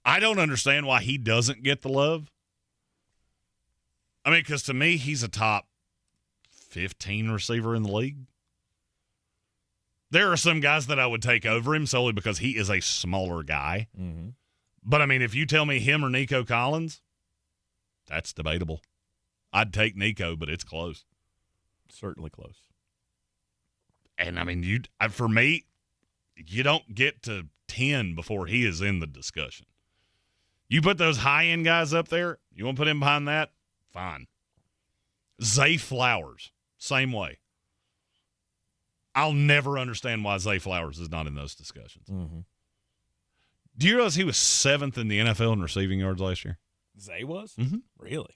I don't understand why he doesn't get the love. I mean, because to me, he's a top 15 receiver in the league. There are some guys that I would take over him solely because he is a smaller guy. Mm-hmm. But, I mean, if you tell me him or Nico Collins, that's debatable. I'd take Nico, but it's close. Certainly close. And, I mean, for me, you don't get to 10 before he is in the discussion. You put those high-end guys up there, you want to put him behind that? Fine. Zay Flowers, same way. I'll never understand why Zay Flowers is not in those discussions. Mm-hmm. Do you realize he was 7th in the NFL in receiving yards last year? Zay was? Mm-hmm. Really?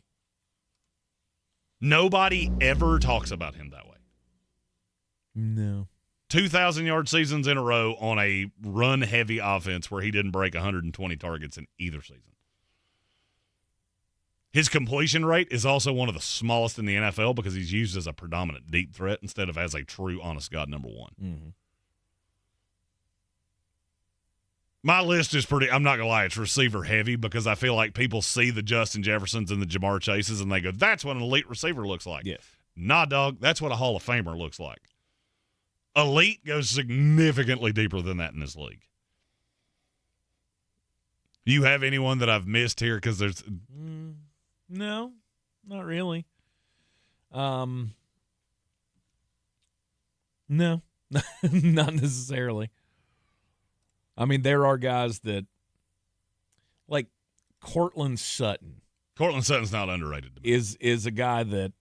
Nobody ever talks about him that way. No. 2,000-yard seasons in a row on a run-heavy offense where he didn't break 120 targets in either season. His completion rate is also one of the smallest in the NFL because he's used as a predominant deep threat instead of as a true honest-God number one. Mm-hmm. My list is pretty, I'm not going to lie, it's receiver-heavy because I feel like people see the Justin Jeffersons and the Jamar Chases and they go, that's what an elite receiver looks like. Yes. Nah, dog, that's what a Hall of Famer looks like. Elite goes significantly deeper than that in this league. You have anyone that I've missed here? Because there's... No, not really. No, not necessarily. I mean, there are guys that, like Cortland Sutton. Cortland Sutton's not underrated to me. Is a guy that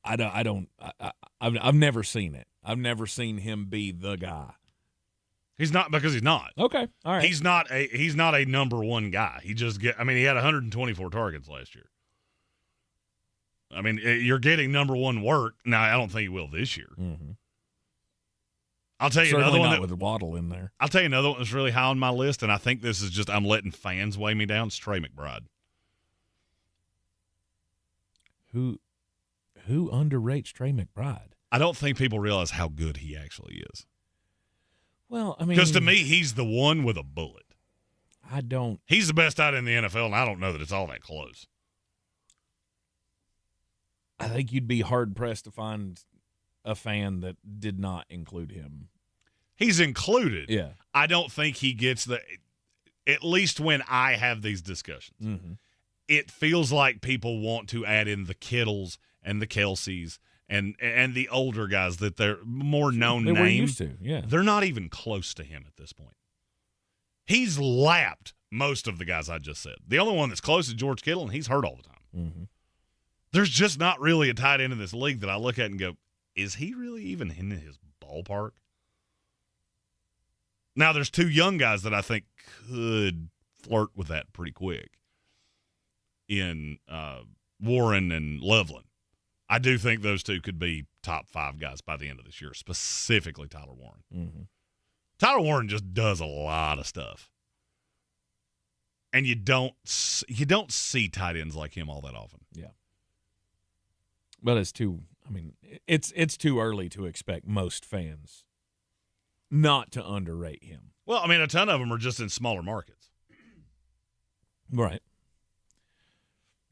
I've never seen it. I've never seen him be the guy. He's not because he's not. Okay, all right. He's not a number one guy. He had 124 targets last year. I mean, you're getting number one work. Now, I don't think he will this year. Mm-hmm. I'll tell you Certainly another one with Waddle in there. I'll tell you another one that's really high on my list, and I think this is just I'm letting fans weigh me down. It's Trey McBride. Who underrates Trey McBride? I don't think people realize how good he actually is. Well, I mean, because to me, he's the one with a bullet. He's the best out in the NFL, and I don't know that it's all that close. I think you'd be hard-pressed to find a fan that did not include him. He's included. Yeah. I don't think he gets at least when I have these discussions, mm-hmm. It feels like people want to add in the Kittles and the Kelseys and the older guys that they're more known names. They were used to, yeah. They're not even close to him at this point. He's lapped most of the guys I just said. The only one that's close is George Kittle, and he's hurt all the time. Mm-hmm. There's just not really a tight end in this league that I look at and go, is he really even in his ballpark? Now, there's two young guys that I think could flirt with that pretty quick in Warren and Loveland. I do think those two could be top 5 guys by the end of this year, specifically Tyler Warren. Mm-hmm. Tyler Warren just does a lot of stuff. And you don't see tight ends like him all that often. Yeah. But it's too too early to expect most fans not to underrate him. Well, I mean, a ton of them are just in smaller markets. Right.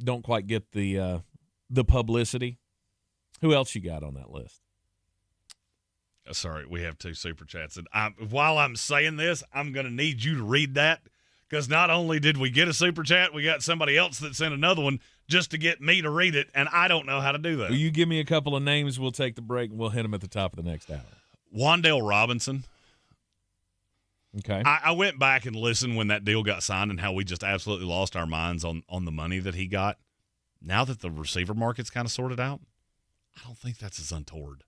Don't quite get the publicity. Who else you got on that list? Sorry, we have 2 super chats. And while I'm saying this, I'm going to need you to read that because not only did we get a super chat, we got somebody else that sent another one. just to get me to read it, and I don't know how to do that. Will you give me a couple of names? We'll take the break, and we'll hit them at the top of the next hour. Wan'Dale Robinson. Okay. I went back and listened when that deal got signed and how we just absolutely lost our minds on the money that he got. Now that the receiver market's kind of sorted out, I don't think that's as untoward.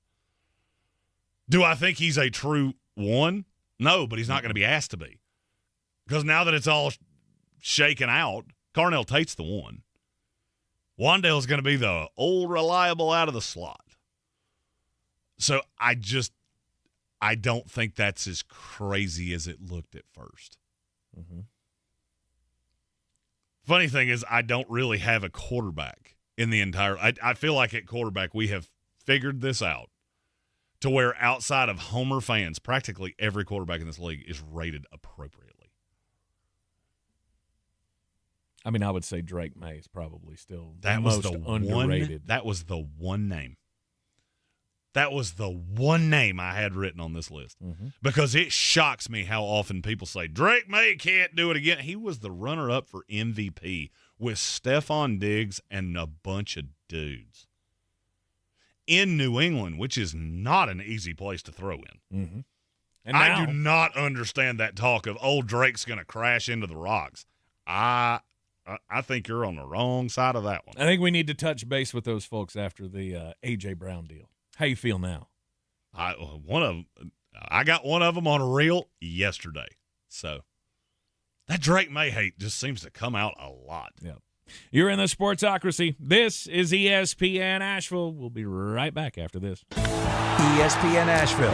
Do I think he's a true one? No, but he's not going to be asked to be. Because now that it's all shaken out, Carnell Tate's the one. Wan'Dale's going to be the old reliable out of the slot. So I don't think that's as crazy as it looked at first. Mm-hmm. Funny thing is, I don't really have a quarterback in the entire. I feel like at quarterback we have figured this out to where outside of Homer fans, practically every quarterback in this league is rated appropriately. I mean, I would say Drake May is probably still That the was most the underrated. That was the one name. That was the one name I had written on this list because it shocks me how often people say Drake May can't do it again. He was the runner-up for MVP with Stephon Diggs and a bunch of dudes in New England, which is not an easy place to throw in. Mm-hmm. And I do not understand that talk of, Drake's going to crash into the rocks. I think you're on the wrong side of that one. I think we need to touch base with those folks after the A.J. Brown deal. How you feel now? I got one of them on a reel yesterday. So that Drake May hate just seems to come out a lot. Yep. You're in the Sportsocracy. This is ESPN Asheville. We'll be right back after this. ESPN Asheville.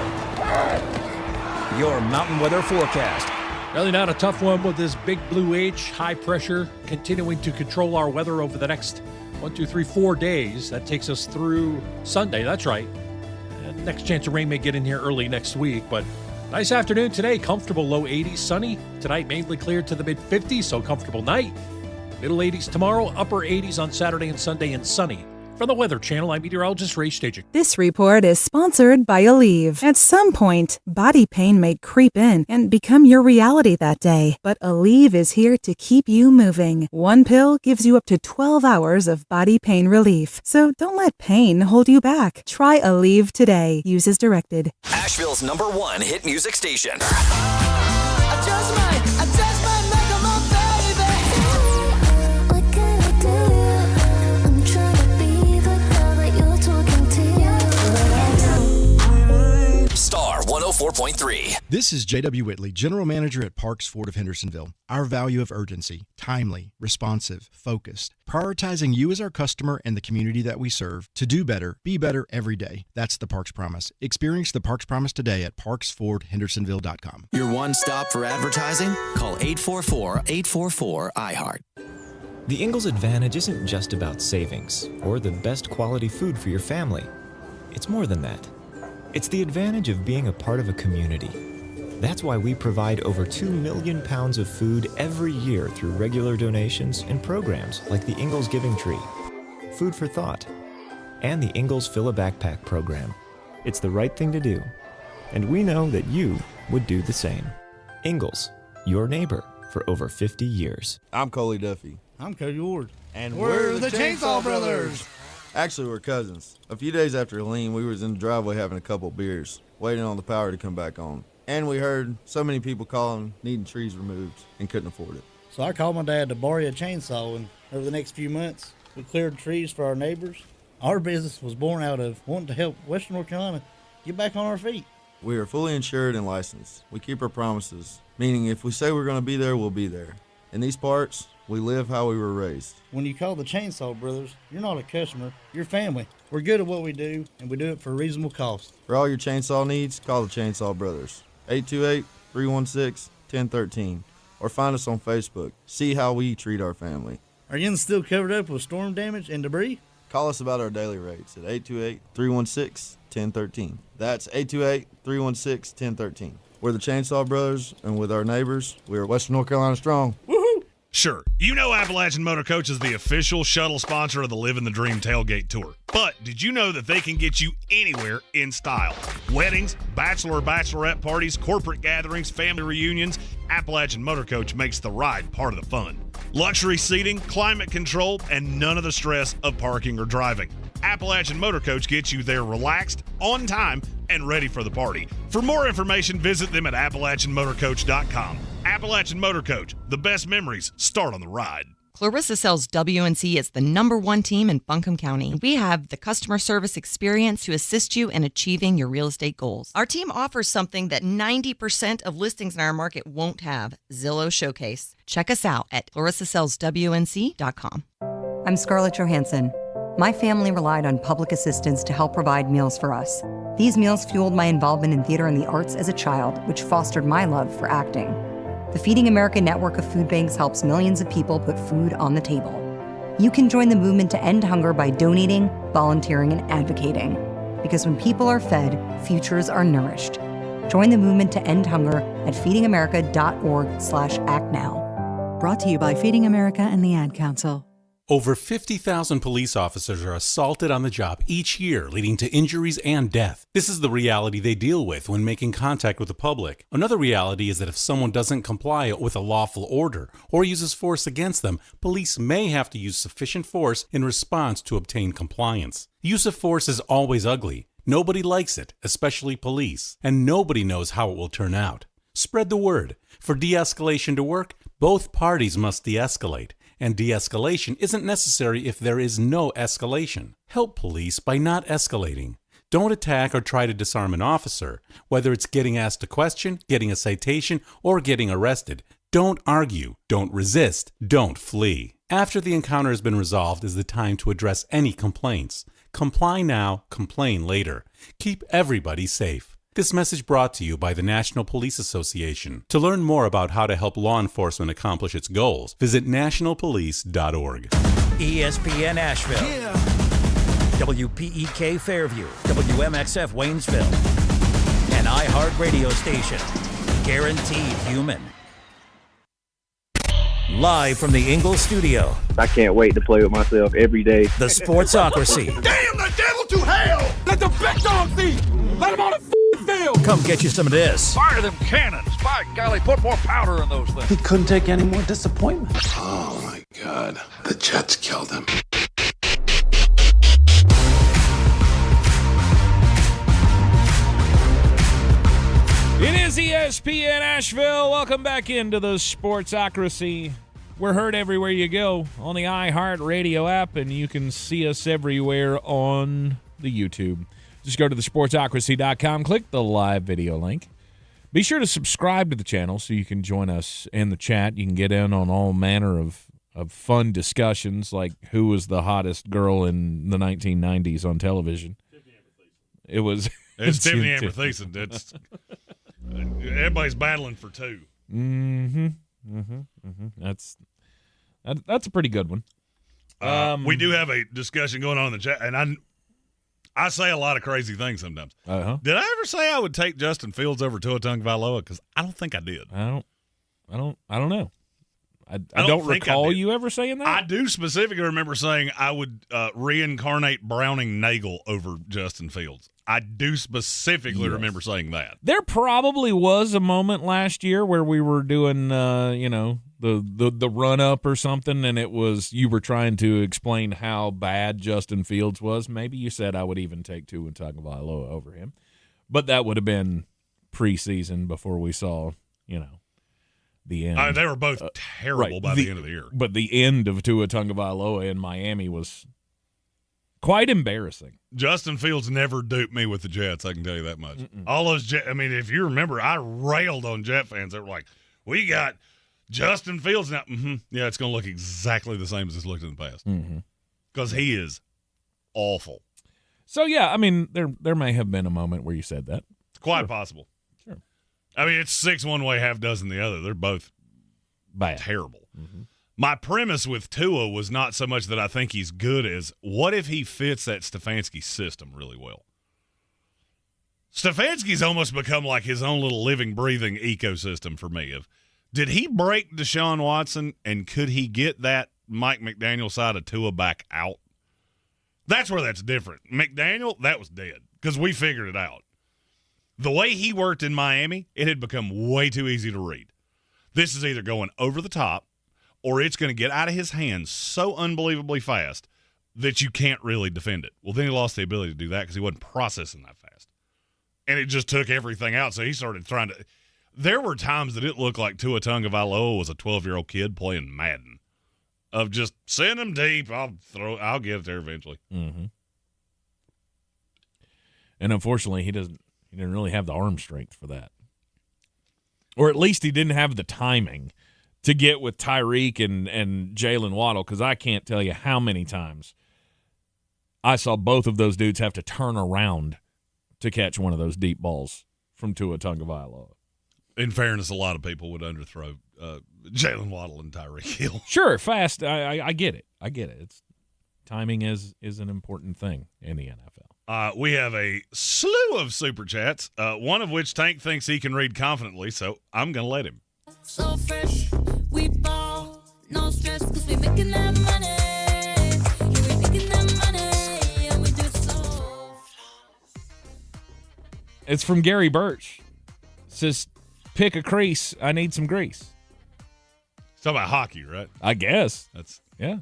Your mountain weather forecast. Really not a tough one with this big blue H, high pressure, continuing to control our weather over the next 4 days. That takes us through Sunday. That's right. And next chance of rain may get in here early next week, but nice afternoon today. Comfortable low 80s, sunny. Tonight mainly cleared to the mid 50s, so comfortable night. Middle 80s tomorrow, upper 80s on Saturday and Sunday, and sunny. From the Weather Channel, I'm meteorologist Ray Stajic. This report is sponsored by Aleve. At some point, body pain may creep in and become your reality that day. But Aleve is here to keep you moving. One pill gives you up to 12 hours of body pain relief. So don't let pain hold you back. Try Aleve today. Use as directed. Asheville's #1 hit music station. Star 104.3. This is J.W. Whitley, General Manager at Parks Ford of Hendersonville. Our value of urgency, timely, responsive, focused, prioritizing you as our customer and the community that we serve to do better, be better every day. That's the Parks Promise. Experience the Parks Promise today at parksfordhendersonville.com. Your one stop for advertising? Call 844-844-IHEART. The Ingalls Advantage isn't just about savings or the best quality food for your family. It's more than that. It's the advantage of being a part of a community. That's why we provide over 2 million pounds of food every year through regular donations and programs like the Ingalls Giving Tree, Food for Thought, and the Ingalls Fill a Backpack program. It's the right thing to do, and we know that you would do the same. Ingalls, your neighbor for over 50 years. I'm Coley Duffy. I'm Cody Ward. And we're the Chainsaw Brothers. Actually, we're cousins. A few days after Helene, we was in the driveway having a couple beers, waiting on the power to come back on. And we heard so many people calling, needing trees removed, and couldn't afford it. So I called my dad to borrow a chainsaw, and over the next few months, we cleared trees for our neighbors. Our business was born out of wanting to help Western North Carolina get back on our feet. We are fully insured and licensed. We keep our promises, meaning if we say we're going to be there, we'll be there. In these parts, we live how we were raised. When you call the Chainsaw Brothers, you're not a customer, you're family. We're good at what we do, and we do it for a reasonable cost. For all your chainsaw needs, call the Chainsaw Brothers. 828-316-1013. Or find us on Facebook. See how we treat our family. Are you still covered up with storm damage and debris? Call us about our daily rates at 828-316-1013. That's 828-316-1013. We're the Chainsaw Brothers, and with our neighbors, we're Western North Carolina strong. Woohoo! Sure, you know Appalachian Motor Coach is the official shuttle sponsor of the Living the Dream Tailgate Tour. But did you know that they can get you anywhere in style? Weddings, bachelorette parties, corporate gatherings, family reunions, Appalachian Motor Coach makes the ride part of the fun. Luxury seating, climate control, and none of the stress of parking or driving. Appalachian Motor Coach gets you there relaxed, on time, and ready for the party. For more information, visit them at AppalachianMotorCoach.com. Appalachian Motor Coach, the best memories start on the ride. Clarissa sells WNC as the #1 team in Buncombe County. We have the customer service experience to assist you in achieving your real estate goals. Our team offers something that 90% of listings in our market won't have, Zillow Showcase. Check us out at clarissasellswnc.com. I'm Scarlett Johansson. My family relied on public assistance to help provide meals for us. These meals fueled my involvement in theater and the arts as a child, which fostered my love for acting. The Feeding America network of food banks helps millions of people put food on the table. You can join the movement to end hunger by donating, volunteering, and advocating. Because when people are fed, futures are nourished. Join the movement to end hunger at feedingamerica.org/actnow. Brought to you by Feeding America and the Ad Council. Over 50,000 police officers are assaulted on the job each year, leading to injuries and death. This is the reality they deal with when making contact with the public. Another reality is that if someone doesn't comply with a lawful order or uses force against them, police may have to use sufficient force in response to obtain compliance. Use of force is always ugly. Nobody likes it, especially police, and nobody knows how it will turn out. Spread the word. For de-escalation to work, both parties must de-escalate. And de-escalation isn't necessary if there is no escalation. Help police by not escalating. Don't attack or try to disarm an officer, whether it's getting asked a question, getting a citation, or getting arrested. Don't argue, don't resist, don't flee. After the encounter has been resolved is the time to address any complaints. Comply now, complain later. Keep everybody safe. This message brought to you by the National Police Association. To learn more about how to help law enforcement accomplish its goals, visit nationalpolice.org. ESPN Asheville. Yeah. WPEK Fairview. WMXF Waynesville. An iHeart radio station. Guaranteed human. Live from the Ingalls studio. I can't wait to play with myself every day. The Sportsocracy. Damn the devil to hell! Let the big dog eat! Let him on the field! Come get you some of this. Fire them cannons! By golly, put more powder in those things. He couldn't take any more disappointment. Oh my God. The Jets killed him. It is ESPN Asheville. Welcome back into the Sportsocracy. We're heard everywhere you go on the iHeart Radio app, and you can see us everywhere on the YouTube. Just go to thesportsocracy.com, click the live video link. Be sure to subscribe to the channel so you can join us in the chat. You can get in on all manner of fun discussions, like who was the hottest girl in the 1990s on television. It was... It's Tiffany Amber Thiessen. That's... Everybody's battling for two. That's a pretty good one. We do have a discussion going on in the chat, and I say a lot of crazy things sometimes. Did I ever say I would take Justin Fields over Tua Tagovailoa? Because I don't think I did. I don't know. I don't recall you ever saying that. I do specifically remember saying I would reincarnate Browning Nagel over Justin Fields. I do specifically remember saying that. There probably was a moment last year where we were doing, the run up or something, and it was you were trying to explain how bad Justin Fields was. Maybe you said I would even take Tua Tagovailoa over him, but that would have been preseason before we saw, the end. They were both terrible by the end of the year. But the end of Tua Tagovailoa in Miami was quite embarrassing. Justin Fields never duped me with the Jets, I can tell you that much. All those if you remember, I railed on Jet fans that were like, we got Justin Fields now. Yeah, it's going to look exactly the same as it's looked in the past. Because he is awful. So, yeah, there may have been a moment where you said that. It's quite possible. Sure. It's 6 one way, half dozen the other. They're both bad. Terrible. My premise with Tua was not so much that I think he's good as what if he fits that Stefanski system really well? Stefanski's almost become like his own little living, breathing ecosystem for me. Did he break Deshaun Watson, and could he get that Mike McDaniel side of Tua back out? That's where that's different. McDaniel, that was dead because we figured it out. The way he worked in Miami, it had become way too easy to read. This is either going over the top or it's going to get out of his hands so unbelievably fast that you can't really defend it. Well, then he lost the ability to do that because he wasn't processing that fast. And it just took everything out, so he started trying to – there were times that it looked like Tua Tagovailoa was a 12-year-old kid playing Madden, of just send him deep, I'll get it there eventually. Mm-hmm. And unfortunately, he didn't really have the arm strength for that. Or at least he didn't have the timing to get with Tyreek and Jalen Waddle, because I can't tell you how many times I saw both of those dudes have to turn around to catch one of those deep balls from Tua Tagovailoa. In fairness, a lot of people would underthrow Jalen Waddle and Tyreek Hill. Sure, fast. I get it. It's timing is an important thing in the NFL. We have a slew of super chats, one of which Tank thinks he can read confidently, so I'm going to let him. So fresh, we ball, no stress, cause we making that money. Yeah, we making that money, and we do it so. It's from Gary Birch. It says, pick a crease, I need some grease. It's talking about hockey, right? I guess. Yeah.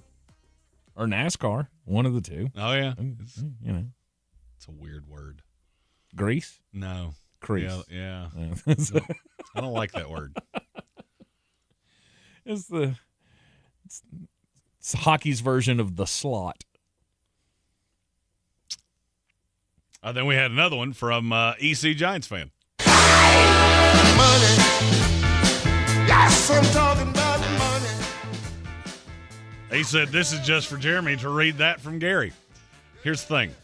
Or NASCAR, one of the two. Oh, yeah. It's a weird word. Grease? No. Crease. Yeah. I don't like that word. It's hockey's version of the slot. Then we had another one from EC Giants fan. Money. Yes, I'm talking about money. He said, this is just for Jeremy to read that from Gary. Here's the thing.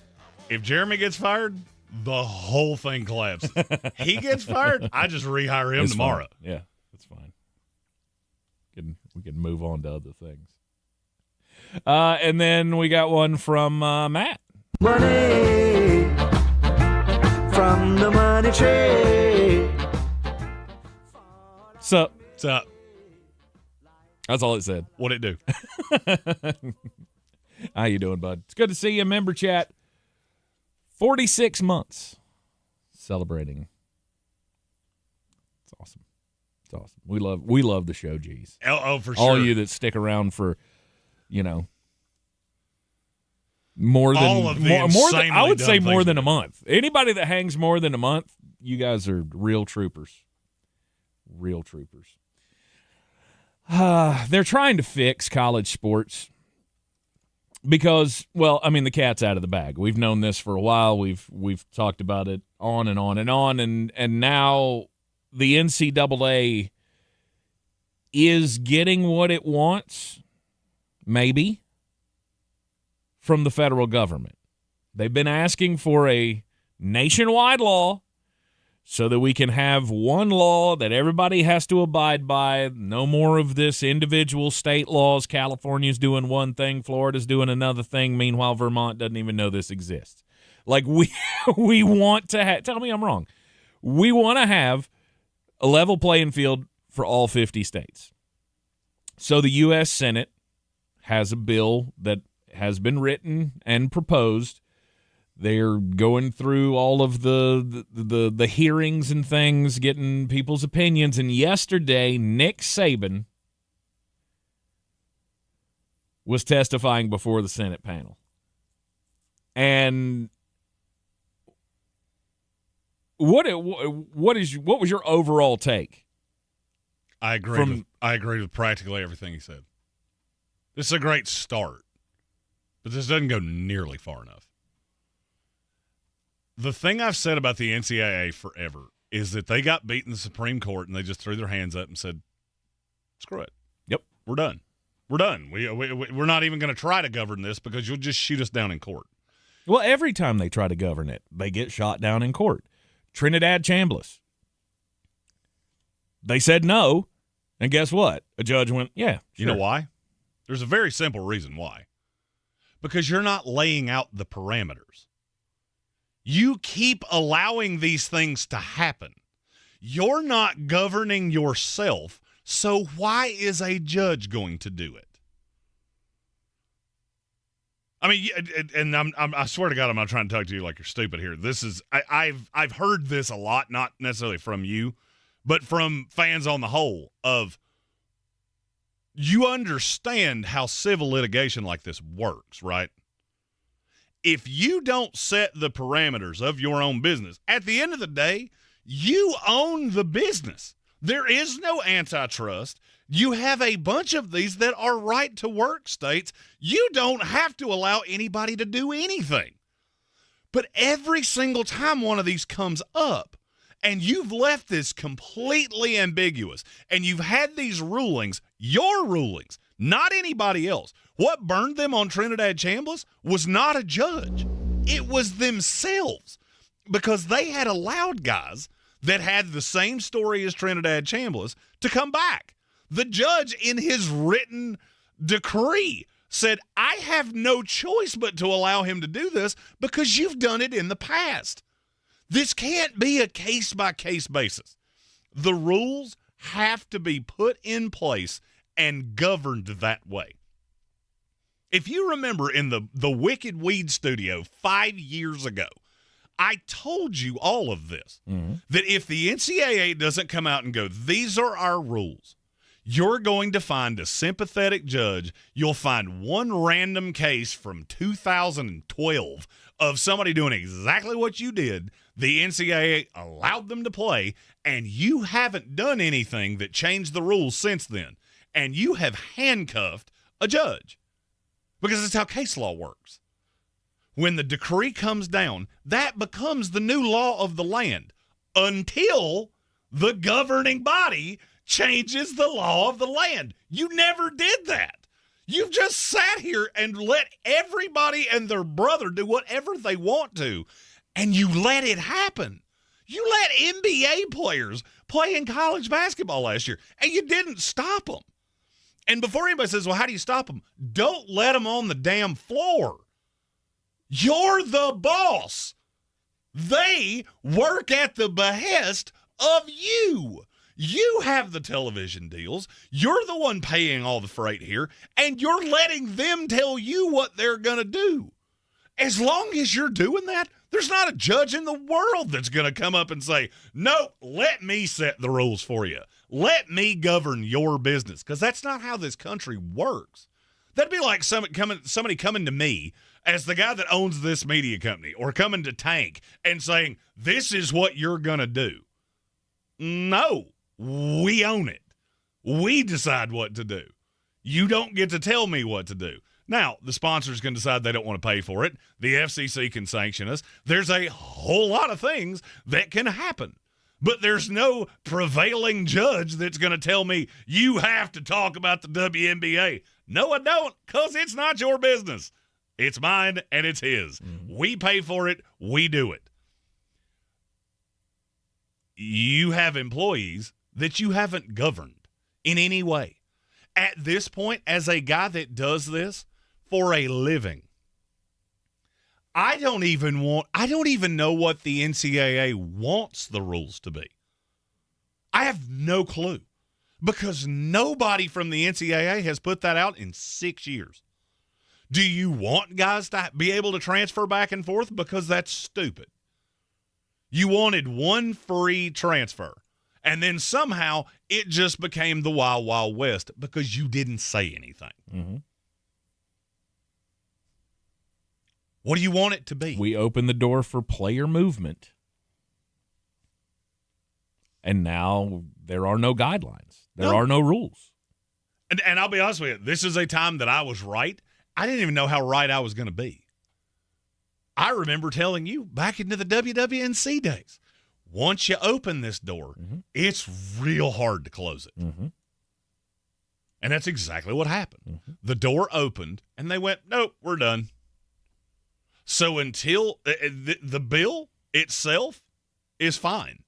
If Jeremy gets fired, the whole thing collapses. He gets fired, I just rehire him tomorrow. Fine. Yeah, that's fine. We can move on to other things. And then we got one from Matt. Money from the money tree. Sup? What's up? That's all it said. What'd it do? How you doing, bud? It's good to see you, member chat. 46 months celebrating. It's awesome. It's awesome. We love the show, geez. Oh, for All sure. you that stick around for, more than all of the more than, I would insanely say dumb more things than a month. Anybody that hangs more than a month, you guys are real troopers. Real troopers. They're trying to fix college sports because, the cat's out of the bag. We've known this for a while. We've talked about it on and on and on, and now the NCAA is getting what it wants, maybe, from the federal government. They've been asking for a nationwide law so that we can have one law that everybody has to abide by. No more of this individual state laws. California's doing one thing, Florida's doing another thing. Meanwhile, Vermont doesn't even know this exists. Like, we want to have – tell me I'm wrong. We want to have a level playing field for all 50 states. So the U.S. Senate has a bill that has been written and proposed. They're going through all of the hearings and things, getting people's opinions. And yesterday, Nick Saban was testifying before the Senate panel. And what was your overall take? I agree with practically everything he said. This is a great start, but this doesn't go nearly far enough. The thing I've said about the NCAA forever is that they got beat in the Supreme Court and they just threw their hands up and said, screw it. Yep. We're done. We're done. We're not even going to try to govern this because you'll just shoot us down in court. Well, every time they try to govern it, they get shot down in court. Trinidad Chambliss. They said no, and guess what? A judge went, yeah, sure. You know why? There's a very simple reason why. Because you're not laying out the parameters. You keep allowing these things to happen. You're not governing yourself, so why is a judge going to do it? I mean, and I swear to God, I'm not trying to talk to you like you're stupid here. This is I've heard this a lot, not necessarily from you, but from fans on the whole. Of you understand how civil litigation like this works, right? If you don't set the parameters of your own business, at the end of the day, you own the business. There is no antitrust. You have a bunch of these that are right-to-work states. You don't have to allow anybody to do anything. But every single time one of these comes up, and you've left this completely ambiguous, and you've had these rulings, your rulings, not anybody else. What burned them on Trinidad Chambliss was not a judge. It was themselves, because they had allowed guys that had the same story as Trinidad Chambliss to come back. The judge, in his written decree, said, I have no choice but to allow him to do this because you've done it in the past. This can't be a case-by-case basis. The rules have to be put in place and governed that way. If you remember in the Wicked Weed studio 5 years ago, I told you all of this, that if the NCAA doesn't come out and go, these are our rules, you're going to find a sympathetic judge. You'll find one random case from 2012 of somebody doing exactly what you did. The NCAA allowed them to play, and you haven't done anything that changed the rules since then. And you have handcuffed a judge, because that's how case law works. When the decree comes down, that becomes the new law of the land until the governing body changes the law of the land. You never did that. You've just sat here and let everybody and their brother do whatever they want to, and you let it happen. You let NBA players play in college basketball last year, and you didn't stop them. And before anybody says, well, how do you stop them? Don't let them on the damn floor. You're the boss. They work at the behest of you. You have the television deals. You're the one paying all the freight here, and you're letting them tell you what they're going to do. As long as you're doing that, there's not a judge in the world that's going to come up and say, no, let me set the rules for you. Let me govern your business, because that's not how this country works. That'd be like somebody coming to me as the guy that owns this media company, or coming to Tank and saying, this is what you're going to do. No, we own it. We decide what to do. You don't get to tell me what to do. Now, the sponsors can decide they don't want to pay for it. The FCC can sanction us. There's a whole lot of things that can happen. But there's no prevailing judge that's going to tell me you have to talk about the WNBA. No, I don't, because it's not your business. It's mine and it's his. We pay for it. We do it. You have employees that you haven't governed in any way. At this point, as a guy that does this for a living, I don't even know what the NCAA wants the rules to be. I have no clue, because nobody from the NCAA has put that out in 6 years. Do you want guys to be able to transfer back and forth? Because that's stupid. You wanted one free transfer, and then somehow it just became the Wild Wild West because you didn't say anything. What do you want it to be? We opened the door for player movement, and now there are no guidelines. There are no rules. And I'll be honest with you, this is a time that I was right. I didn't even know how right I was going to be. I remember telling you back into the WWNC days, once you open this door, it's real hard to close it. And that's exactly what happened. The door opened, and they went, nope, we're done. So until the bill itself is fine,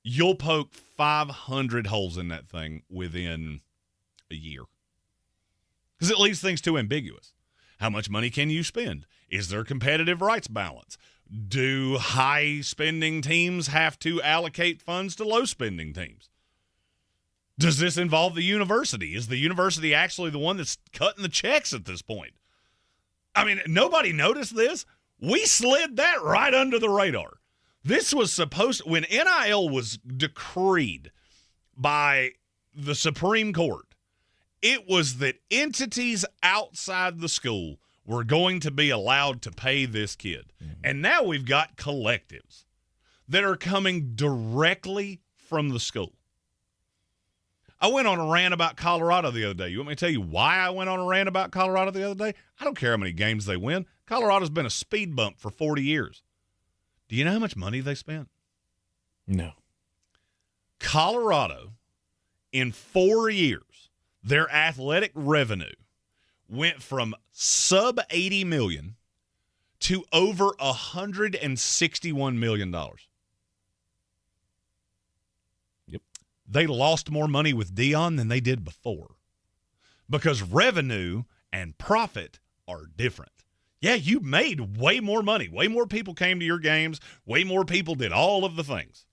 you'll poke 500 holes in that thing within a year. Because it leaves things too ambiguous. How much money can you spend? Is there competitive rights balance? Do high-spending teams have to allocate funds to low-spending teams? Does this involve the university? Is the university actually the one that's cutting the checks at this point? I mean, nobody noticed this. We slid that right under the radar. This was supposed – when NIL was decreed by the Supreme Court, It was that entities outside the school were going to be allowed to pay this kid. And now we've got collectives that are coming directly from the school. I went on a rant about Colorado the other day. You want me to tell you why I went on a rant about Colorado the other day? I don't care how many games they win. Colorado's been a speed bump for 40 years. Do you know how much money they spent? No. Colorado, in 4 years, their athletic revenue went from sub $80 million to over $161 million. Yep. They lost more money with Deion than they did before because revenue and profit are different. Yeah, you made way more money. Way more people came to your games. Way more people did all of the things.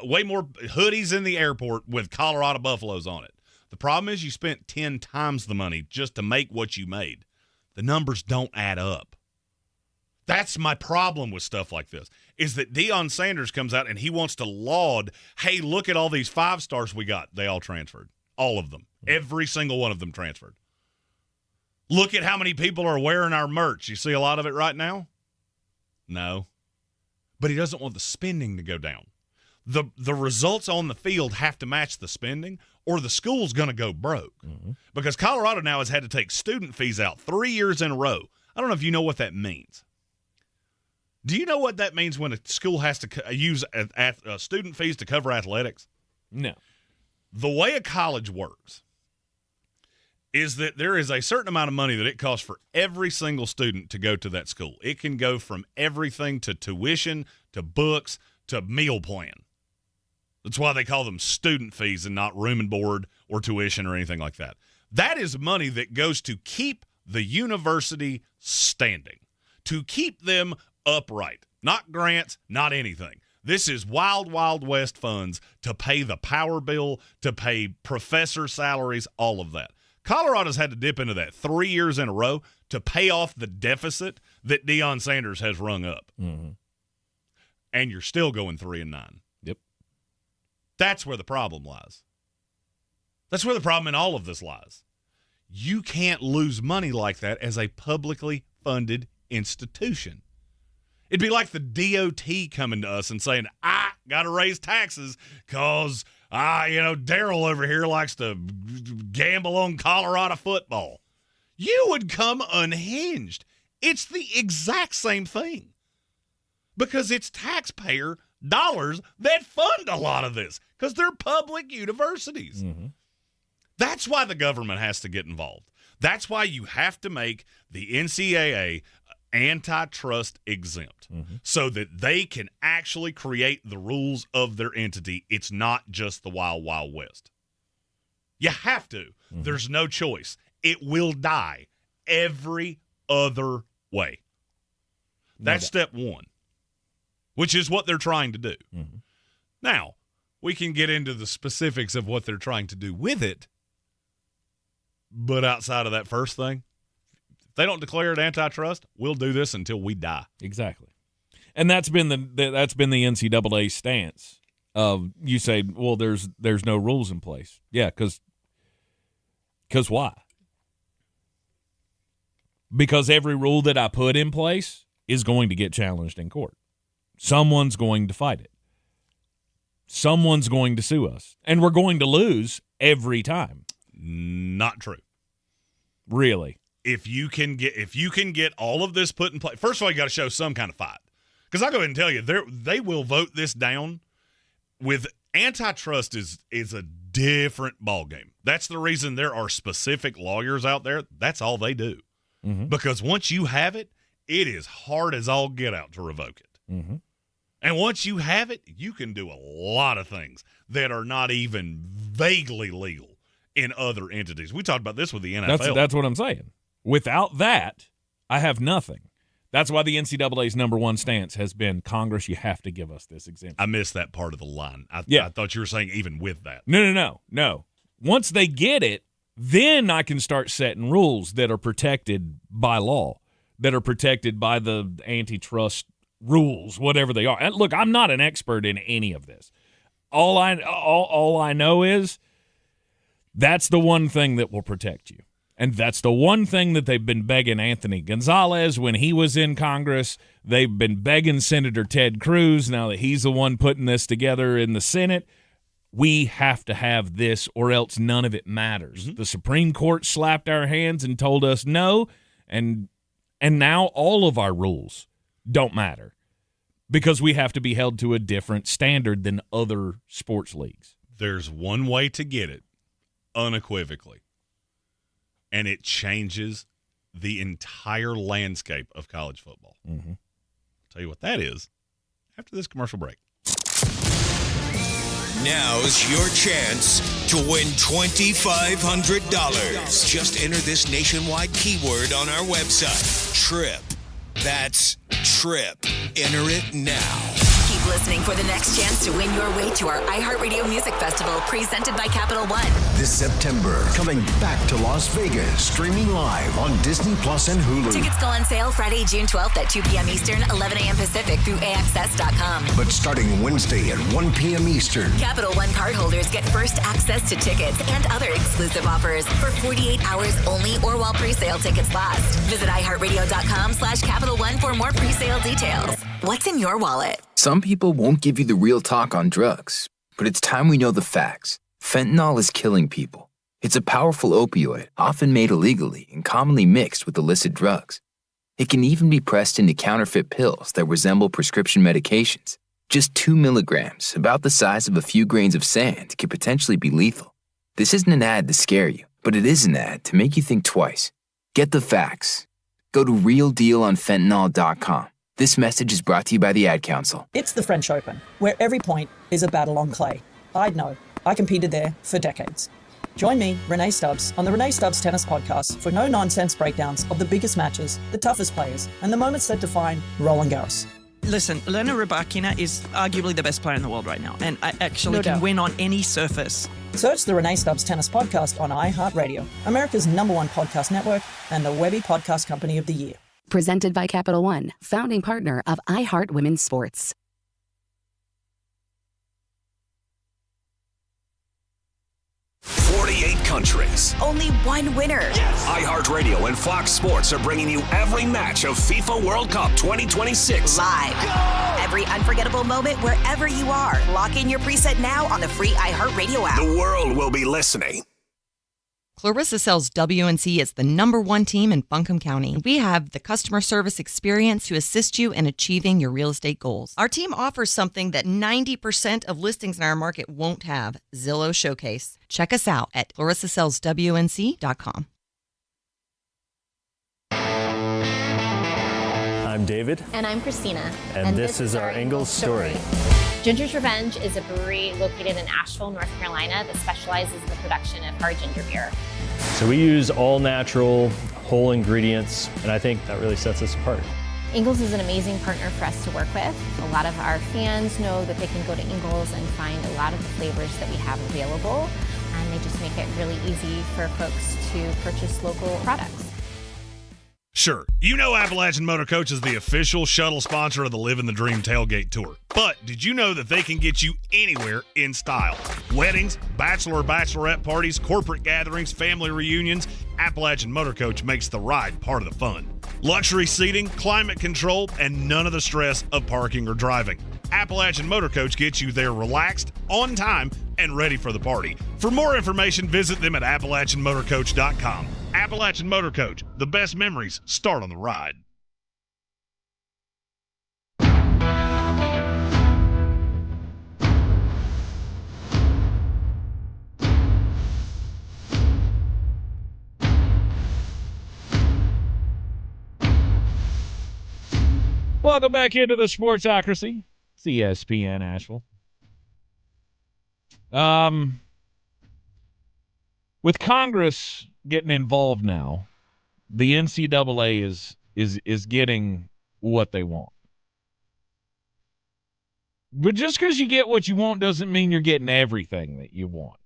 Way more hoodies in the airport with Colorado Buffaloes on it. The problem is you spent 10 times the money just to make what you made. The numbers don't add up. That's my problem with stuff like this, is that Deion Sanders comes out and he wants to laud, hey, look at all these 5-stars we got. They all transferred. All of them. Every single one of them transferred. Look at how many people are wearing our merch. You see a lot of it right now? No. But he doesn't want the spending to go down. The results on the field have to match the spending, or the school's going to go broke. Because Colorado now has had to take student fees out 3 years in a row. I don't know if you know what that means. Do you know what that means when a school has to use student fees to cover athletics? No. The way a college works is that there is a certain amount of money that it costs for every single student to go to that school. It can go from everything to tuition, to books, to meal plan. That's why they call them student fees and not room and board or tuition or anything like that. That is money that goes to keep the university standing, to keep them upright. Not grants, not anything. This is wild, wild west funds to pay the power bill, to pay professor salaries, all of that. Colorado's had to dip into that 3 years in a row to pay off the deficit that Deion Sanders has rung up. And you're still going 3-9. Yep. That's where the problem lies. That's where the problem in all of this lies. You can't lose money like that as a publicly funded institution. It'd be like the DOT coming to us and saying, I got to raise taxes because, Daryl over here likes to gamble on Colorado football. You would come unhinged. It's the exact same thing because it's taxpayer dollars that fund a lot of this because they're public universities. That's why the government has to get involved. That's why you have to make the NCAA antitrust exempt so that they can actually create the rules of their entity. It's not just the Wild Wild West. You have to. There's no choice. It will die every other way. That's step one, which is what they're trying to do. Now, we can get into the specifics of what they're trying to do with it, but outside of that first thing, they don't declare it antitrust, we'll do this until we die. Exactly. And that's been the NCAA stance of, you say, well, there's no rules in place. Yeah, because why? Because every rule that I put in place is going to get challenged in court. Someone's going to fight it. Someone's going to sue us. And we're going to lose every time. Not true. Really? If you can get all of this put in place, first of all, you got to show some kind of fight. Because I'll go ahead and tell you, they will vote this down. With antitrust is a different ballgame. That's the reason there are specific lawyers out there. That's all they do. Because once you have it, it is hard as all get out to revoke it. And once you have it, you can do a lot of things that are not even vaguely legal in other entities. We talked about this with the NFL. That's what I'm saying. Without that, I have nothing. That's why the NCAA's number one stance has been, Congress, you have to give us this exemption. I missed that part of the line. I thought you were saying even with that. No. Once they get it, then I can start setting rules that are protected by law, that are protected by the antitrust rules, whatever they are. And look, I'm not an expert in any of this. All I know is That's the one thing that will protect you. And that's the one thing that they've been begging Anthony Gonzalez when he was in Congress. They've been begging Senator Ted Cruz, now that he's the one putting this together in the Senate. We have to have this or else none of it matters. The Supreme Court slapped our hands and told us no, and now all of our rules don't matter because we have to be held to a different standard than other sports leagues. There's one way to get it unequivocally, and it changes the entire landscape of college football. Tell you what that is after this commercial break. Now's your chance to win $2,500. Just enter this nationwide keyword on our website, TRIP. That's TRIP. Enter it now. Keep listening for the next chance to win your way to our iHeartRadio Music Festival presented by Capital One. This September, coming back to Las Vegas, streaming live on Disney Plus and Hulu. Tickets go on sale Friday, June 12th at 2 p.m. Eastern, 11 a.m. Pacific through AXS.com. But starting Wednesday at 1 p.m. Eastern. Capital One cardholders get first access to tickets and other exclusive offers for 48 hours only or while pre-sale tickets last. Visit iHeartRadio.com/Capital One for more pre-sale details. What's in your wallet? Some people won't give you the real talk on drugs, but it's time we know the facts. Fentanyl is killing people. It's a powerful opioid, often made illegally and commonly mixed with illicit drugs. It can even be pressed into counterfeit pills that resemble prescription medications. Just 2 milligrams, about the size of a few grains of sand, can potentially be lethal. This isn't an ad to scare you, but it is an ad to make you think twice. Get the facts. Go to realdealonfentanyl.com. This message is brought to you by the Ad Council. It's the French Open, where every point is a battle on clay. I'd know. I competed there for decades. Join me, Renee Stubbs, on the Renee Stubbs Tennis Podcast for no-nonsense breakdowns of the biggest matches, the toughest players, and the moments that define Roland Garros. Listen, Elena Rybakina is arguably the best player in the world right now, and I actually can win on any surface. Search the Renee Stubbs Tennis Podcast on iHeartRadio, America's #1 podcast network and the Webby Podcast Company of the Year. Presented by Capital One, founding partner of iHeart Women's Sports. 48 countries. Only one winner. iHeartRadio and Fox Sports are bringing you every match of FIFA World Cup 2026. Live. Every unforgettable moment wherever you are. Lock in your preset now on the free iHeartRadio app. The world will be listening. Clarissa sells WNC as the #1 team in Buncombe County. We have the customer service experience to assist you in achieving your real estate goals. Our team offers something that 90% of listings in our market won't have, Zillow Showcase. Check us out at clarissasellswnc.com. I'm David. And I'm Christina. And this is our Ingalls story. Ginger's Revenge is a brewery located in Asheville, North Carolina that specializes in the production of hard ginger beer. So we use all natural, whole ingredients, and I think that really sets us apart. Ingalls is an amazing partner for us to work with. A lot of our fans know that they can go to Ingalls and find a lot of the flavors that we have available, and they just make it really easy for folks to purchase local products. Sure, you know Appalachian Motor Coach is the official shuttle sponsor of the Living the Dream Tailgate Tour. But did you know that they can get you anywhere in style? Weddings, bachelor or bachelorette parties, corporate gatherings, family reunions, Appalachian Motor Coach makes the ride part of the fun. Luxury seating, climate control, and none of the stress of parking or driving. Appalachian Motor Coach gets you there relaxed, on time, and ready for the party. For more information, visit them at AppalachianMotorCoach.com. Appalachian Motor Coach, the best memories start on the ride. Welcome back into the Sportsocracy. It's ESPN Asheville. With Congress getting involved now, the NCAA is getting what they want. But just because you get what you want doesn't mean you're getting everything that you want.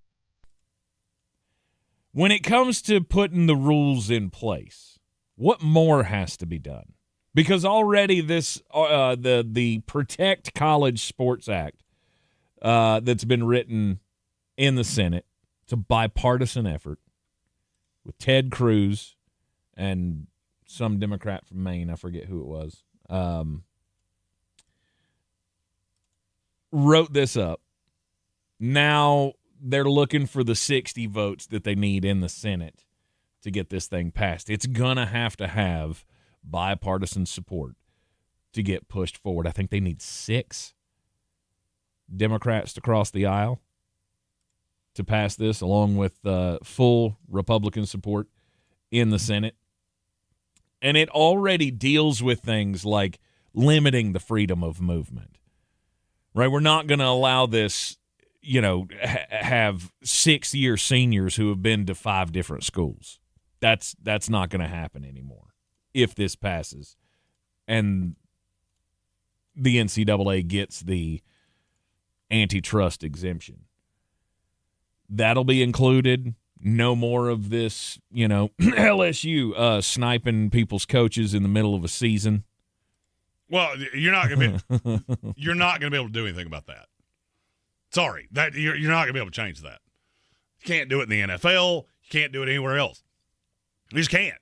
When it comes to putting the rules in place, what more has to be done? Because already this the Protect College Sports Act that's been written in the Senate It's a bipartisan effort with Ted Cruz and some Democrat from Maine, I forget who it was, wrote this up. Now they're looking for the 60 votes that they need in the Senate to get this thing passed. It's going to have bipartisan support to get pushed forward. I think they need 6 Democrats to cross the aisle to pass this, along with full Republican support in the Senate. And it already deals with things like limiting the freedom of movement, right? We're not going to allow this, have 6-year seniors who have been to 5 different schools. That's not going to happen anymore if this passes. And the NCAA gets the antitrust exemption. That'll be included. No more of this, LSU sniping people's coaches in the middle of a season. Well, you're not going to be able to do anything about that. Sorry, that you're not going to be able to change that. You can't do it in the NFL. You can't do it anywhere else. You just can't.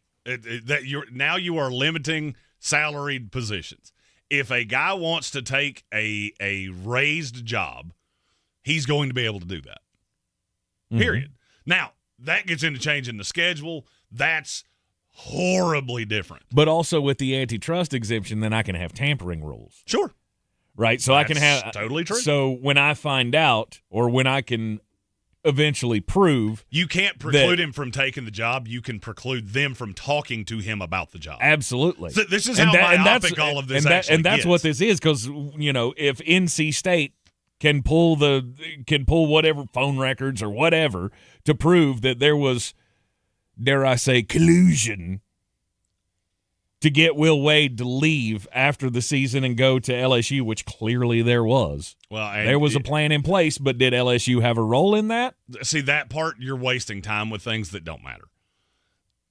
Now you are limiting salaried positions. If a guy wants to take a raised job, he's going to be able to do that. Period. Now, that gets into changing the schedule. That's horribly different. But also with the antitrust exemption, then I can have tampering rules. Sure. Right? So That's I can have totally true. So when I find out, or when I can eventually prove, you can't preclude him from taking the job. You can preclude them from talking to him about the job. Absolutely. So this is how myopic all of this actually and that's gets. what this is, because if NC State can pull whatever phone records or whatever to prove that there was, dare I say, collusion to get Will Wade to leave after the season and go to LSU, which clearly there was. Well, there was a plan in place, but did LSU have a role in that? See, that part, you're wasting time with things that don't matter.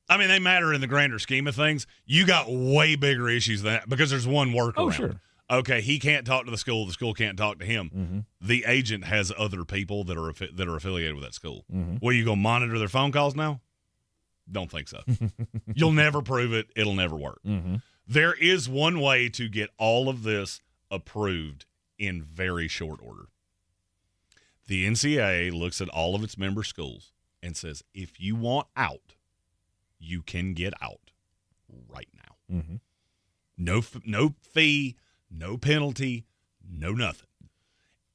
I mean, they matter in the grander scheme of things. You got way bigger issues than that because there's one workaround. Oh, sure. Okay, he can't talk to the school can't talk to him. Mm-hmm. The agent has other people that are affiliated with that school. Mm-hmm. Well, you go monitor their phone calls now? Don't think so. You'll never prove it. It'll never work. Mm-hmm. There is one way to get all of this approved in very short order. The NCAA looks at all of its member schools and says, if you want out, you can get out right now. Mm-hmm. No fee, no penalty, no nothing.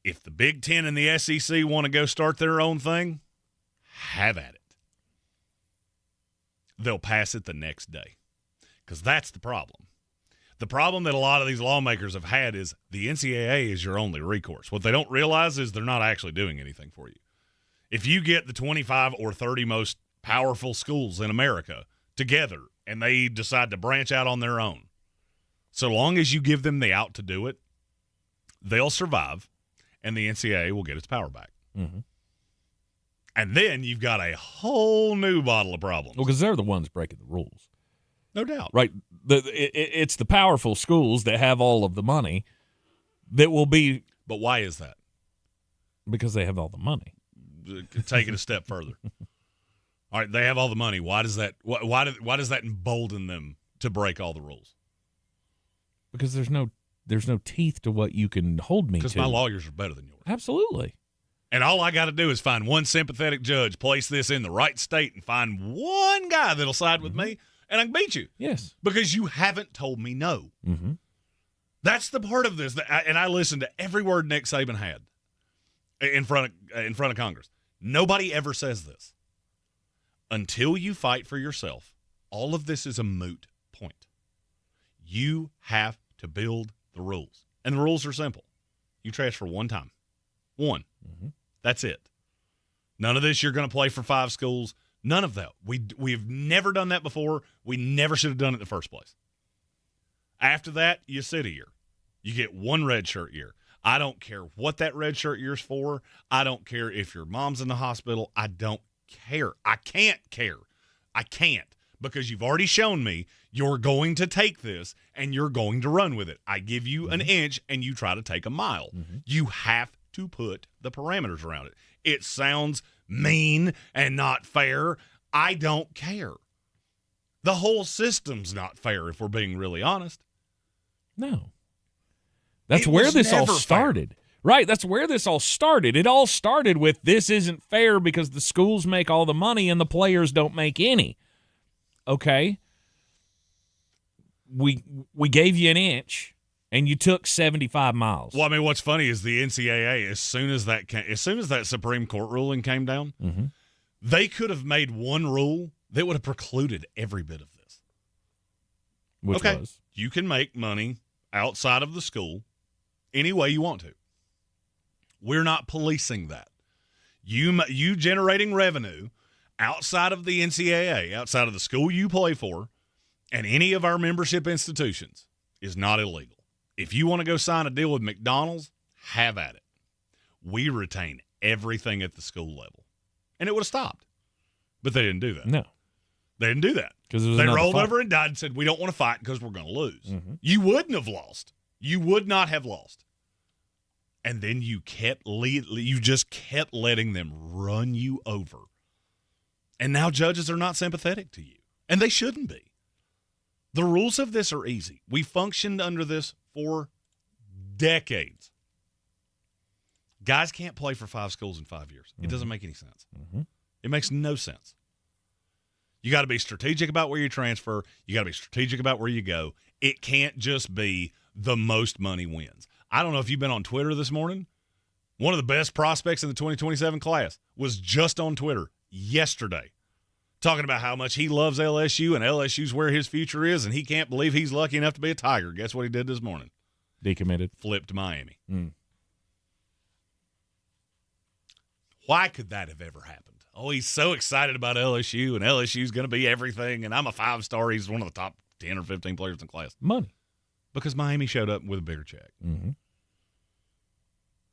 If the Big Ten and the SEC want to go start their own thing, have at it. They'll pass it the next day, because that's the problem. The problem that a lot of these lawmakers have had is the NCAA is your only recourse. What they don't realize is they're not actually doing anything for you. If you get the 25 or 30 most powerful schools in America together and they decide to branch out on their own, so long as you give them the out to do it, they'll survive, and the NCAA will get its power back. Mm-hmm. And then you've got a whole new bottle of problems. Well, because they're the ones breaking the rules. No doubt. Right? It's the powerful schools that have all of the money that will be. But why is that? Because they have all the money. Take it a step further. All right, they have all the money. Why does that embolden them to break all the rules? Because there's no teeth to what you can hold me to. Because my lawyers are better than yours. Absolutely. And all I got to do is find one sympathetic judge, place this in the right state, and find one guy that'll side with me, and I can beat you. Yes. Because you haven't told me no. Mm-hmm. That's the part of this. And I listened to every word Nick Saban had in front of Congress. Nobody ever says this. Until you fight for yourself, all of this is a moot point. You have to build the rules. And the rules are simple. You transfer one time. One. Mm-hmm. That's it. None of this you're going to play for 5 schools. None of that. We've never done that before. We never should have done it in the first place. After that, you sit a year. You get one red shirt year. I don't care what that red shirt year's for. I don't care if your mom's in the hospital. I don't care. I can't care. I can't, because you've already shown me you're going to take this and you're going to run with it. I give you an inch and you try to take a mile. Mm-hmm. You have to put the parameters around it. It sounds mean and not fair. I don't care. The whole system's not fair, if we're being really honest. No. That's where this all started. Right, that's where this all started. It all started with this isn't fair because the schools make all the money and the players don't make any. Okay? We gave you an inch and you took 75 miles. Well, I mean, what's funny is the NCAA, as soon as that Supreme Court ruling came down, they could have made one rule that would have precluded every bit of this. Which was? You can make money outside of the school any way you want to. We're not policing that. You generating revenue outside of the NCAA, outside of the school you play for, and any of our membership institutions is not illegal. If you want to go sign a deal with McDonald's, have at it. We retain everything at the school level. And it would have stopped. But they didn't do that. No. They didn't do that. They rolled over and died and said, we don't want to fight because we're going to lose. You wouldn't have lost. You would not have lost. And then you just kept letting them run you over. And now judges are not sympathetic to you. And they shouldn't be. The rules of this are easy. We functioned under this for decades. Guys can't play for 5 schools in 5 years. It doesn't make any sense. It makes no sense. You got to be strategic about where you transfer. You got to be strategic about where you go. It can't just be the most money wins. I don't know if you've been on Twitter this morning. One of the best prospects in the 2027 class was just on Twitter yesterday talking about how much he loves LSU and LSU's where his future is, and he can't believe he's lucky enough to be a Tiger. Guess what he did this morning? Decommitted. Flipped Miami. Why could that have ever happened? Oh, he's so excited about LSU, and LSU's going to be everything, and I'm a 5-star. He's one of the top 10 or 15 players in the class. Money. Because Miami showed up with a bigger check.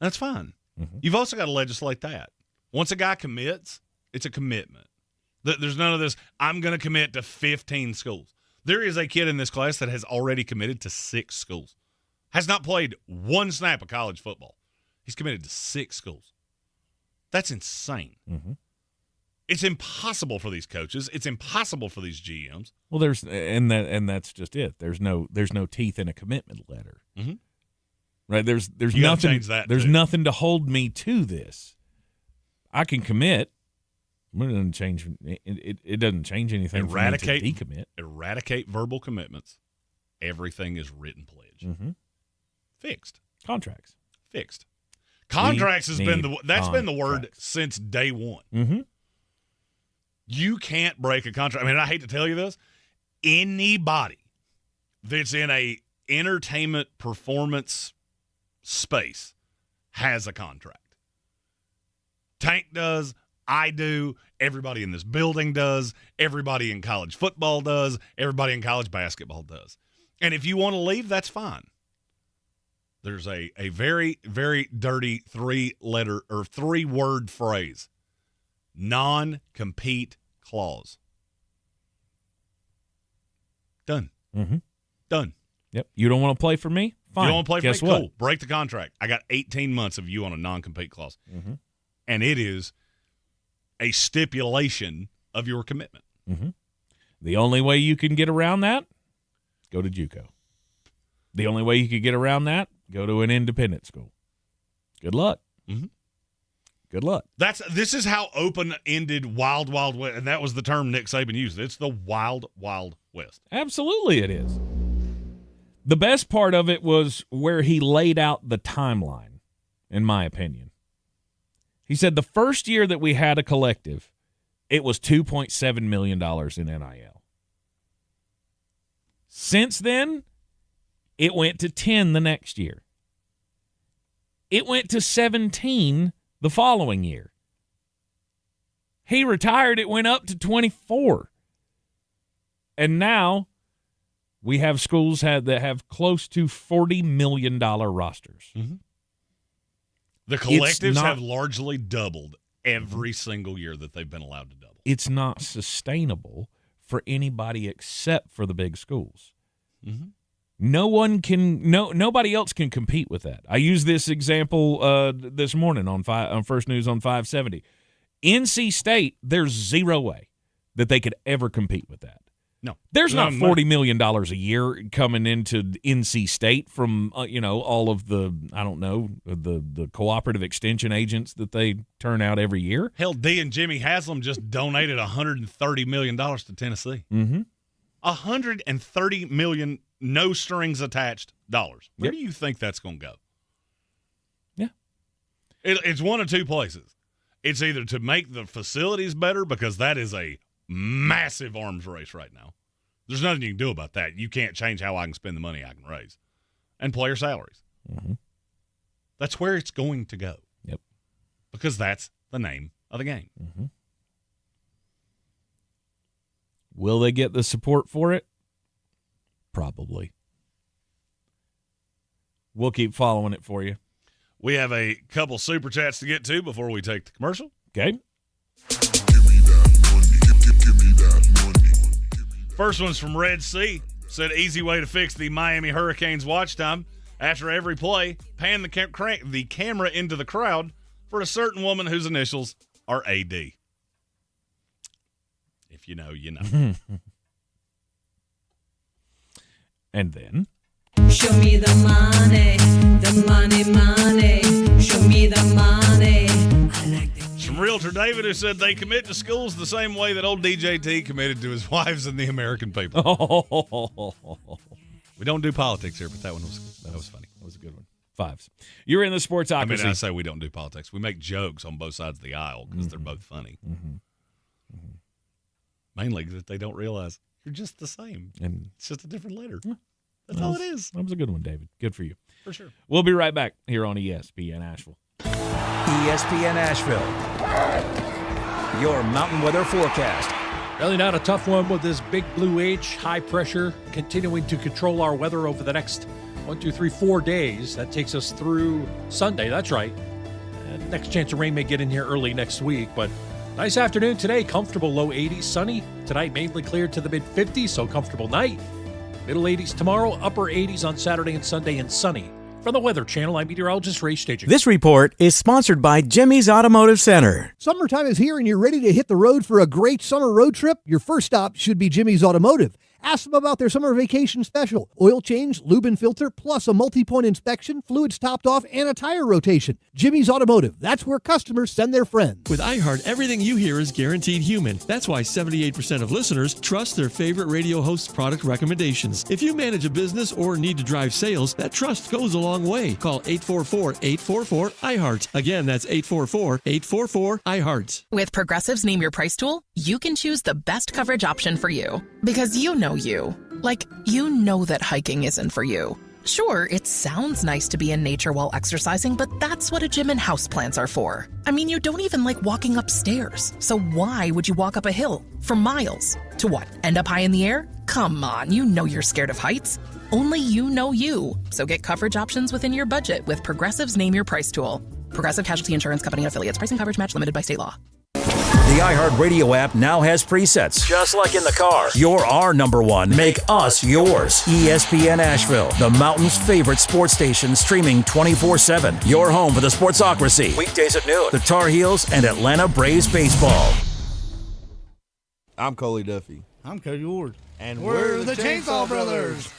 That's fine. You've also got to legislate that. Once a guy commits, it's a commitment. There's none of this, I'm going to commit to 15 schools. There is a kid in this class that has already committed to 6 schools. Has not played one snap of college football. He's committed to 6 schools. That's insane. It's impossible for these coaches. It's impossible for these GMs. Well, that's just it. There's no teeth in a commitment letter. Right? There's you nothing. Change that there's too. Nothing to hold me to this. I can commit. It doesn't change. It doesn't change anything. Eradicate for me to decommit. Eradicate verbal commitments. Everything is written pledge. Fixed. Contracts. Fixed. Contracts has been been the word contracts. since day one. You can't break a contract. I mean, I hate to tell you this. Anybody that's in a entertainment performance space has a contract. Tank does. I do. Everybody in this building does. Everybody in college football does. Everybody in college basketball does. And if you want to leave, that's fine. There's a very, very dirty 3-letter or 3-word phrase. Non-compete clause. Done. Done. Yep. You don't want to play for me? Fine. You don't want to play for Guess me? what? Cool. Break the contract. I got 18 months of you on a non-compete clause. And it is a stipulation of your commitment. The only way you can get around that, go to JUCO. The only way you could get around that, go to an independent school. Good luck. Good luck. This is how open-ended Wild Wild West, and that was the term Nick Saban used. It's the Wild Wild West. Absolutely it is. The best part of it was where he laid out the timeline, in my opinion. He said the first year that we had a collective, it was $2.7 million in NIL. Since then, it went to 10 the next year. It went to 17 the following year. He retired, it went up to 24. And now we have schools that have close to $40 million rosters. The collectives have largely doubled every single year that they've been allowed to double. It's not sustainable for anybody except for the big schools. Nobody else can compete with that. I used this example this morning on First News on 570. NC State, there's zero way that they could ever compete with that. No. There's not $40 million a year coming into NC State from, all of the, I don't know, the cooperative extension agents that they turn out every year. Hell, D and Jimmy Haslam just donated $130 million to Tennessee. Mm-hmm. $130 million, no strings attached dollars. Where do you think that's going to go? Yeah. It's one of two places. It's either to make the facilities better, because that is a massive arms race right now. There's nothing you can do about that. You can't change how I can spend the money I can raise. And player salaries. Mm-hmm. That's where it's going to go. Yep. Because that's the name of the game. Mm-hmm. Will they get the support for it? Probably. We'll keep following it for you. We have a couple super chats to get to before we take the commercial. Okay. First one's from Red Sea. Said, easy way to fix the Miami Hurricanes watch time. After every play, pan the camera into the crowd for a certain woman whose initials are AD. If you know, you know. And then? Show me the money, money. Show me the money. From Realtor David, who said they commit to schools the same way that old DJT committed to his wives and the American people. We don't do politics here, but that was funny. That was a good one. Fives. You're in the Sportsocracy. I mean, I say we don't do politics. We make jokes on both sides of the aisle because they're both funny. Mm-hmm. Mm-hmm. Mainly that they don't realize you're just the same. And it's just a different letter. That's all it is. That was a good one, David. Good for you. For sure. We'll be right back here on ESPN Asheville. ESPN Asheville. Your mountain weather forecast. Really not a tough one with this big blue H, high pressure, continuing to control our weather over the next 4 days. That takes us through Sunday. That's right. Next chance of rain may get in here early next week, but nice afternoon today. Comfortable low 80s, sunny. Tonight mainly cleared to the mid 50s, so comfortable night. Middle 80s tomorrow, upper 80s on Saturday and Sunday, and sunny. From the Weather Channel, I'm meteorologist Ray Staging. This report is sponsored by Jimmy's Automotive Center. Summertime is here and you're ready to hit the road for a great summer road trip? Your first stop should be Jimmy's Automotive. Ask them about their summer vacation special. Oil change, lube and filter, plus a multi-point inspection, fluids topped off, and a tire rotation. Jimmy's Automotive. That's where customers send their friends. With iHeart, everything you hear is guaranteed human. That's why 78% of listeners trust their favorite radio host's product recommendations. If you manage a business or need to drive sales, that trust goes a long way. Call 844-844-iHeart. Again, that's 844-844-iHeart. With Progressive's Name Your Price tool, you can choose the best coverage option for you. Because you know you. Like, you know that hiking isn't for you. Sure, it sounds nice to be in nature while exercising, but that's what a gym and houseplants are for. I mean, you don't even like walking upstairs. So why would you walk up a hill for miles? To what, end up high in the air? Come on, you know you're scared of heights. Only you know you. So get coverage options within your budget with Progressive's Name Your Price tool. Progressive Casualty Insurance Company and affiliates. Pricing coverage match limited by state law. The iHeartRadio app now has presets. Just like in the car. You're our number one. Make us yours. ESPN Asheville, the mountain's favorite sports station, streaming 24/7. Your home for the Sportsocracy. Weekdays at noon. The Tar Heels and Atlanta Braves baseball. I'm Coley Duffy. I'm Cody Ward. And we're the Chainsaw Brothers.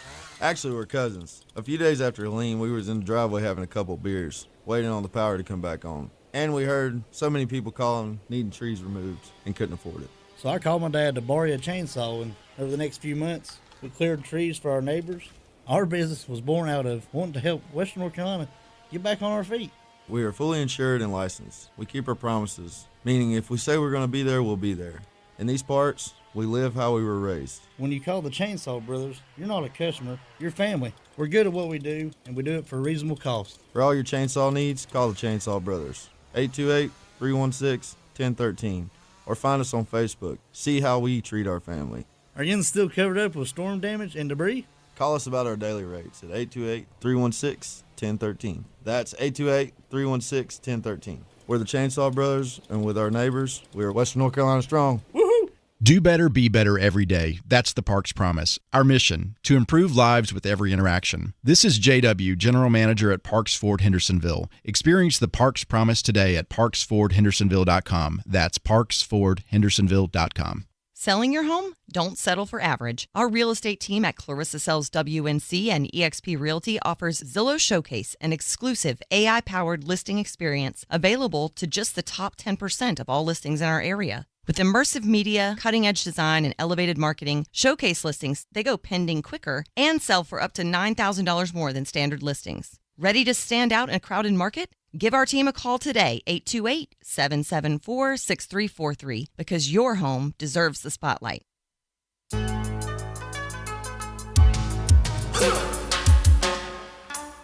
Actually, we're cousins. A few days after Helene, we was in the driveway having a couple beers, waiting on the power to come back on. And we heard so many people calling, needing trees removed, and couldn't afford it. So I called my dad to borrow a chainsaw, and over the next few months, we cleared trees for our neighbors. Our business was born out of wanting to help Western North Carolina get back on our feet. We are fully insured and licensed. We keep our promises, meaning if we say we're going to be there, we'll be there. In these parts, we live how we were raised. When you call the Chainsaw Brothers, you're not a customer, you're family. We're good at what we do, and we do it for a reasonable cost. For all your chainsaw needs, call the Chainsaw Brothers. 828-316-1013. Or find us on Facebook. See how we treat our family. Are you still covered up with storm damage and debris? Call us about our daily rates at 828-316-1013. That's 828-316-1013. We're the Chainsaw Brothers, and with our neighbors, we are Western North Carolina strong. Woohoo! Do better, be better every day. That's the Parks Promise. Our mission, to improve lives with every interaction. This is JW, General Manager at Parks Ford Hendersonville. Experience the Parks Promise today at parksfordhendersonville.com. That's parksfordhendersonville.com. Selling your home? Don't settle for average. Our real estate team at Clarissa Sells WNC and eXp Realty offers Zillow Showcase, an exclusive AI-powered listing experience available to just the top 10% of all listings in our area. With immersive media, cutting-edge design, and elevated marketing, Showcase listings, they go pending quicker and sell for up to $9,000 more than standard listings. Ready to stand out in a crowded market? Give our team a call today, 828-774-6343, because your home deserves the spotlight.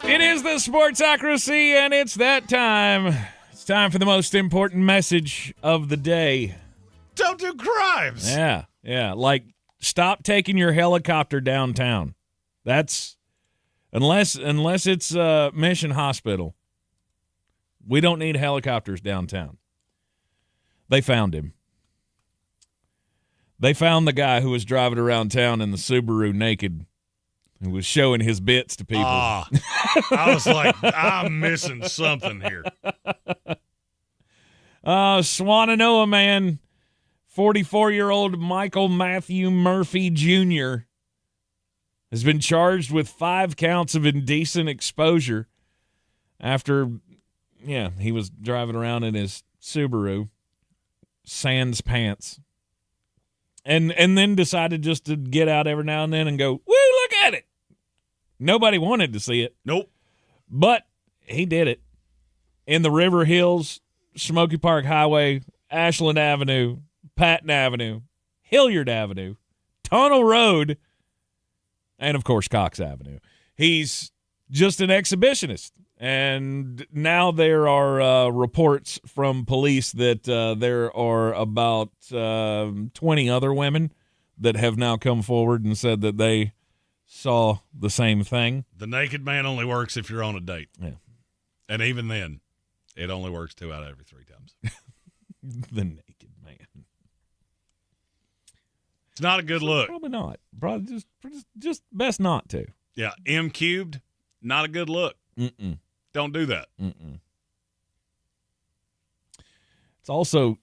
It is the Sportsocracy, and it's that time. It's time for the most important message of the day. Don't do crimes. Yeah. Like, stop taking your helicopter downtown. That's unless it's Mission Hospital. We don't need helicopters downtown. They found him. They found the guy who was driving around town in the Subaru naked, who was showing his bits to people. I was like, I'm missing something here. Swannanoa man, 44-year-old Michael Matthew Murphy Jr. has been charged with 5 counts of indecent exposure after, he was driving around in his Subaru, sans pants, and then decided just to get out every now and then and go, woo, look at it. Nobody wanted to see it. Nope. But he did it. In the River Hills, Smoky Park Highway, Ashland Avenue, Patton Avenue, Hilliard Avenue, Tunnel Road, and, of course, Cox Avenue. He's just an exhibitionist. And now there are reports from police that there are about 20 other women that have now come forward and said that they saw the same thing. The naked man only works if you're on a date. Yeah. And even then, it only works 2 out of every 3 times. The naked man. It's not a good look. Probably not. Probably just best not to. Yeah, M cubed, not a good look. Mm-mm. Don't do that. Mm-mm. It's also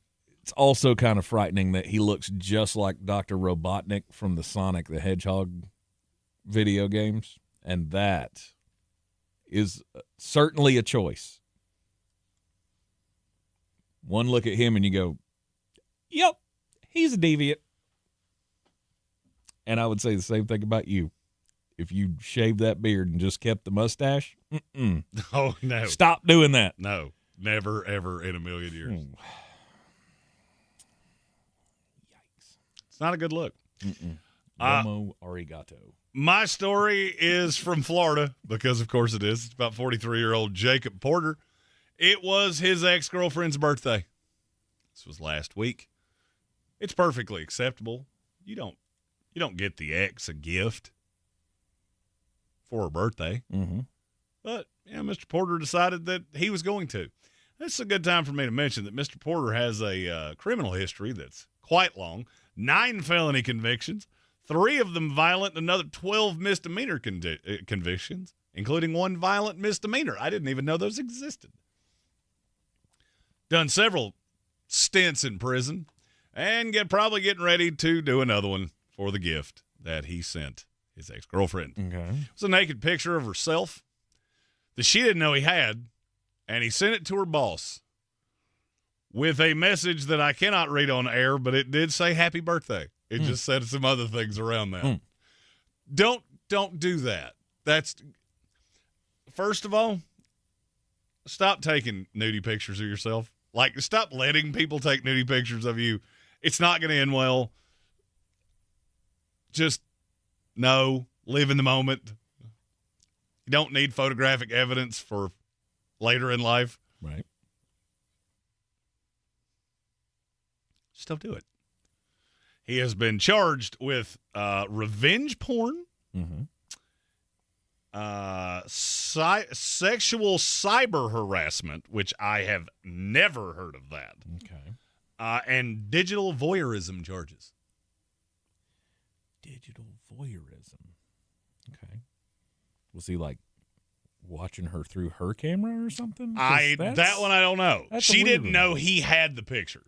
kind of frightening that he looks just like Dr. Robotnik from the Sonic the Hedgehog video games, and that is certainly a choice. One look at him and you go, yep, he's a deviant. And I would say the same thing about you. If you shaved that beard and just kept the mustache, Oh, no. Stop doing that. No, never, ever in a million years. Yikes. It's not a good look. Domo arigato. My story is from Florida because, of course, it is. It's about 43-year-old Jacob Porter. It was his ex-girlfriend's birthday. This was last week. It's perfectly acceptable. You don't get the ex a gift for her birthday. Mm-hmm. But, Mr. Porter decided that he was going to. This is a good time for me to mention that Mr. Porter has a criminal history that's quite long. 9 felony convictions, 3 of them violent, and another 12 misdemeanor convictions, including 1 violent misdemeanor. I didn't even know those existed. Done several stints in prison, and probably getting ready to do another one for the gift that he sent his ex-girlfriend. Okay. It was a naked picture of herself that she didn't know he had, and he sent it to her boss with a message that I cannot read on air, but it did say happy birthday. It just said some other things around that. Don't do that. That's, first of all, stop taking nudie pictures of yourself. Like, stop letting people take nudie pictures of you. It's not going to end well. Just live in the moment. You don't need photographic evidence for later in life. Right. Just don't do it. He has been charged with revenge porn, sexual cyber harassment, which I have never heard of that. Okay. And digital voyeurism charges. digital voyeurism. Okay. Was he like watching her through her camera or something? That one I don't know. She didn't know one. he had the picture.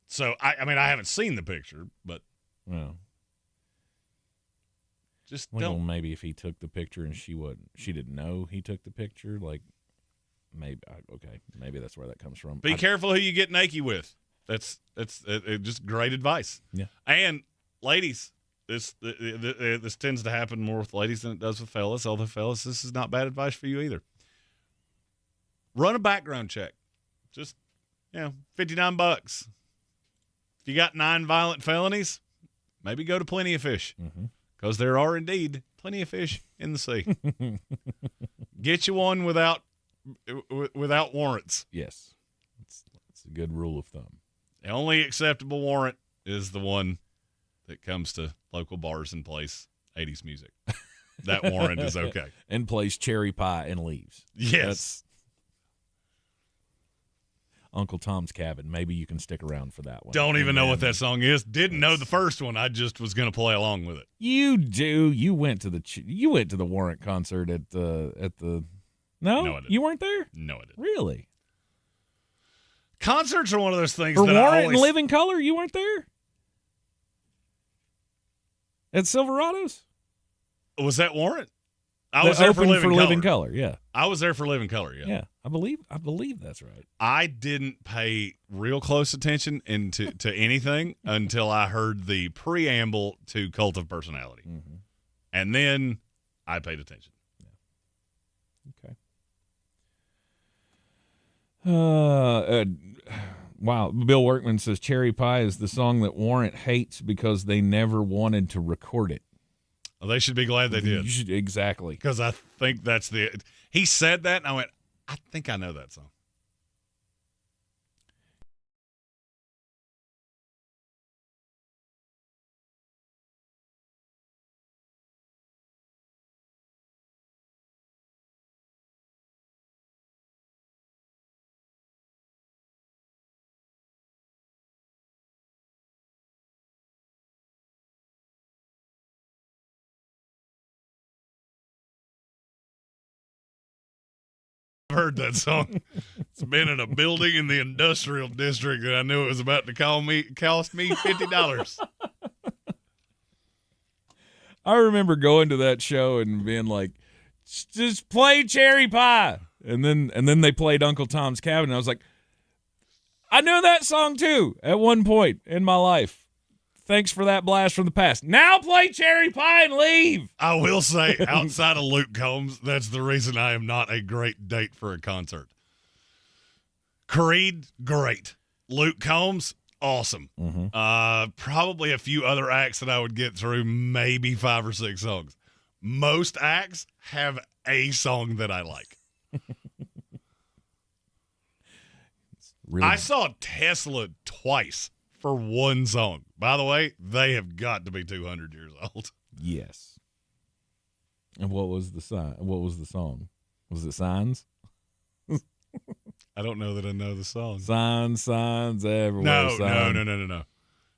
So I mean I haven't seen the picture, but well, just well, don't. maybe if he took the picture and she didn't know he took the picture, like maybe maybe that's where that comes from. Be careful who you get naked with. That's just great advice. Yeah. And ladies, this tends to happen more with ladies than it does with fellas. Although fellas, this is not bad advice for you either. Run a background check. Just $59. If you got 9 violent felonies, maybe go to Plenty of Fish, because there are indeed plenty of fish in the sea. Get you one without warrants. Yes, it's a good rule of thumb. The only acceptable warrant is the one that comes to local bars and plays 80s music. That warrant is okay. And plays Cherry Pie and leaves. Yes. That's Uncle Tom's Cabin. Maybe you can stick around for that one. Don't even know what that song is. Didn't know the first one. I just was going to play along with it. You do. You went to the Warrant concert at the. No, I didn't. You weren't there. No, I didn't. Really? Concerts are one of those things For that Warrant I always... and Living Color, you weren't there? At Silverado's? Was that Warrant? I The was there for open Living Color, yeah. I was there for Living Color, yeah. Yeah, I believe that's right. I didn't pay real close attention to anything until I heard the preamble to Cult of Personality. Mm-hmm. And then I paid attention. Okay. Wow. Bill Workman says Cherry Pie is the song that Warrant hates because they never wanted to record it. Well, they should be glad they did. Exactly. Because I think that's he said that, and I went, I think I know that song. Heard that song. It's been in a building in the industrial district that I knew it was about to cost me $50. I remember going to that show and being like, just play Cherry Pie. And then they played Uncle Tom's Cabin. And I was like, I knew that song too at one point in my life. Thanks for that blast from the past. Now play Cherry Pie and leave. I will say, outside of Luke Combs, that's the reason I am not a great date for a concert. Creed, great. Luke Combs, awesome. Mm-hmm. Probably a few other acts that I would get through, maybe 5 or 6 songs. Most acts have a song that I like. Really? I saw Tesla twice for one song. By the way, they have got to be 200 years old. Yes. And what was the song? Was it Signs? I don't know that I know the song. Signs everywhere. No.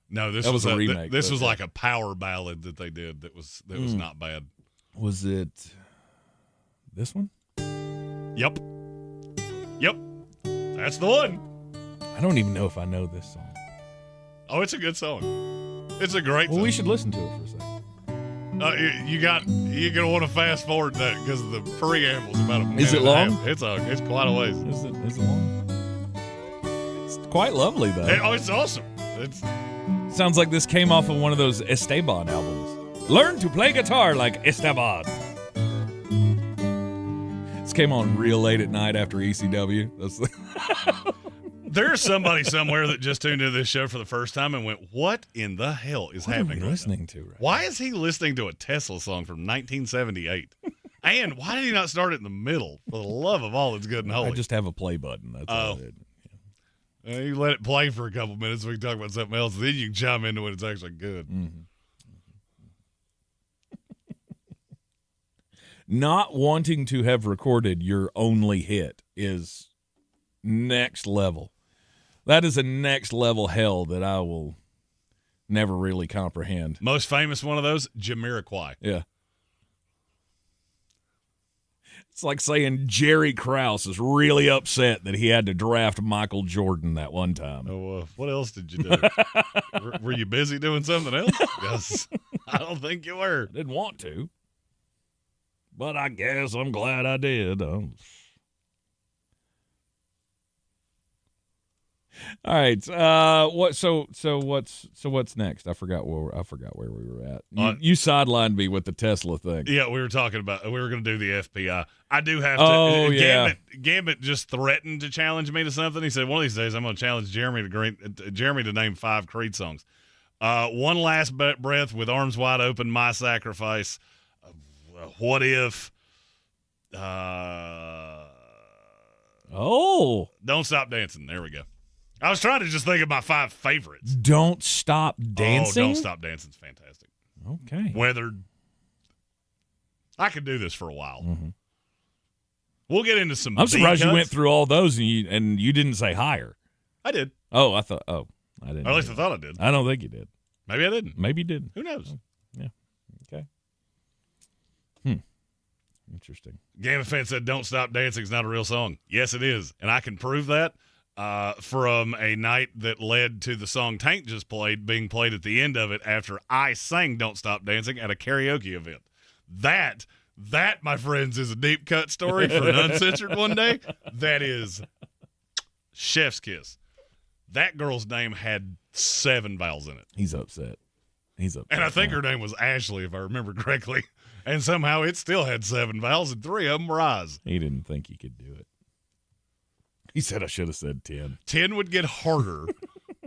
No, this was a remake. This was like a power ballad that they did that was not bad. Was it this one? Yep. That's the one. I don't even know if I know this song. Oh, it's a good song. It's a great song. Well, we should listen to it for a second. You're gonna want to fast forward that because the preamble's about a minute. Is it long? It's quite a ways. Is it long? It's quite lovely though. It's awesome. Sounds like this came off of one of those Esteban albums. Learn to play guitar like Esteban. This came on real late at night after ECW. There's somebody somewhere that just tuned into this show for the first time and went, "What in the hell is happening?" What are we listening to? Right Why is he listening to a Tesla song from 1978? And why did he not start it in the middle? For the love of all that's good and holy. I just have a play button. That's all I did. You let it play for a couple minutes so we can talk about something else, then you can chime into when it's actually good. Mm-hmm. Not wanting to have recorded your only hit is next level. That is a next level hell that I will never really comprehend. Most famous one of those, Jamiroquai. Yeah. It's like saying Jerry Krause is really upset that he had to draft Michael Jordan that one time. Oh, what else did you do? Were you busy doing something else? Yes. I don't think you were. Didn't want to, but I guess I'm glad I did. All right. What's next? I forgot where we were at. You sidelined me with the Tesla thing. Yeah, we were talking about. We were going to do the FPI. I do have to. Oh, yeah. Gambit just threatened to challenge me to something. He said one of these days I'm going to challenge Jeremy to name 5 Creed songs. One Last Breath, With Arms Wide Open, My Sacrifice. What If? Don't Stop Dancing. There we go. I was trying to just think of my 5 favorites. Don't Stop Dancing? Oh, Don't Stop Dancing's fantastic. Okay. Weathered. I could do this for a while. Mm-hmm. We'll get into some. I'm surprised B-cuts. you went through all those and you didn't say higher. I did. Oh, I didn't. Or at least I thought I did. I don't think you did. Maybe I didn't. Maybe you did. Who knows? Yeah. Okay. Interesting. Gambit fan said, "Don't Stop Dancing" is not a real song. Yes, it is, and I can prove that. From a night that led to the song Tank just played being played at the end of it after I sang Don't Stop Dancing at a karaoke event. That, my friends, is a deep cut story for an uncensored one day. That is chef's kiss. That girl's name had 7 vowels in it. He's upset. And I think her name was Ashley, if I remember correctly. And somehow it still had 7 vowels, and 3 of them were I's. He didn't think he could do it. He said I should have said 10. 10 would get harder,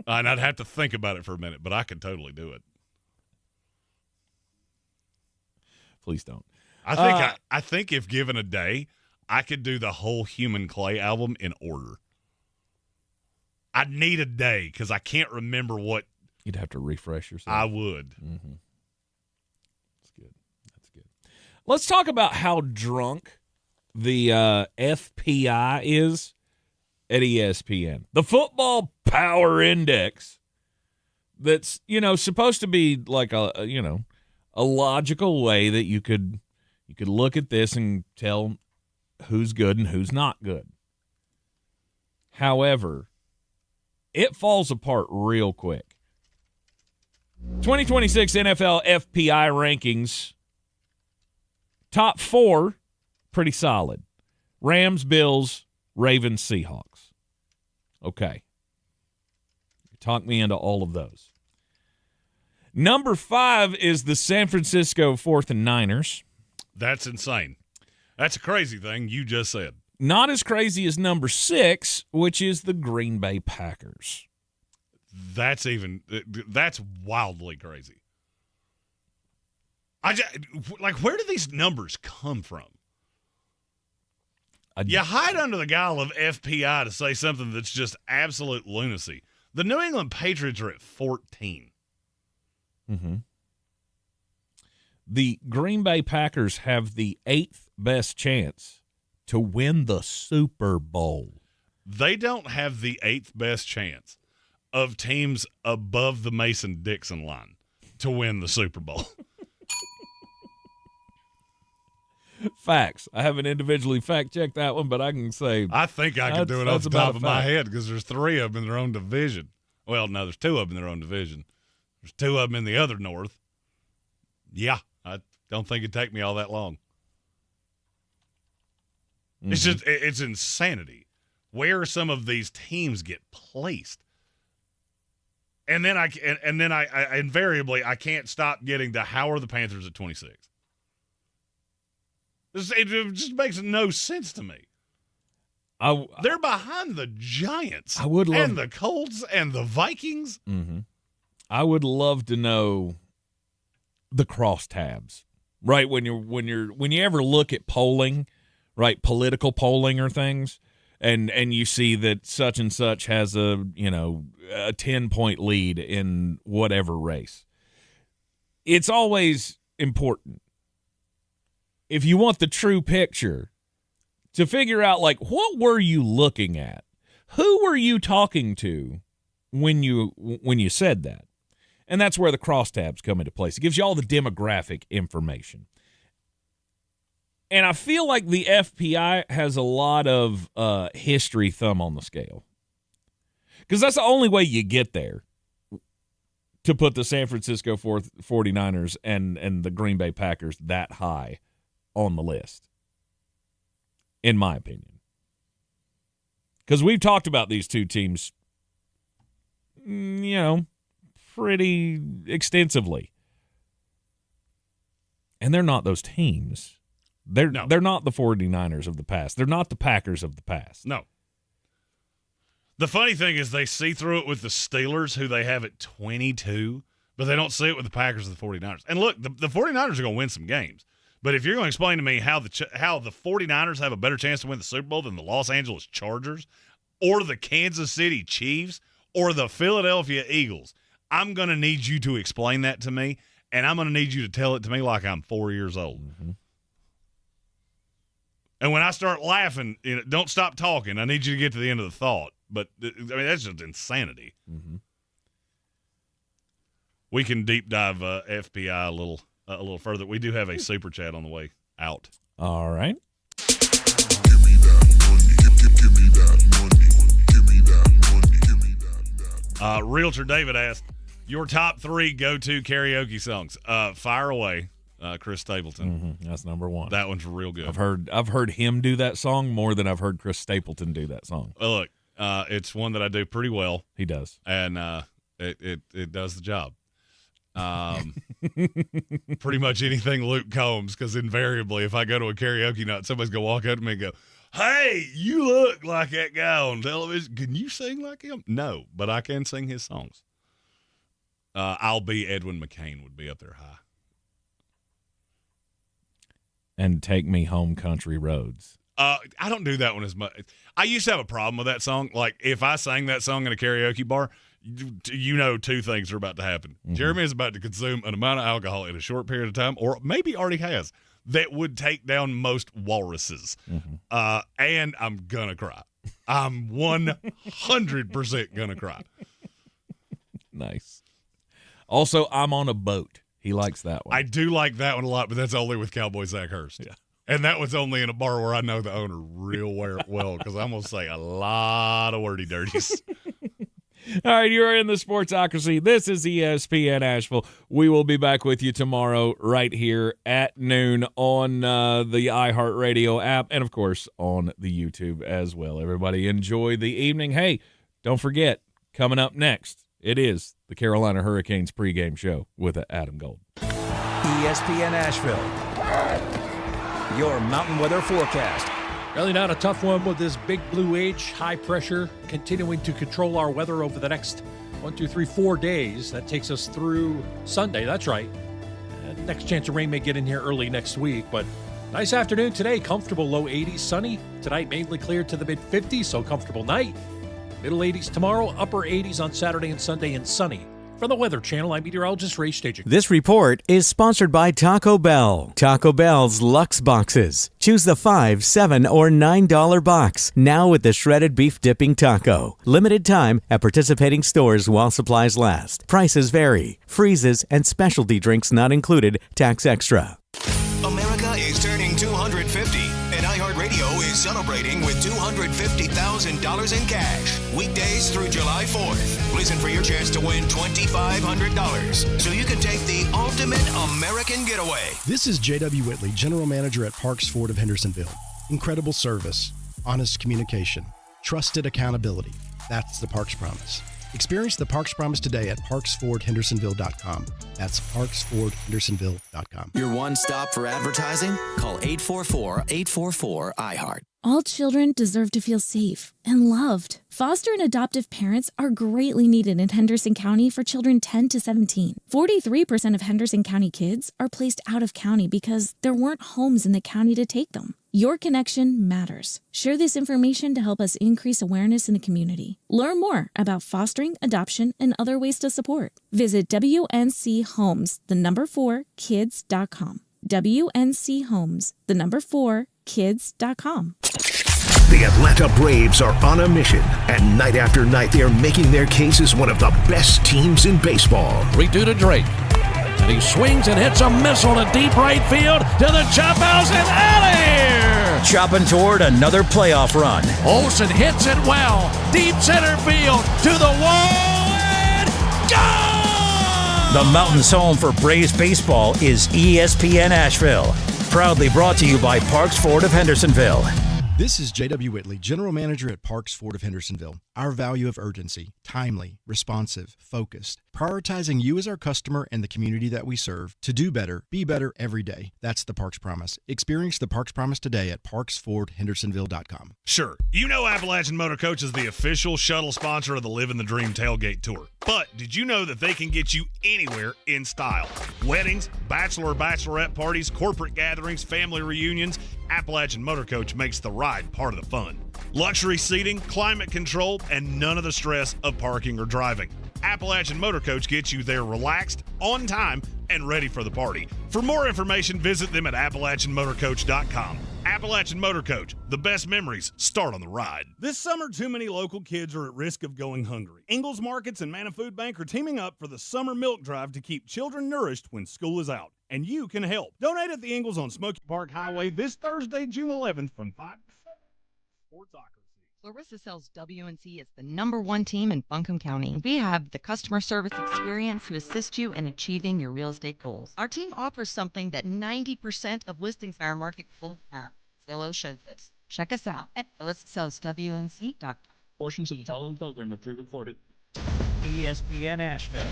and I'd have to think about it for a minute, but I could totally do it. Please don't. I think if given a day, I could do the whole Human Clay album in order. I'd need a day because I can't remember what. You'd have to refresh yourself. I would. Mm-hmm. That's good. Let's talk about how drunk the FPI is at ESPN. The Football Power Index that's, supposed to be like a logical way that you could look at this and tell who's good and who's not good. However, it falls apart real quick. 2026 NFL FPI rankings. Top 4, pretty solid. Rams, Bills, Ravens, Seahawks. Okay. Talk me into all of those. Number 5 is the San Francisco 4th and Niners. That's insane. That's a crazy thing you just said. Not as crazy as number 6, which is the Green Bay Packers. That's wildly crazy. Where do these numbers come from? You hide under the guile of FPI to say something that's just absolute lunacy. The New England Patriots are at 14. Mm-hmm. The Green Bay Packers have the 8th best chance to win the Super Bowl. They don't have the 8th best chance of teams above the Mason-Dixon line to win the Super Bowl. Facts. I haven't individually fact-checked that one, but I can say... I think I can do it off the top of my head because there's 3 of them in their own division. Well, no, there's 2 of them in their own division. There's 2 of them in the other north. Yeah, I don't think it'd take me all that long. Mm-hmm. It's insanity where some of these teams get placed. And then I invariably I can't stop getting to how are the Panthers at 26? It just makes no sense to me. They're behind the Giants and the Colts and the Vikings. Mm-hmm. I would love to know the crosstabs, right? When you ever look at polling, right, political polling or things, and you see that such and such has a 10-point lead in whatever race. It's always important, if you want the true picture, to figure out, what were you looking at? Who were you talking to when you said that? And that's where the crosstabs come into place. It gives you all the demographic information. And I feel like the FPI has a lot of history thumb on the scale. Because that's the only way you get there, to put the San Francisco 49ers and the Green Bay Packers that high on the list, in my opinion. Because we've talked about these two teams, pretty extensively. And they're not those teams. They're not the 49ers of the past. They're not the Packers of the past. No. The funny thing is they see through it with the Steelers, who they have at 22, but they don't see it with the Packers or the 49ers. And look, the 49ers are going to win some games. But if you're going to explain to me how the 49ers have a better chance to win the Super Bowl than the Los Angeles Chargers or the Kansas City Chiefs or the Philadelphia Eagles, I'm going to need you to explain that to me, and I'm going to need you to tell it to me like I'm 4 years old. Mm-hmm. And when I start laughing, don't stop talking. I need you to get to the end of the thought. But, that's just insanity. Mm-hmm. We can deep dive FPI a little further. We do have a super chat on the way out. All right. Give me that money. Realtor David asked, your top 3 go-to karaoke songs. Fire away. Chris Stapleton. Mm-hmm. That's number 1. That one's real good. I've heard him do that song more than I've heard Chris Stapleton do that song. Well, look, it's one that I do pretty well. He does, and it does the job. Pretty much anything Luke Combs, because invariably, if I go to a karaoke night, somebody's gonna walk up to me and go, "Hey, you look like that guy on television. Can you sing like him?" No, but I can sing his songs. I'll Be Edwin McCain would be up there high. And Take Me Home Country Roads. I don't do that one as much. I used to have a problem with that song. Like, if I sang that song in a karaoke bar, two things are about to happen. Mm-hmm. Jeremy is about to consume an amount of alcohol in a short period of time, or maybe already has, that would take down most walruses. Mm-hmm. And I'm going to cry. I'm 100% going to cry. Nice. Also, I'm on a boat. He likes that one. I do like that one a lot, but that's only with Cowboy Zach Hurst. Yeah. And that was only in a bar where I know the owner real well, because I'm going to say a lot of wordy dirties. All right, you're in the Sportsocracy. This is ESPN Asheville. We will be back with you tomorrow right here at noon on the iHeartRadio app and, of course, on the YouTube as well. Everybody enjoy the evening. Hey, don't forget, coming up next, it is the Carolina Hurricanes pregame show with Adam Gold. ESPN Asheville, your mountain weather forecast. Really not a tough one with this big blue H, high pressure, continuing to control our weather over the next 4 days. That takes us through Sunday. That's right. Next chance of rain may get in here early next week, but nice afternoon today. Comfortable low 80s, sunny. Tonight mainly cleared to the mid 50s, so comfortable night. Middle 80s tomorrow, upper 80s on Saturday and Sunday, and sunny. From the Weather Channel, I'm meteorologist Ray Staging. This report is sponsored by Taco Bell. Taco Bell's Luxe Boxes. Choose the $5, $7, or $9 box. Now with the shredded beef dipping taco. Limited time at participating stores while supplies last. Prices vary. Freezes and specialty drinks not included. Tax extra. America is turning 250, and iHeartRadio is celebrating with $250,000 in cash. Weekdays through July 4th. Listen for your chance to win $2,500 so you can take the ultimate American getaway. This is J.W. Whitley, General Manager at Parks Ford of Hendersonville. Incredible service, honest communication, trusted accountability. That's the Parks Promise. Experience the Parks Promise today at parksfordhendersonville.com. That's parksfordhendersonville.com. Your one stop for advertising? Call 844-844-iHeart. All children deserve to feel safe and loved. Foster and adoptive parents are greatly needed in Henderson County for children 10 to 17. 43% of Henderson County kids are placed out of county because there weren't homes in the county to take them. Your connection matters. Share this information to help us increase awareness in the community. Learn more about fostering, adoption, and other ways to support. Visit WNCHomes4kids.com. WNCHomes4kids.com. The Atlanta Braves are on a mission, and night after night they are making their case as one of the best teams in baseball. 3-2 to Drake. And he swings and hits a missile to deep right field to the chop house and out of here. Chopping toward another playoff run. Olsen hits it well. Deep center field to the wall and gone! The Mountains' home for Braves baseball is ESPN Asheville. Proudly brought to you by Parks Ford of Hendersonville. This is J.W. Whitley, General Manager at Parks Ford of Hendersonville. Our value of urgency, timely, responsive, focused, prioritizing you as our customer and the community that we serve to do better, be better every day. That's the Parks Promise. Experience the Parks Promise today at parksfordhendersonville.com. Sure, you know Appalachian Motor Coach is the official shuttle sponsor of the Living the Dream Tailgate Tour. But did you know that they can get you anywhere in style? Weddings, bachelorette parties, corporate gatherings, family reunions, Appalachian Motor Coach makes the ride part of the fun. Luxury seating, climate control, and none of the stress of parking or driving. Appalachian Motor Coach gets you there relaxed, on time, and ready for the party. For more information, visit them at AppalachianMotorCoach.com. Appalachian Motor Coach, the best memories start on the ride. This summer, too many local kids are at risk of going hungry. Ingles Markets and Manna Food Bank are teaming up for the summer milk drive to keep children nourished when school is out. And you can help. Donate at the Ingles on Smoky Park Highway this Thursday, June 11th from 5 to 7. Sports Soccer. Clarissa Sells WNC is the #1 team in Buncombe County. We have the customer service experience to assist you in achieving your real estate goals. Our team offers something that 90% of listings in our market will have. Zillow shows this. Check us out at ClarissaSellsWNC.com. Portions of the following program are pre-recorded. ESPN Asheville,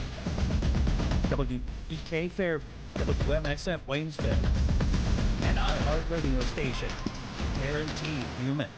WBK Fair, WMXF Waynesville, and our radio station, Guaranteed Human.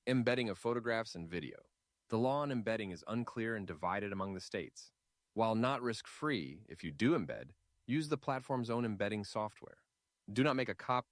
Embedding of photographs and video. The law on embedding is unclear and divided among the states. While not risk-free, if you do embed, use the platform's own embedding software. Do not make a copy